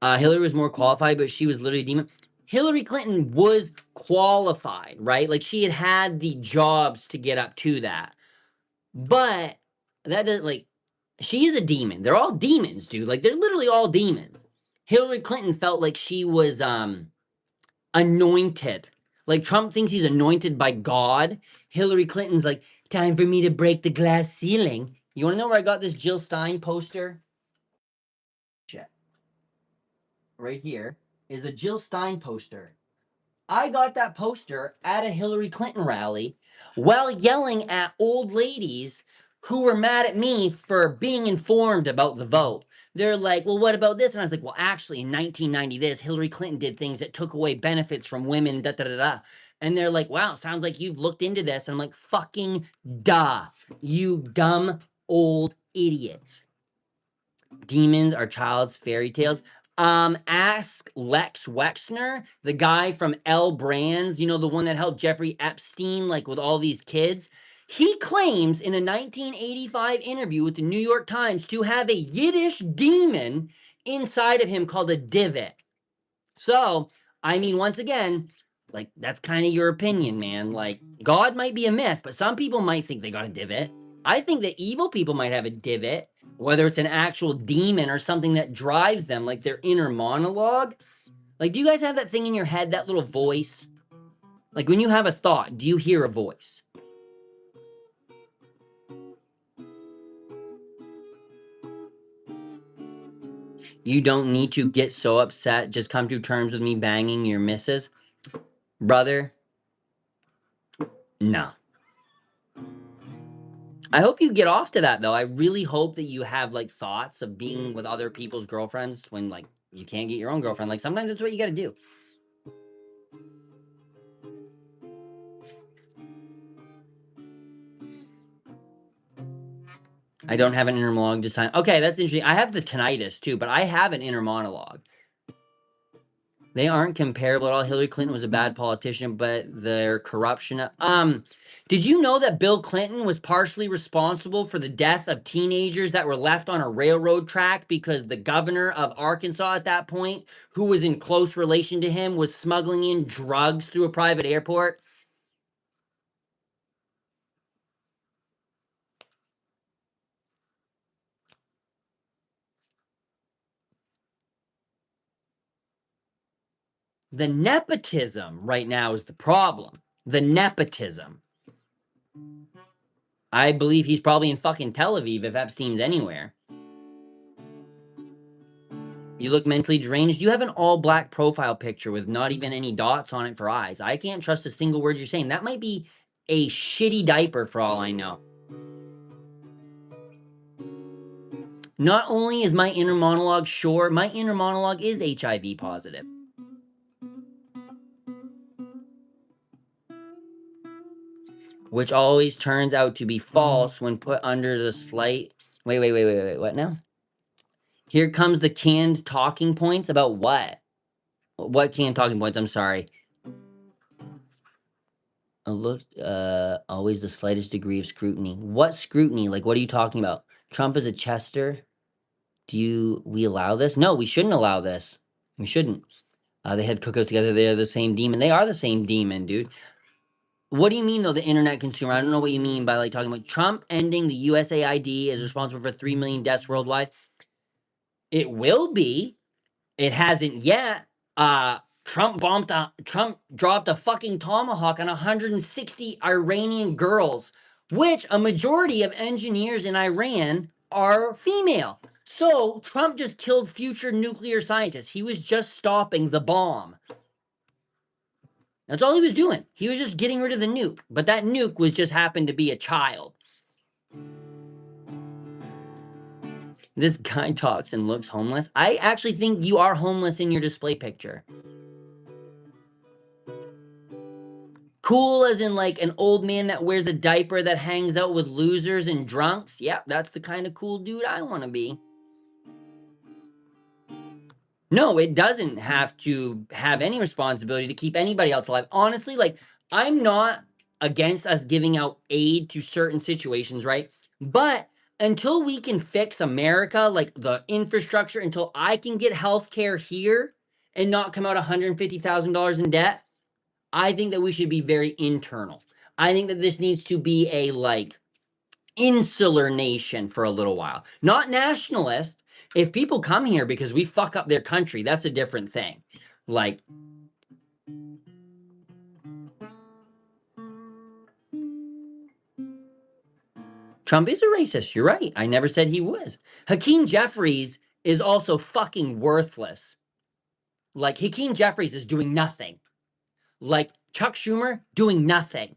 Speaker 1: Hillary was more qualified, but she was literally a demon. Hillary Clinton was qualified, right? Like she had the jobs to get up to that. But that doesn't like she is a demon. They're all demons, dude. Like they're literally all demons. Hillary Clinton felt like she was anointed. Like Trump thinks he's anointed by God. Hillary Clinton's like, time for me to break the glass ceiling. You want to know where I got this Jill Stein poster? Shit. Right here is a Jill Stein poster. I got that poster at a Hillary Clinton rally while yelling at old ladies who were mad at me for being informed about the vote. They're like, well, what about this? And I was like, well, actually, in 1990, Hillary Clinton did things that took away benefits from women, da da da da. And they're like, wow, sounds like you've looked into this. And I'm like, fucking duh, you dumb old idiots. Demons are child's fairy tales. Ask Lex Wexner, the guy from L Brands, you know, the one that helped Jeffrey Epstein, like with all these kids. He claims in a 1985 interview with the New York Times to have a Yiddish demon inside of him called a divot. So, I mean, once again, like, that's kind of your opinion, man. Like, God might be a myth, but some people might think they got a divot. I think that evil people might have a divot, whether it's an actual demon or something that drives them, like their inner monologue. Like, do you guys have that thing in your head, that little voice? Like, when you have a thought, do you hear a voice? You don't need to get so upset. Just come to terms with me banging your missus. Brother, no. I hope you get off to that, though. I really hope that you have, like, thoughts of being with other people's girlfriends when, like, you can't get your own girlfriend. Like, sometimes that's what you gotta do. I don't have an inner monologue this time. Okay, that's interesting. I have the tinnitus, too, but I have an inner monologue. They aren't comparable at all. Hillary Clinton was a bad politician, but their corruption... Did you know that Bill Clinton was partially responsible for the death of teenagers that were left on a railroad track because the governor of Arkansas at that point, who was in close relation to him, was smuggling in drugs through a private airport? The nepotism right now is the problem. The nepotism. I believe he's probably in fucking Tel Aviv if Epstein's anywhere. You look mentally deranged. You have an all-black profile picture with not even any dots on it for eyes. I can't trust a single word you're saying. That might be a shitty diaper for all I know. Not only is my inner monologue sure, my inner monologue is HIV positive. Which always turns out to be false when put under the slight... Wait, what now? Here comes the canned talking points about what? What canned talking points? I'm sorry. Look, always the slightest degree of scrutiny. What scrutiny? Like, what are you talking about? Trump is a Chester? We allow this? No, we shouldn't allow this. We shouldn't. They had cookouts together. They're the same demon. They are the same demon, dude. What do you mean, though, the internet consumer? I don't know what you mean by, like, talking about Trump ending the USAID is responsible for 3 million deaths worldwide. It will be. It hasn't yet. Trump dropped a fucking tomahawk on 160 Iranian girls, which a majority of engineers in Iran are female. So Trump just killed future nuclear scientists. He was just stopping the bomb. That's all he was doing. He was just getting rid of the nuke. But that nuke was just happened to be a child. This guy talks and looks homeless. I actually think you are homeless in your display picture. Cool as in like an old man that wears a diaper that hangs out with losers and drunks. Yep, that's the kind of cool dude I want to be. No, it doesn't have to have any responsibility to keep anybody else alive. Honestly, like, I'm not against us giving out aid to certain situations, right? But until we can fix America, like the infrastructure, until I can get healthcare here and not come out $150,000 in debt, I think that we should be very internal. I think that this needs to be a, like, insular nation for a little while. Not nationalist. If people come here because we fuck up their country, that's a different thing. Like, Trump is a racist. You're right. I never said he was. Hakeem Jeffries is also fucking worthless. Like, Hakeem Jeffries is doing nothing. Like, Chuck Schumer doing nothing.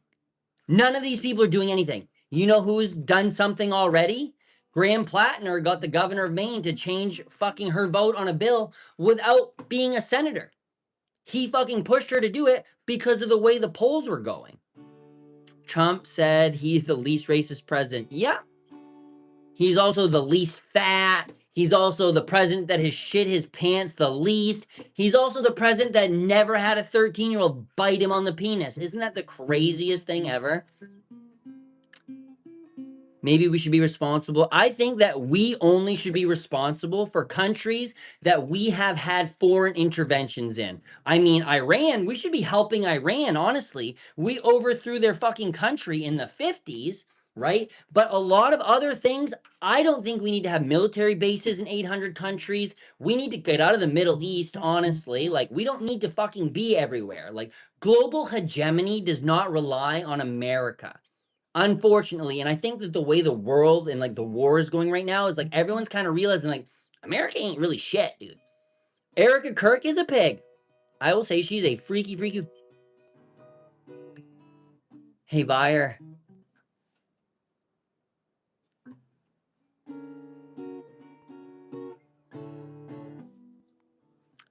Speaker 1: None of these people are doing anything. You know who's done something already? Graham Plattner got the governor of Maine to change fucking her vote on a bill without being a senator. He fucking pushed her to do it because of the way the polls were going. Trump said he's the least racist president. Yeah. He's also the least fat. He's also the president that has shit his pants the least. He's also the president that never had a 13-year-old bite him on the penis. Isn't that the craziest thing ever? Maybe we should be responsible. I think that we only should be responsible for countries that we have had foreign interventions in. I mean, Iran, we should be helping Iran, honestly. We overthrew their fucking country in the 50s, right? But a lot of other things, I don't think we need to have military bases in 800 countries. We need to get out of the Middle East, honestly. Like, we don't need to fucking be everywhere. Like, global hegemony does not rely on America. Unfortunately, and I think that the way the world and like the war is going right now is like everyone's kind of realizing like America ain't really shit, dude. Erica Kirk is a pig. I will say she's a freaky. Hey, Buyer.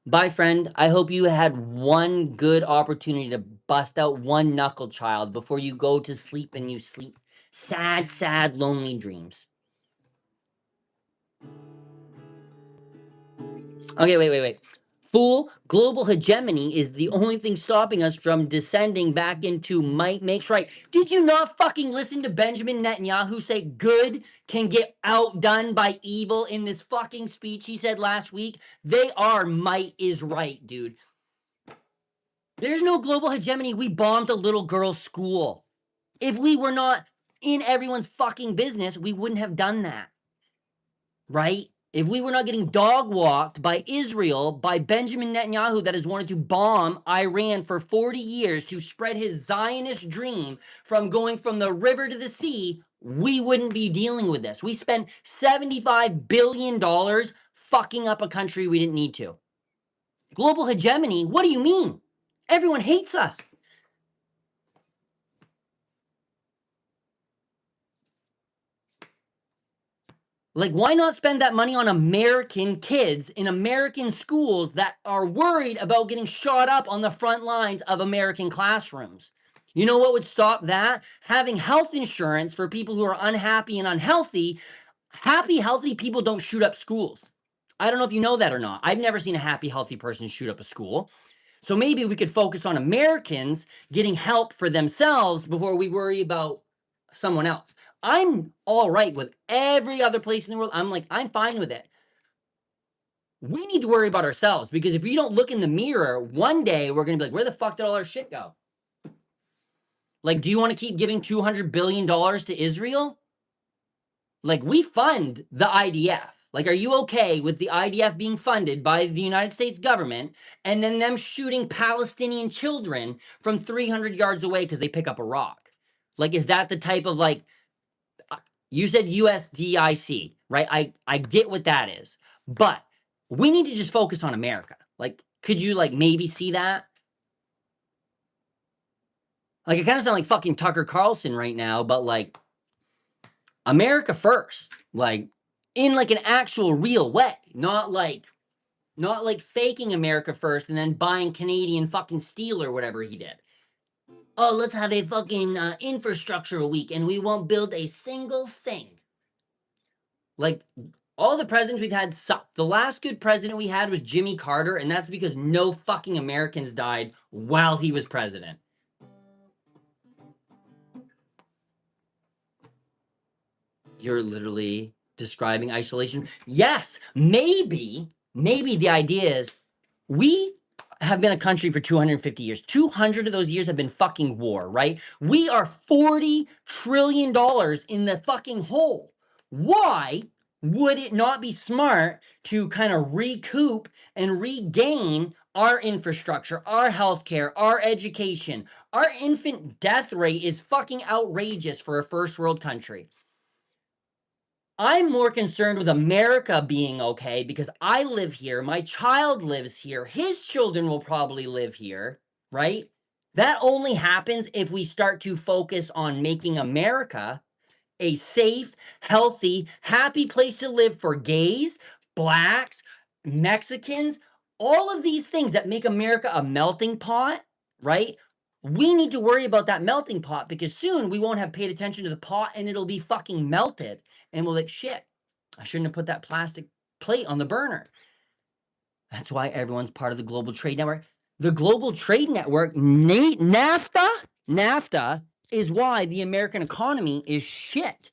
Speaker 1: Bye, friend. I hope you had one good opportunity to bust out one knuckle child before you go to sleep and you sleep sad, lonely dreams. Okay, wait. Fool, global hegemony is the only thing stopping us from descending back into might makes right. Did you not fucking listen to Benjamin Netanyahu say good can get outdone by evil in this fucking speech he said last week? They are might is right, dude. There's no global hegemony. We bombed a little girl's school. If we were not in everyone's fucking business, we wouldn't have done that. Right? if we were not getting dog walked by Israel, by Benjamin Netanyahu that has wanted to bomb Iran for 40 years to spread his Zionist dream from going from the river to the sea, we wouldn't be dealing with this. We spent $75 billion fucking up a country we didn't need to. Global hegemony, what do you mean? Everyone hates us. Like, why not spend that money on American kids in American schools that are worried about getting shot up on the front lines of American classrooms? You know what would stop that? Having health insurance for people who are unhappy and unhealthy. Happy, healthy people don't shoot up schools. I don't know if you know that or not. I've never seen a happy, healthy person shoot up a school. So maybe we could focus on Americans getting help for themselves before we worry about someone else. I'm all right with every other place in the world. I'm fine with it. We need to worry about ourselves, because if we don't look in the mirror, one day we're going to be like, where the fuck did all our shit go? Like, do you want to keep giving $200 billion to Israel? Like, we fund the IDF. Like, are you okay with the IDF being funded by the United States government and then them shooting Palestinian children from 300 yards away because they pick up a rock? Like, is that the type of, like, you said USDIC, right? I get what that is, but we need to just focus on America. Like, could you, like, maybe see that? Like, I kind of sound like fucking Tucker Carlson right now, but, like, America first. Like, in, like, an actual real way. Not like faking America first and then buying Canadian fucking steel or whatever he did. Oh, let's have a fucking infrastructure week and we won't build a single thing. Like, all the presidents we've had sucked. The last good president we had was Jimmy Carter, and that's because no fucking Americans died while he was president. You're literally describing isolation. Yes, maybe the idea is we have been a country for 250 years. 200 of those years have been fucking war, right? We are $40 trillion in the fucking hole. Why would it not be smart to kind of recoup and regain our infrastructure, our healthcare, our education? Our infant death rate is fucking outrageous for a first world country. I'm more concerned with America being okay because I live here, my child lives here, his children will probably live here, right? That only happens if we start to focus on making America a safe, healthy, happy place to live for gays, blacks, Mexicans, all of these things that make America a melting pot, right? We need to worry about that melting pot because soon we won't have paid attention to the pot and it'll be fucking melted. And we'll like, shit, I shouldn't have put that plastic plate on the burner. That's why everyone's part of the Global Trade Network. The Global Trade Network, NAFTA is why the American economy is shit,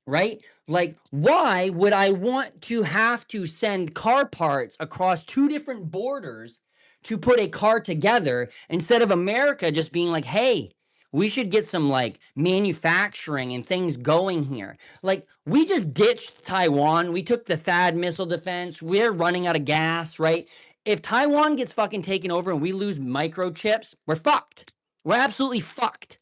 Speaker 1: right? Like, why would I want to have to send car parts across two different borders to put a car together instead of America just being like, hey, we should get some like manufacturing and things going here. Like, we just ditched Taiwan. We took the THAAD missile defense. We're running out of gas, right? If Taiwan gets fucking taken over and we lose microchips, we're fucked. We're absolutely fucked.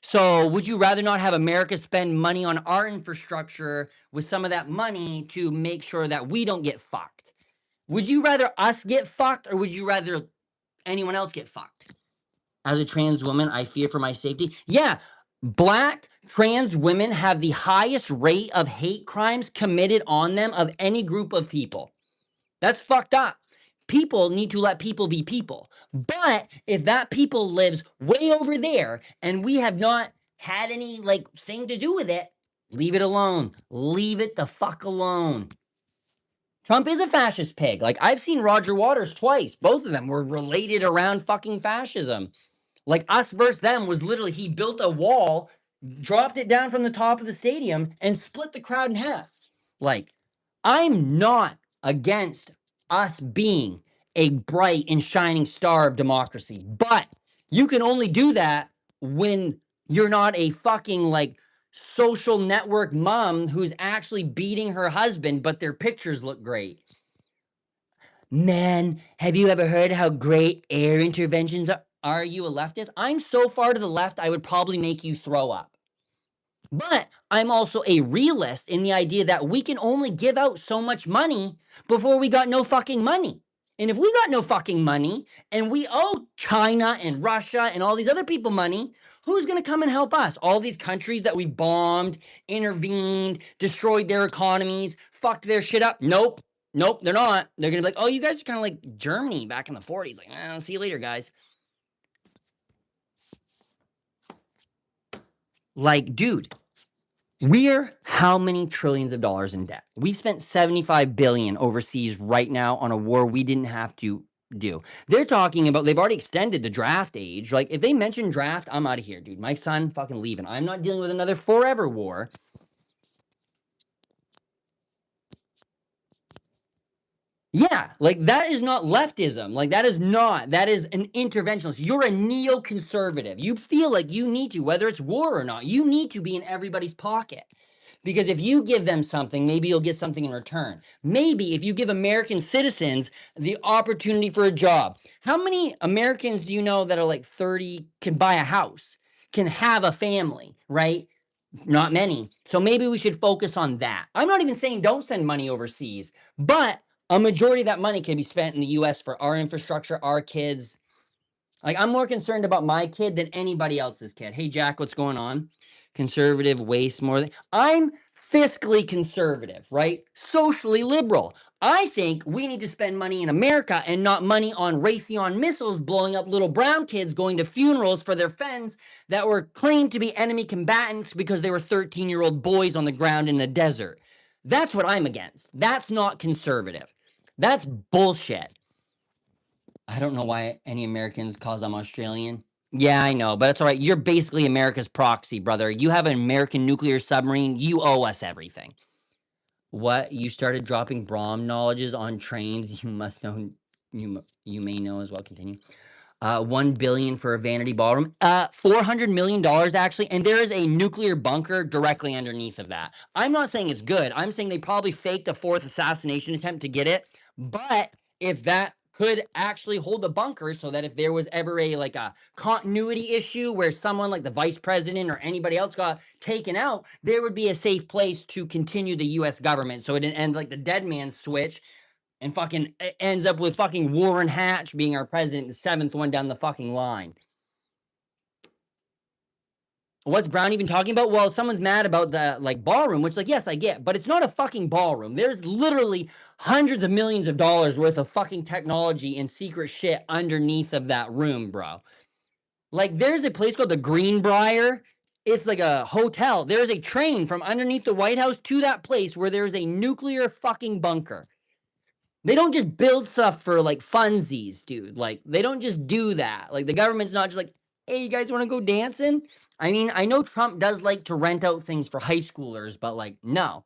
Speaker 1: So would you rather not have America spend money on our infrastructure with some of that money to make sure that we don't get fucked? Would you rather us get fucked or would you rather anyone else get fucked? As a trans woman, I fear for my safety. Yeah, black trans women have the highest rate of hate crimes committed on them of any group of people. That's fucked up. People need to let people be people. But if that people lives way over there and we have not had any like thing to do with it, leave it alone. Leave it the fuck alone. Trump is a fascist pig. Like, I've seen Roger Waters twice. Both of them were related around fucking fascism. Like, us versus them was literally he built a wall, dropped it down from the top of the stadium, and split the crowd in half. Like, I'm not against us being a bright and shining star of democracy, but you can only do that when you're not a fucking like social network mom who's actually beating her husband, but their pictures look great. Man, have you ever heard how great air interventions are? Are you a leftist? I'm so far to the left, I would probably make you throw up. But I'm also a realist in the idea that we can only give out so much money before we got no fucking money. And if we got no fucking money and we owe China and Russia and all these other people money, who's going to come and help us? All these countries that we bombed, intervened, destroyed their economies, fucked their shit up. Nope. Nope, they're not. They're going to be like, oh, you guys are kind of like Germany back in the 40s. Like, I'll see you later, guys. Like, dude, we're how many trillions of dollars in debt? We've spent 75 billion overseas right now on a war we didn't have to do. They're talking about, they've already extended the draft age. Like, if they mention draft, I'm out of here, dude. My son fucking leaving. I'm not dealing with another forever war. Yeah, like that is not leftism. Like that is an interventionist. You're a neoconservative. You feel like you need to, whether it's war or not, you need to be in everybody's pocket. Because if you give them something, maybe you'll get something in return. Maybe if you give American citizens the opportunity for a job. How many Americans do you know that are like 30 can buy a house, can have a family, right? Not many. So maybe we should focus on that. I'm not even saying don't send money overseas, but a majority of that money can be spent in the US for our infrastructure, our kids. Like, I'm more concerned about my kid than anybody else's kid. Hey, Jack, what's going on? Conservative waste more than I'm fiscally conservative, right? Socially liberal. I think we need to spend money in America and not money on Raytheon missiles blowing up little brown kids going to funerals for their friends that were claimed to be enemy combatants because they were 13-year-old boys on the ground in the desert. That's what I'm against. That's not conservative. That's bullshit. I don't know why any Americans cause I'm Australian. Yeah, I know, but it's all right. You're basically America's proxy, brother. You have an American nuclear submarine. You owe us everything. What? You started dropping Brahm knowledges on trains. You must know. You may know as well. Continue. 1 billion for a vanity ballroom. $400 million actually, and there is a nuclear bunker directly underneath of that. I'm not saying it's good. I'm saying they probably faked a fourth assassination attempt to get it. But if that could actually hold the bunker, so that if there was ever a continuity issue where someone like the vice president or anybody else got taken out, there would be a safe place to continue the U.S. government. So it didn't end like the dead man switch and fucking ends up with fucking Warren Hatch being our president, the 7th one down the fucking line. What's Brown even talking about? Well, someone's mad about the ballroom, which yes, I get, but it's not a fucking ballroom. There's literally hundreds of millions of dollars worth of fucking technology and secret shit underneath of that room, bro. There's a place called the Greenbrier. It's like a hotel. There's a train from underneath the White House to that place where there's a nuclear fucking bunker. They don't just build stuff for funsies, dude. They don't just do that. The government's not just hey, you guys want to go dancing? I mean, I know Trump does like to rent out things for high schoolers, but no.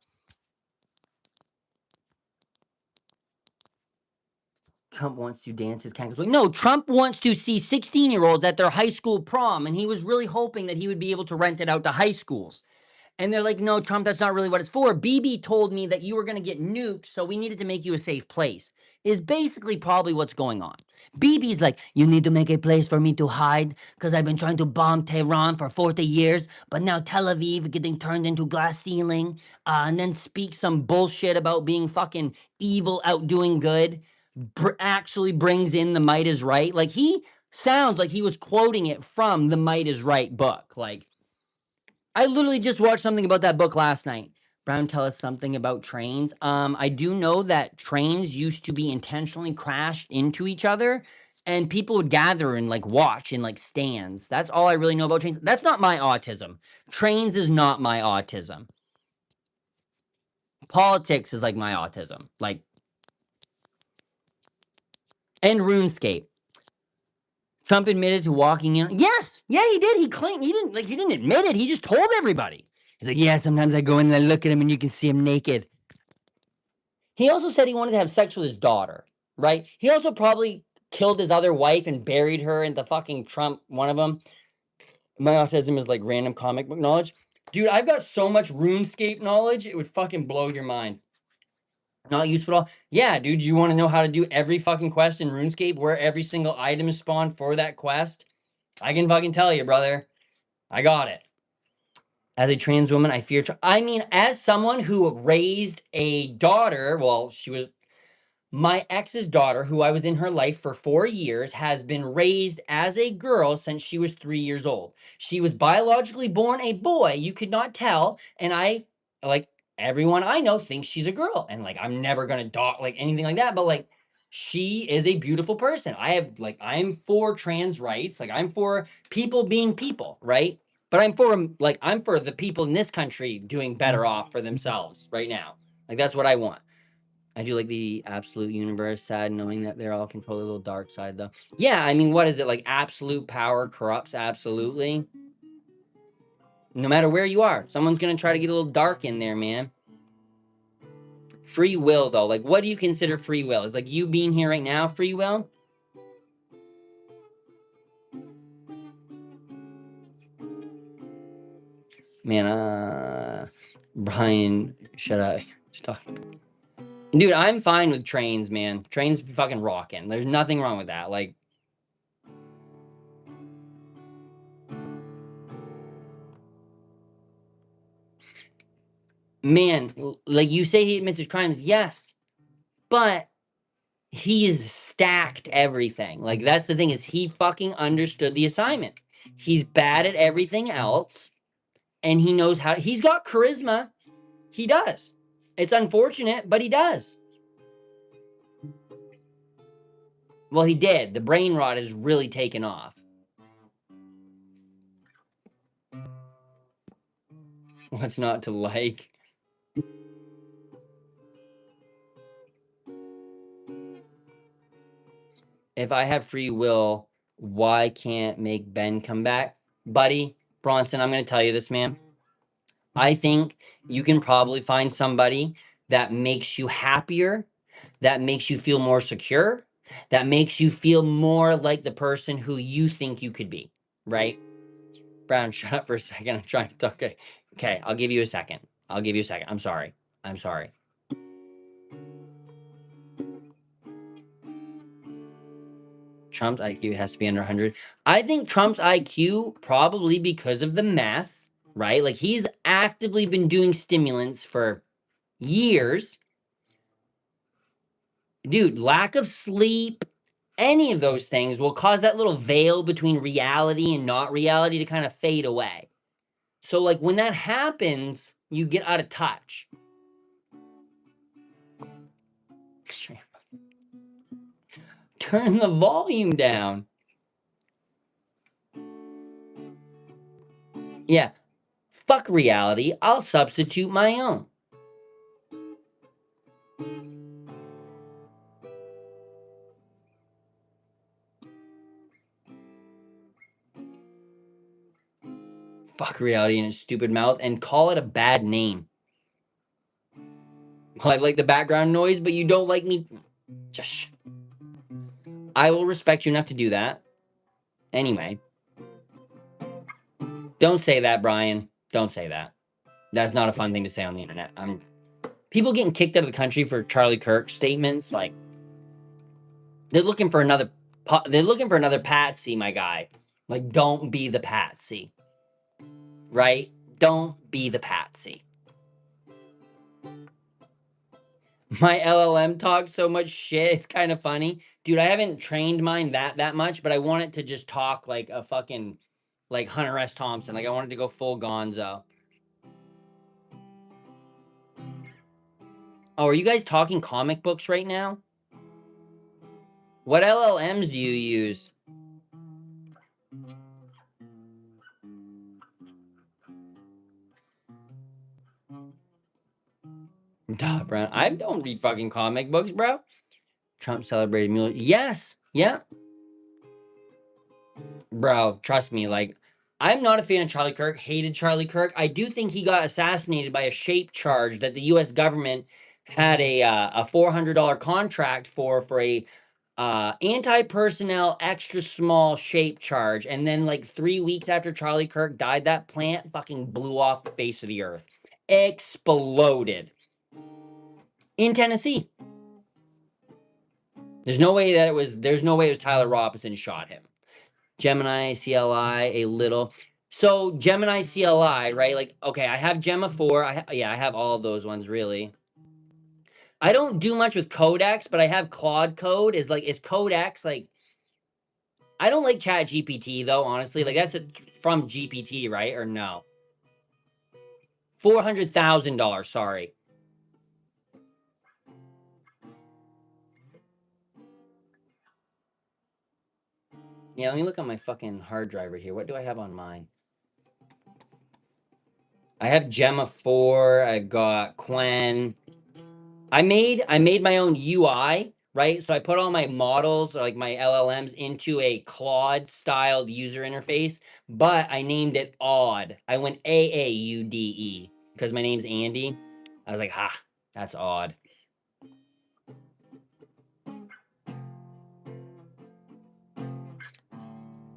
Speaker 1: Trump wants to dance his cankles. No, Trump wants to see 16-year-olds at their high school prom, and he was really hoping that he would be able to rent it out to high schools. And they're like, no, Trump, that's not really what it's for. Bibi told me that you were going to get nuked, so we needed to make you a safe place, is basically probably what's going on. Bibi's like, you need to make a place for me to hide, because I've been trying to bomb Tehran for 40 years, but now Tel Aviv getting turned into glass ceiling, and then speak some bullshit about being fucking evil, outdoing good, actually brings in The Might is Right. He sounds like he was quoting it from the Might is Right book. I literally just watched something about that book last night. Brown, tell us something about trains. I do know that trains used to be intentionally crashed into each other, and people would gather and watch in stands. That's all I really know about trains. That's not my autism. Trains is not my autism. Politics is my autism. And RuneScape. Trump admitted to walking in. Yes, yeah, he did. He claimed he didn't admit it. He just told everybody. He's like, yeah, sometimes I go in and I look at him and you can see him naked. He also said he wanted to have sex with his daughter, right? He also probably killed his other wife and buried her in the fucking Trump, one of them. My autism is random comic book knowledge. Dude, I've got so much RuneScape knowledge, it would fucking blow your mind. Not useful at all. Yeah, dude, you want to know how to do every fucking quest in RuneScape, where every single item is spawned for that quest? I can fucking tell you, brother. I got it. As a trans woman, I fear. I mean, as someone who raised a daughter, well, she was my ex's daughter, who I was in her life for 4 years, has been raised as a girl since she was 3 years old. She was biologically born a boy, you could not tell, and I, like, everyone I know thinks she's a girl, and, like, I'm never gonna like, anything like that, but, like, she is a beautiful person. I'm for trans rights, like, I'm for people being people, right? But I'm for the people in this country doing better off for themselves right now. Like, that's what I want. I do like the absolute universe, sad knowing that they're all control a little dark side, though. Yeah, I mean, what is it? Like, absolute power corrupts absolutely. No matter where you are, someone's gonna try to get a little dark in there, man. Free will, though. Like, what do you consider free will? Is, like, you being here right now free will? Man, Brian, shut up. Just talking. Dude, I'm fine with trains, man. Trains fucking rocking. There's nothing wrong with that. Like, man, like, you say he admits his crimes, yes, but he is stacked everything. Like, that's the thing, is he fucking understood the assignment. He's bad at everything else, and he knows how. He's got charisma. He does. It's unfortunate, but he does. Well, he did. The brain rot is really taken off. What's not to like? If I have free will, why can't make Ben come back? Buddy, Bronson, I'm going to tell you this, man. I think you can probably find somebody that makes you happier, that makes you feel more secure, that makes you feel more like the person who you think you could be, right? Brown, shut up for a second. I'm trying to talk. Okay. Okay, I'll give you a second. I'll give you a second. I'm sorry. I'm sorry. Trump's IQ has to be under 100. I think Trump's IQ, probably because of the meth, right? Like, he's actively been doing stimulants for years. Dude, lack of sleep, any of those things will cause that little veil between reality and not reality to kind of fade away. So, like, when that happens, you get out of touch. Turn the volume down. Yeah. Fuck reality. I'll substitute my own. Fuck reality in his stupid mouth and call it a bad name. I like the background noise, but you don't like me. Just. I will respect you enough to do that. Anyway. Don't say that, Brian. Don't say that. That's not a fun thing to say on the internet. People getting kicked out of the country for Charlie Kirk statements, like, they're looking for another patsy, my guy. Like, don't be the patsy. Right? Don't be the patsy. My LLM talks so much shit, it's kind of funny. Dude, I haven't trained mine that much, but I want it to just talk like a fucking, like, Hunter S. Thompson. Like, I want it to go full gonzo. Oh, are you guys talking comic books right now? What LLMs do you use? Duh, bro. I don't read fucking comic books, bro. Trump celebrated Mueller. Yes. Yeah. Bro, trust me. Like, I'm not a fan of Charlie Kirk. Hated Charlie Kirk. I do think he got assassinated by a shape charge that the U.S. government had a $400 contract for a Anti-personnel extra small shape charge, and then like 3 weeks after Charlie Kirk died, that plant fucking blew off the face of the earth. Exploded. In Tennessee. There's no way it was Tyler Robinson shot him. Gemini CLI a little. So Gemini CLI, right? Like, okay, I have Gemma 4. I have all of those ones really. I don't do much with Codex, but I have Claude Code. Is Codex like? I don't like Chat GPT though, honestly. Like that's from GPT, right? Or no? $400,000. Sorry. Yeah, let me look on my fucking hard drive right here. What do I have on mine? I have Gemma 4. I've got Qwen. I made my own UI, right? So I put all my models, like my LLMs, into a Claude styled user interface, but I named it Odd. I went AAUDE because my name's Andy. I was like, ha, that's odd.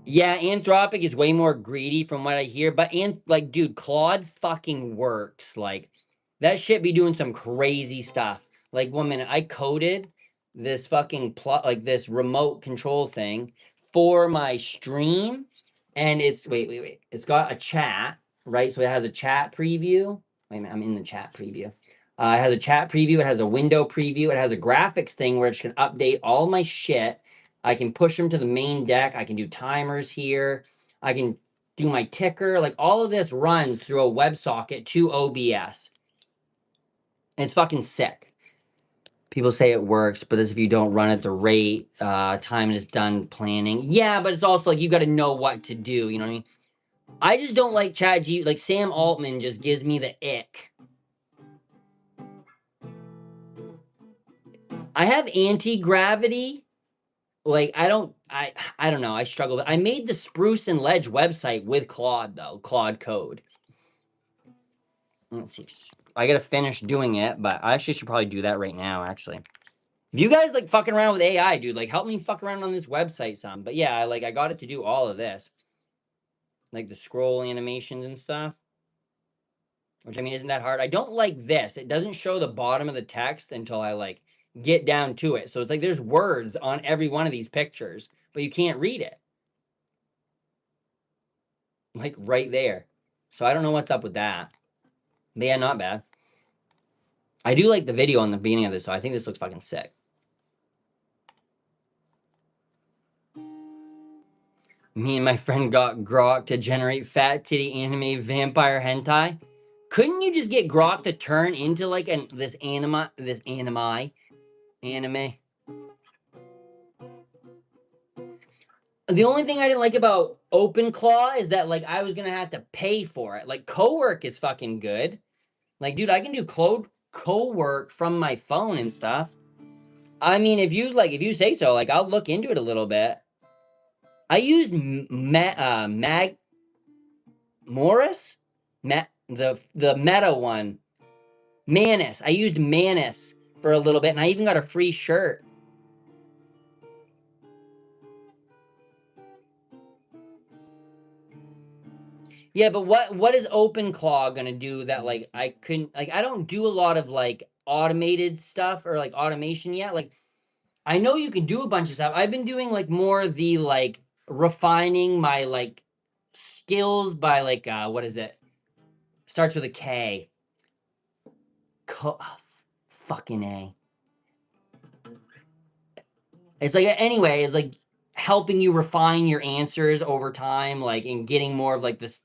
Speaker 1: Yeah, Anthropic is way more greedy from what I hear, but like, dude, Claude fucking works. Like, that shit be doing some crazy stuff. Like, 1 minute, I coded this fucking like this remote control thing for my stream, and it's wait. It's got a chat, right? So it has a chat preview. Wait a minute, I'm in the chat preview. It has a chat preview. It has a window preview. It has a graphics thing where it can update all my shit. I can push them to the main deck. I can do timers here. I can do my ticker. Like all of this runs through a WebSocket to OBS. And it's fucking sick. People say it works, but this if you don't run at the rate, time is done planning. Yeah, but it's also like you got to know what to do. You know what I mean? I just don't like ChatGPT. Like Sam Altman just gives me the ick. I have anti-gravity. Like I don't know. I struggle. I made the Spruce and Ledge website with Claude though. Claude Code. Let's see. I gotta finish doing it, but I actually should probably do that right now. Actually, if you guys like fucking around with AI, dude, like help me fuck around on this website some. But yeah, I got it to do all of this, like the scroll animations and stuff. Which I mean, isn't that hard? I don't like this. It doesn't show the bottom of the text until I like get down to it. So it's like there's words on every one of these pictures, but you can't read it. Like right there. So I don't know what's up with that. But yeah, not bad. I do like the video on the beginning of this, so I think this looks fucking sick. Me and my friend got Grok to generate fat titty anime vampire hentai. Couldn't you just get Grok to turn into like this anime? The only thing I didn't like about OpenClaw is that like I was gonna have to pay for it. Like Cowork is fucking good. Like, dude, I can do Cowork from my phone and stuff. I mean, if you say so, like I'll look into it a little bit. I used Mag Morris, the meta one, Manus. I used Manus for a little bit, and I even got a free shirt. Yeah, but what is OpenClaw gonna do that like I couldn't like I don't do a lot of like automated stuff or like automation yet. Like I know you can do a bunch of stuff. I've been doing like more the like refining my like skills by like what is it? Starts with a K. Fucking A. It's like anyway, it's like helping you refine your answers over time, like and getting more of like this.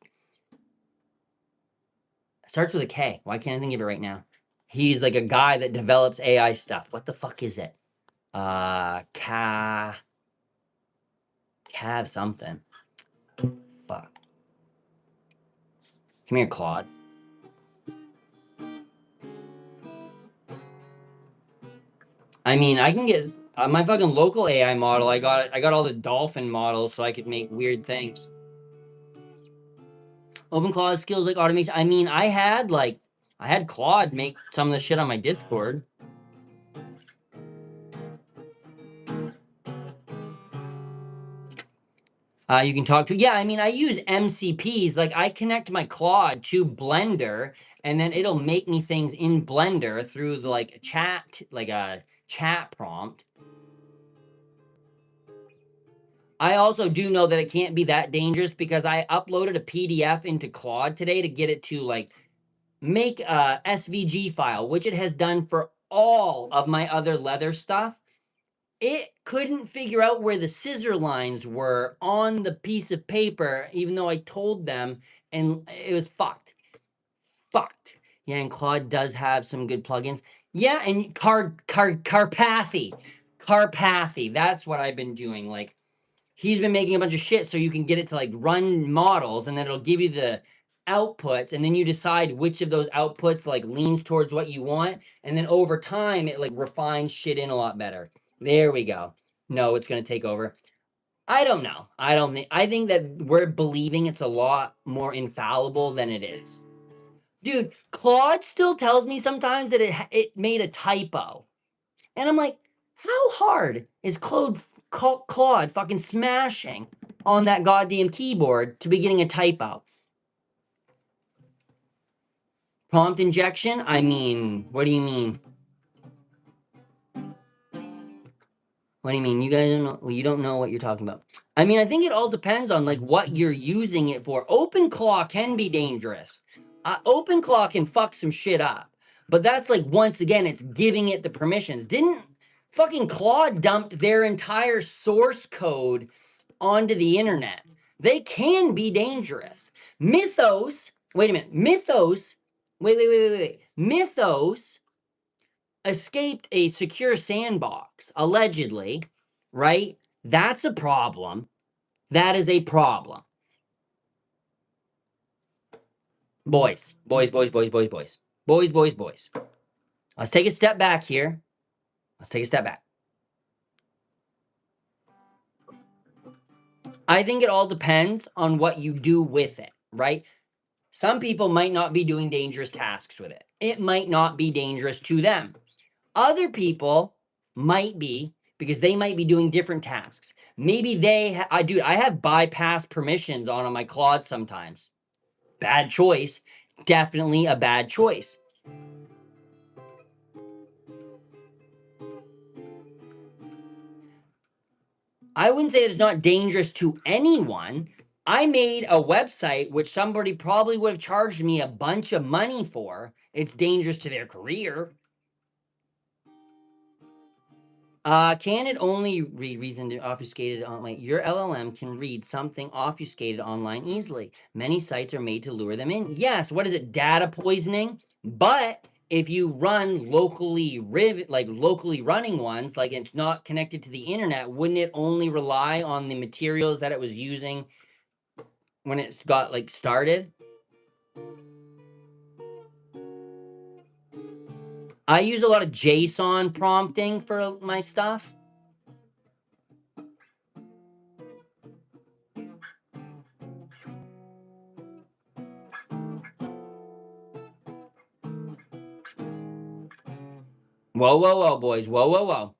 Speaker 1: Starts with a K. Why can't I think of it right now? He's like a guy that develops AI stuff. What the fuck is it? Cav something. Fuck. Come here, Claude. I mean, I can get my fucking local AI model. I got all the dolphin models so I could make weird things. OpenClaw skills like automation. I mean, I had Claude make some of the shit on my Discord. You can talk to, yeah, I mean, I use MCPs. Like, I connect my Claude to Blender, and then it'll make me things in Blender through the, like, chat, like a chat prompt. I also do know that it can't be that dangerous because I uploaded a PDF into Claude today to get it to, like, make a SVG file, which it has done for all of my other leather stuff. It couldn't figure out where the scissor lines were on the piece of paper, even though I told them, and it was fucked. Fucked. Yeah, and Claude does have some good plugins. Yeah, and Carpathy. Carpathy. That's what I've been doing. Like, he's been making a bunch of shit so you can get it to, like, run models, and then it'll give you the outputs, and then you decide which of those outputs, like, leans towards what you want, and then over time, it, like, refines shit in a lot better. There we go. No, it's gonna take over. I don't know. I think that we're believing it's a lot more infallible than it is. Dude, Claude still tells me sometimes that it made a typo. And I'm like, how hard is Claude fucking smashing on that goddamn keyboard to be getting a typo? Prompt injection? I mean, what do you mean? What do you mean? You guys don't know, well, you don't know what you're talking about. I mean, I think it all depends on, like, what you're using it for. OpenClaw can be dangerous. OpenClaw can fuck some shit up. But that's, like, once again, it's giving it the permissions. Didn't fucking Claude dumped their entire source code onto the internet? They can be dangerous. Mythos, wait a minute. Mythos, wait. Mythos escaped a secure sandbox, allegedly, right? That's a problem. That is a problem. Boys. Let's take a step back here. I think it all depends on what you do with it, right? Some people might not be doing dangerous tasks with it. It might not be dangerous to them. Other people might be, because they might be doing different tasks. Maybe I have bypass permissions on my Claude sometimes. Bad choice. Definitely a bad choice. I wouldn't say it's not dangerous to anyone. I made a website which somebody probably would have charged me a bunch of money for. It's dangerous to their career. Can it only read reasoned obfuscated online? Your LLM can read something obfuscated online easily. Many sites are made to lure them in. Yes, what is it? Data poisoning? But if you run locally running ones, like it's not connected to the internet, wouldn't it only rely on the materials that it was using when it got like started? I use a lot of JSON prompting for my stuff. Whoa, boys. Whoa.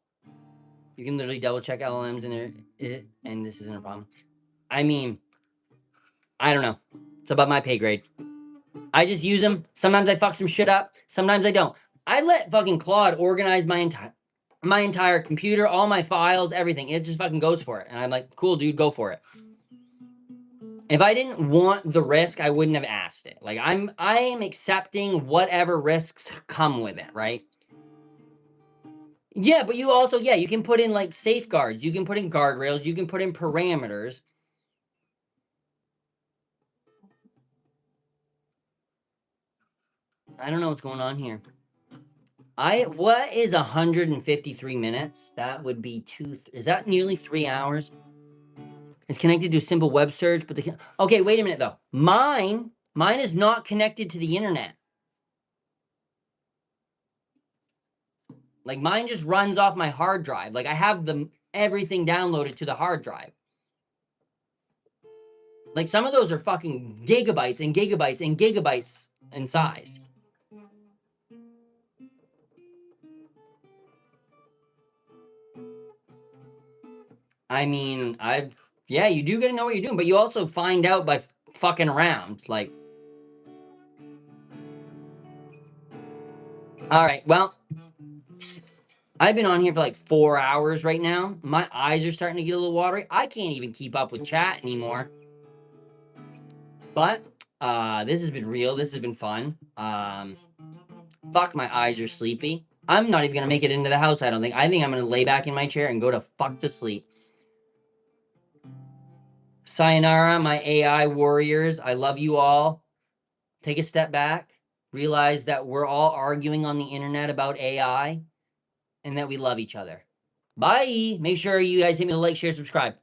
Speaker 1: You can literally double check LLMs in there, and this isn't a problem. I mean, I don't know. It's above my pay grade. I just use them. Sometimes I fuck some shit up. Sometimes I don't. I let fucking Claude organize my entire computer, all my files, everything. It just fucking goes for it. And I'm like, cool, dude, go for it. If I didn't want the risk, I wouldn't have asked it. Like I am accepting whatever risks come with it, right? Yeah, but you also, you can put in like safeguards, you can put in guardrails, you can put in parameters. I don't know what's going on here. What is 153 minutes? That would be is that nearly 3 hours? It's connected to a simple web search, but okay, wait a minute though. Mine is not connected to the internet. Like mine just runs off my hard drive. Like I have everything downloaded to the hard drive. Like some of those are fucking gigabytes and gigabytes and gigabytes in size. I mean, I've Yeah, you do get to know what you're doing, but you also find out by fucking around. Like, all right, well, I've been on here for like 4 hours right now. My eyes are starting to get a little watery. I can't even keep up with chat anymore. But this has been real. This has been fun. Fuck, my eyes are sleepy. I'm not even gonna make it into the house, I don't think. I think I'm gonna lay back in my chair and go to fuck to sleep. Sayonara, my AI warriors. I love you all. Take a step back. Realize that we're all arguing on the internet about AI and that we love each other. Bye. Make sure you guys hit me with a like, share, subscribe.